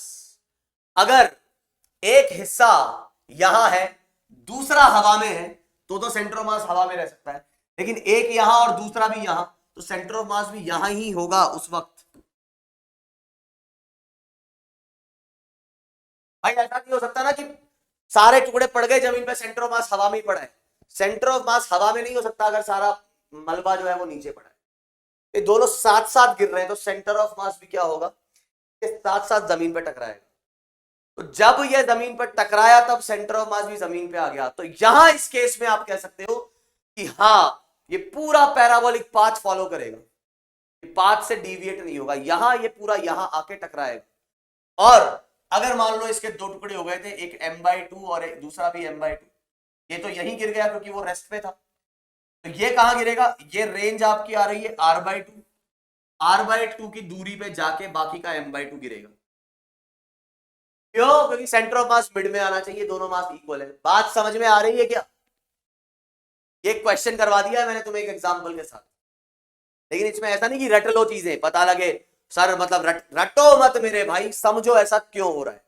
अगर एक हिस्सा यहां है दूसरा हवा में है तो सेंटर ऑफ मास हवा में रह सकता है, लेकिन एक यहां और दूसरा भी यहां, तो सेंटर ऑफ मास भी यहां ही होगा उस वक्त। भाई ऐसा नहीं हो सकता ना कि सारे टुकड़े पड़ गए जमीन पे, सेंटर ऑफ मास हवा में ही पड़ा है। सेंटर ऑफ मास हवा में नहीं हो सकता अगर सारा मलबा जो है वो नीचे पड़ा है। ये दोनों साथ साथ गिर रहे हैं तो सेंटर ऑफ मास भी क्या होगा, ये साथ साथ जमीन पे टकराएगा। तो जब ये जमीन पर टकराया तब सेंटर ऑफ मास भी जमीन पे आ गया। तो यहां इस केस में आप कह सकते हो कि हाँ ये पूरा पैराबोलिक पाथ फॉलो करेगा, ये पाथ से डिविएट नहीं होगा, यहां ये पूरा यहां आके टकराएगा। और अगर मान लो इसके दो टुकड़े हो गए थे, एक m/2 और एक दूसरा भी m/2, ये तो यहीं गिर गया क्योंकि वो रेस्ट पे था, तो ये कहां गिरेगा, ये रेंज आपकी आ रही है r/2, r/2 की दूरी पे जाके बाकी का m/2 गिरेगा। क्यों? क्योंकि सेंटर ऑफ मास मिड में आना चाहिए, दोनों मास इक्वल है। बात समझ में आ रही है क्या? ये क्वेश्चन करवा दिया है मैंने तुम्हें एक एग्जांपल के साथ, लेकिन इसमें ऐसा नहीं कि रट लो चीजें, पता लगे सर मतलब रटो मत मेरे भाई, समझो ऐसा क्यों हो रहा है।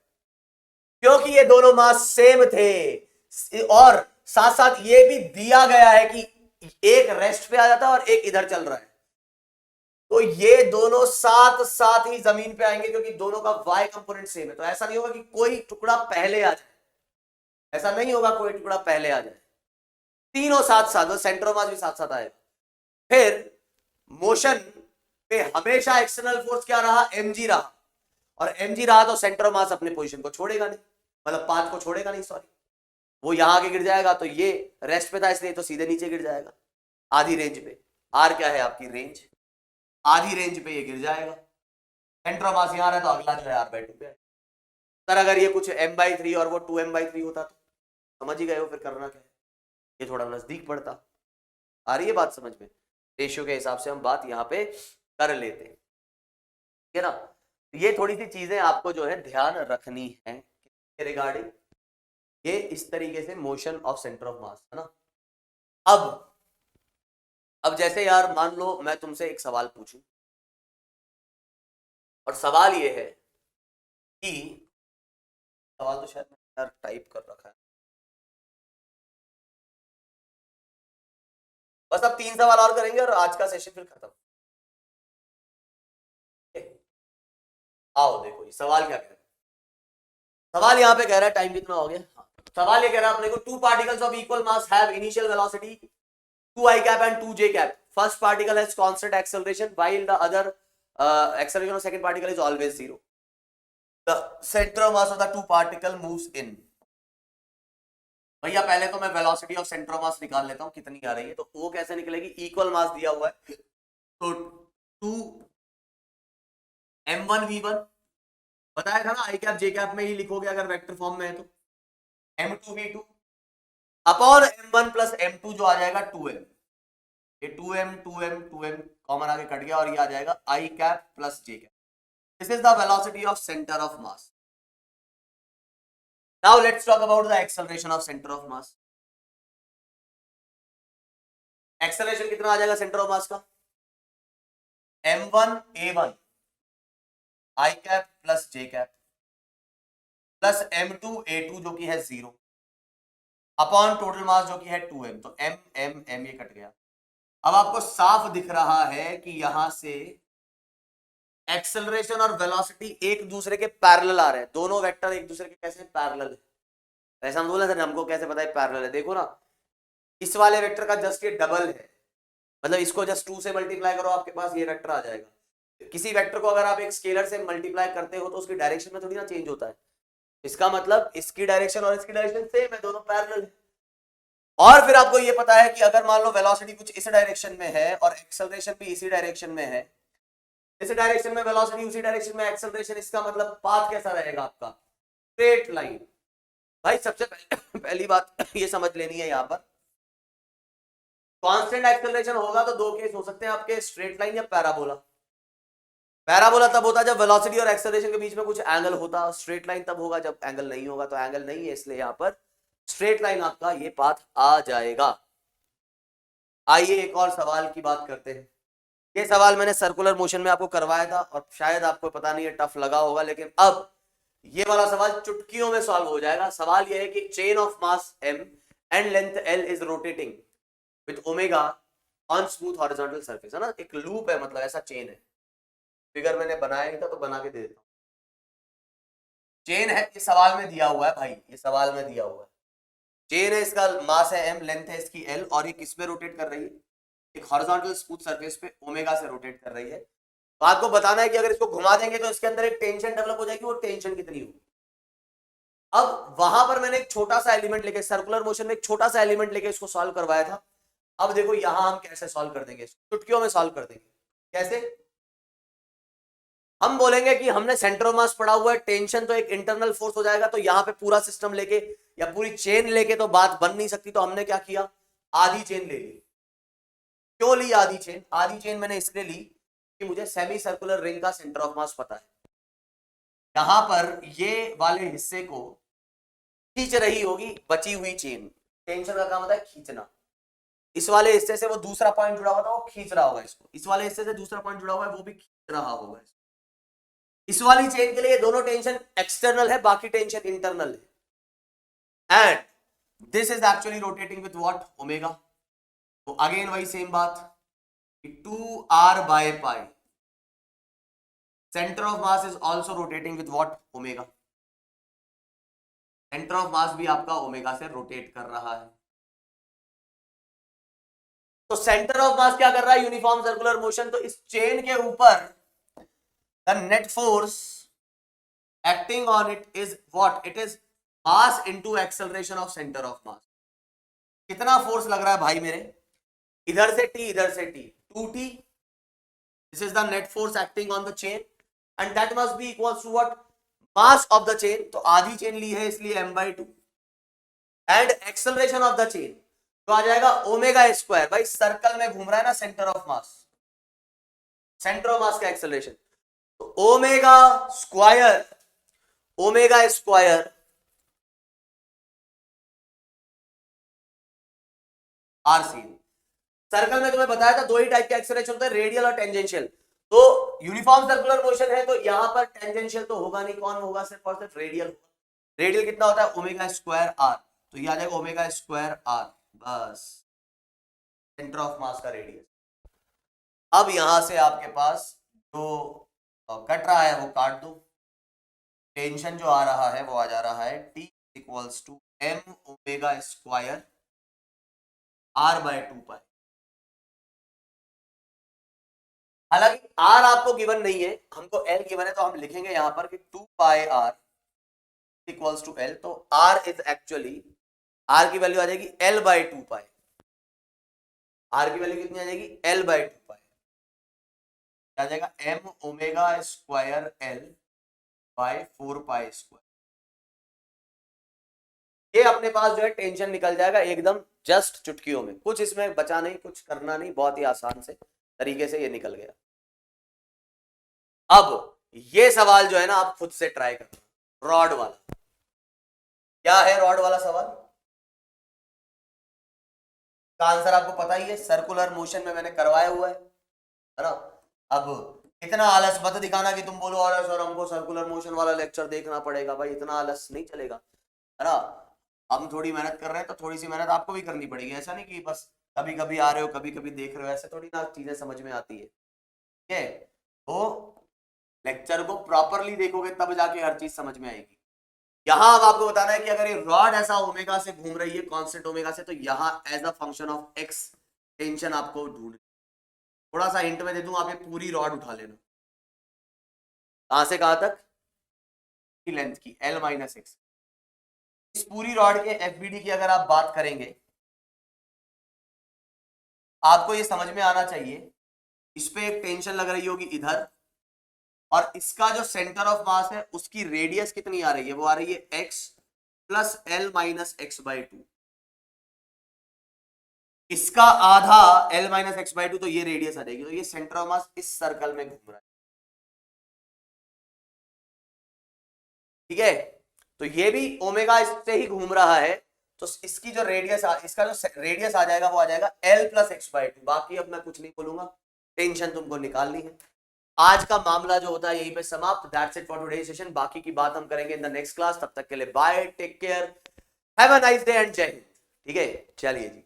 क्योंकि ये दोनों मास सेम थे और साथ साथ ये भी दिया गया है कि एक रेस्ट पे आ जाता है और एक इधर चल रहा है, तो ये दोनों साथ साथ ही जमीन पे आएंगे क्योंकि दोनों का y कंपोनेंट सेम है। तो ऐसा नहीं होगा कि कोई टुकड़ा पहले आ जाए, ऐसा नहीं होगा कोई टुकड़ा पहले आ जाए, तीनों साथ साथ, तो सेंटर ऑफ मास भी साथ साथ आएगा। फिर मोशन पे हमेशा एक्सटर्नल फोर्स क्या रहा, mg रहा, और mg रहा तो सेंटर ऑफ मास अपने पोजीशन को छोड़ेगा नहीं, मतलब पाथ को छोड़ेगा नहीं, सॉरी, वो यहां आके गिर जाएगा, तो ये रेस्ट पे था इसलिए तो सीधे नीचे गिर जाएगा आधी रेंज पे। आर क्या है आपकी रेंज, आधी रेंज पे ये गिर जाएगा, सेंटर ऑफ मास यहां रहा तो अगला जो है r/2 पे। सर अगर ये कुछ m/3 और वो 2m/3 होता तो समझ ही गए हो फिर करना क्या है, ये थोड़ा नजदीक पड़ता। आ रही है बात समझ में, रेशियो के हिसाब से हम बात यहाँ पे कर लेते हैं, ठीक है ना। ये थोड़ी सी चीजें आपको जो है ध्यान रखनी है रिगार्डिंग ये इस तरीके से मोशन ऑफ सेंटर ऑफ मास, है ना। अब जैसे यार मान लो मैं तुमसे एक सवाल पूछूं और सवाल ये है कि सवाल तो शायद मैंने यार टाइप कर रखा है, बस अब 3 सवाल और करेंगे और आज का सेशन फिर खत्म। आओ देखो ये सवाल क्या कह रहा है, सवाल यहाँ पे कह रहा है, टाइम कितना हो गया, सवाल ये कह रहा है अपने को, 2 particles of equal mass have initial velocity 2i cap and 2j cap. First particle has constant acceleration while the other acceleration of second particle is always 0. The center of mass of the 2 particle moves in. भैया पहले तो मैं velocity of centre of मास निकाल लेता हूं कितनी आ रही है, तो वो कैसे निकलेगी, इक्वल मास दिया हुआ है तो 2 m1 v1 बताया था ना, आई कैप जे कैप में ही लिखोगे अगर वेक्टर फॉर्म में है तो m2 v2 upon m1 plus m2 जो आ जाएगा 2m, ये 2m 2m 2m कॉमन आगे कट गया और ये आ जाएगा i cap plus j cap. This is the velocity of centre of mass. Now let's talk about the acceleration of centre of mass. Acceleration कितना आ जाएगा सेंटर ऑफ मास का, m1 a1 i cap plus j cap plus m2 a2 जो कि है 0 upon total mass जो कि है 2m, तो m m m ये कट गया। अब आपको साफ दिख रहा है कि यहां से एक्सेलरेशन और वेलोसिटी एक दूसरे के पैरेलल आ रहे हैं, दोनों वेक्टर एक दूसरे के कैसे पैरेलल है। ऐसा हम बोला था हमको कैसे पता है पैरेलल है, देखो ना इस वाले वेक्टर का जस्ट ये डबल है, मतलब इसको जस्ट 2 से मल्टीप्लाई करो आपके पास ये वेक्टर आ जाएगा। किसी वेक्टर को अगर आप एक स्केलर से मल्टीप्लाई करते हो तो उसकी डायरेक्शन में थोड़ी ना चेंज होता है, इसका मतलब इसकी डायरेक्शन और इसकी डायरेक्शन सेम है, दोनों पैरेलल है। और फिर आपको ये पता है कि अगर मान लो वेलोसिटी कुछ इस डायरेक्शन में है और एक्सेलरेशन भी इसी डायरेक्शन में है, इस डायरेक्शन में वेलोसिटी उसी डायरेक्शन में एक्सेलरेशन, इसका मतलब पाथ कैसा रहेगा आपका, स्ट्रेट लाइन। भाई सबसे पहली बात ये समझ लेनी है, यहाँ पर कांस्टेंट एक्सेलरेशन होगा तो 2 केस हो सकते हैं आपके, स्ट्रेट लाइन या पैराबोला। पैराबोला तब होता है जब वेलोसिटी और एक्सेलरेशन के बीच में कुछ एंगल होता, स्ट्रेट लाइन तब होगा जब एंगल नहीं होगा, तो एंगल नहीं है इसलिए यहाँ पर स्ट्रेट लाइन आपका ये पाथ आ जाएगा। आइए एक और सवाल की बात करते हैं। ये सवाल मैंने सर्कुलर मोशन में आपको करवाया था और शायद आपको पता नहीं है टफ लगा होगा, लेकिन अब ये वाला सवाल चुटकियों में सॉल्व हो जाएगा। सवाल ये है कि chain of mass m and length l is rotating with omega on smooth horizontal surface, है ना, एक लूप है, मतलब ऐसा चेन है। फिगर मैंने बनाया नहीं था तो बना के दे देता हूं। चेन है, ये सवाल में दिया हुआ है भाई, ये सवाल में दिया हुआ है, चेन है, इसका मास है m, लेंथ है इसकी l, और ये किस पे रोटेट कर रही है, एक हॉरिजॉन्टल स्मूथ सरफेस पे ओमेगा से रोटेट कर रही है। तो आपको बताना है कि अगर इसको घुमा देंगे तो इसके अंदर एक टेंशन डेवलप हो जाएगी, वो टेंशन कितनी होगी। अब वहां पर मैंने एक छोटा सा एलिमेंट लेके, सर्कुलर मोशन में एक छोटा सा एलिमेंट लेके इसको सॉल्व करवाया था। अब देखो यहां हम कैसे सॉल्व कर देंगे, चुटकियों में सॉल्व कर देंगे। कैसे, हम बोलेंगे कि हमने सेंटर ऑफ मास पढ़ा हुआ है, टेंशन तो एक इंटरनल फोर्स हो जाएगा, तो यहाँ पे पूरा सिस्टम लेके या पूरी चेन लेके तो बात बन नहीं सकती, तो हमने क्या किया, आधी चेन ले ली। क्यों ली आधी चेन, आधी चेन मैंने इसलिए ली कि मुझे सेमी सर्कुलर रिंग का सेंटर ऑफ मास पता है। यहां पर ये वाले हिस्से को खींच रही होगी बची हुई चेन, टेंशन का काम होता है खींचना। इस वाले हिस्से से वो दूसरा पॉइंट जुड़ा हुआ था, वो खींच रहा होगा इसको, इस वाले हिस्से से दूसरा पॉइंट जुड़ा हुआ है वो भी खींच रहा होगा इसको। इस वाली चेन के लिए दोनों टेंशन एक्सटर्नल है, बाकी टेंशन इंटरनल है, and this is actually rotating with what, omega. तो अगेन वही सेम बात, 2r/π, centre of mass is also rotating with what, omega. Centre of मास भी आपका ओमेगा से रोटेट कर रहा है। तो सेंटर ऑफ मास क्या कर रहा है, यूनिफॉर्म सर्कुलर मोशन। तो इस चेन के ऊपर the net force acting on it is what, it is mass into acceleration of centre of मास। कितना फोर्स लग रहा है भाई मेरे, इधर से t, इधर से t, 2t, this is the net force acting on the chain and that must be equals to what, mass of the chain. तो आधी चेन ली है इसलिए m/2 and acceleration of the chain तो आ जाएगा ओमेगा स्क्वायर। भाई सर्कल में घूम रहा है ना centre of mass, centre of मास का एक्सेलरेशन, तो ओमेगा स्क्वायर RC। सर्कल में तुम्हें बताया था दो ही टाइप के एक्सेलरेशन होते हैं, रेडियल और टेंजेंशियल। तो यूनिफॉर्म सर्कुलर मोशन है तो यहां पर टेंजेंशियल तो होगा नहीं, कौन होगा, सिर्फ और सिर्फ रेडियल। रेडियल कितना होता है, ओमेगा स्क्वायर R, तो ये आ जाएगा ओमेगा स्क्वायर R, बस सेंटर ऑफ मास का रेडियस। अब यहां से आपके पास जो कट रहा है वो काट दो, टेंशन जो आ रहा है वो आ जा रहा है T equals to m omega square R/2π। हालांकि R आपको गिवन नहीं है, हमको L गिवन है, तो हम लिखेंगे यहां पर कि 2πr इक्वल्स टू L। तो R इज एक्चुअली, R की वैल्यू आ जाएगी L/2π। R की वैल्यू कितनी आ जाएगी, L/2π आ जाएगा m ओमेगा स्क्वायर L/4π²। ये अपने पास जो है टेंशन निकल जाएगा एकदम जस्ट चुटकियों में, कुछ इसमें बचा नहीं, कुछ करना नहीं, बहुत ही आसान से तरीके से ये निकल गया। अब ये सवाल जो है ना आप खुद से ट्राई करना, रॉड वाला। क्या है रॉड वाला सवाल का आंसर आपको पता ही है, सर्कुलर मोशन में मैंने करवाया हुआ है ना। अब इतना आलस मत दिखाना कि तुम बोलो अरे सर हमको सर्कुलर मोशन वाला लेक्चर देखना पड़ेगा। भाई इतना आलस नहीं चलेगा, है ना। हम थोड़ी मेहनत कर रहे हैं तो थोड़ी सी मेहनत आपको भी करनी पड़ेगी। ऐसा नहीं कि बस कभी कभी आ रहे हो कभी कभी देख रहे हो, ऐसे थोड़ी ना चीजें समझ में आती है। ठीक है, तो लेक्चर को प्रॉपरली देखोगे तब जाके हर चीज समझ में आएगी। यहां अब आपको बताना है कि अगर ये रॉड ऐसा ओमेगा से घूम रही है, कांस्टेंट ओमेगा से, तो यहां as a function of x tension आपको ढूंढ, थोड़ा सा हिंट में दे दूं, आप ये पूरी रॉड उठा लेना, कहां से कहां तक, की लेंथ की L-x। इस पूरी रॉड के FBD की अगर आप बात करेंगे, आपको ये समझ में आना चाहिए, इस पे एक टेंशन लग रही होगी इधर, और इसका जो सेंटर ऑफ मास है उसकी रेडियस कितनी आ रही है, वो आ रही है x प्लस L-x/2। इसका आधा L-x/2, तो ये रेडियस आ जाएगी। तो ये सेंटर ऑफ मास इस सर्कल में घूम रहा है, ठीक है। तो ये भी ओमेगा इससे ही घूम रहा है, तो इसकी जो रेडियस, इसका जो रेडियस आ जाएगा वो आ जाएगा L+x/2। बाकी अब मैं कुछ नहीं बोलूंगा, टेंशन तुमको निकालनी है। आज का मामला जो होता है यहीं पे समाप्त। That's it for today session. बाकी की बात हम करेंगे इन द नेक्स्ट क्लास। तब तक के लिए bye, take care, have a nice day and जय हिंद। ठीक है, चलिए जी।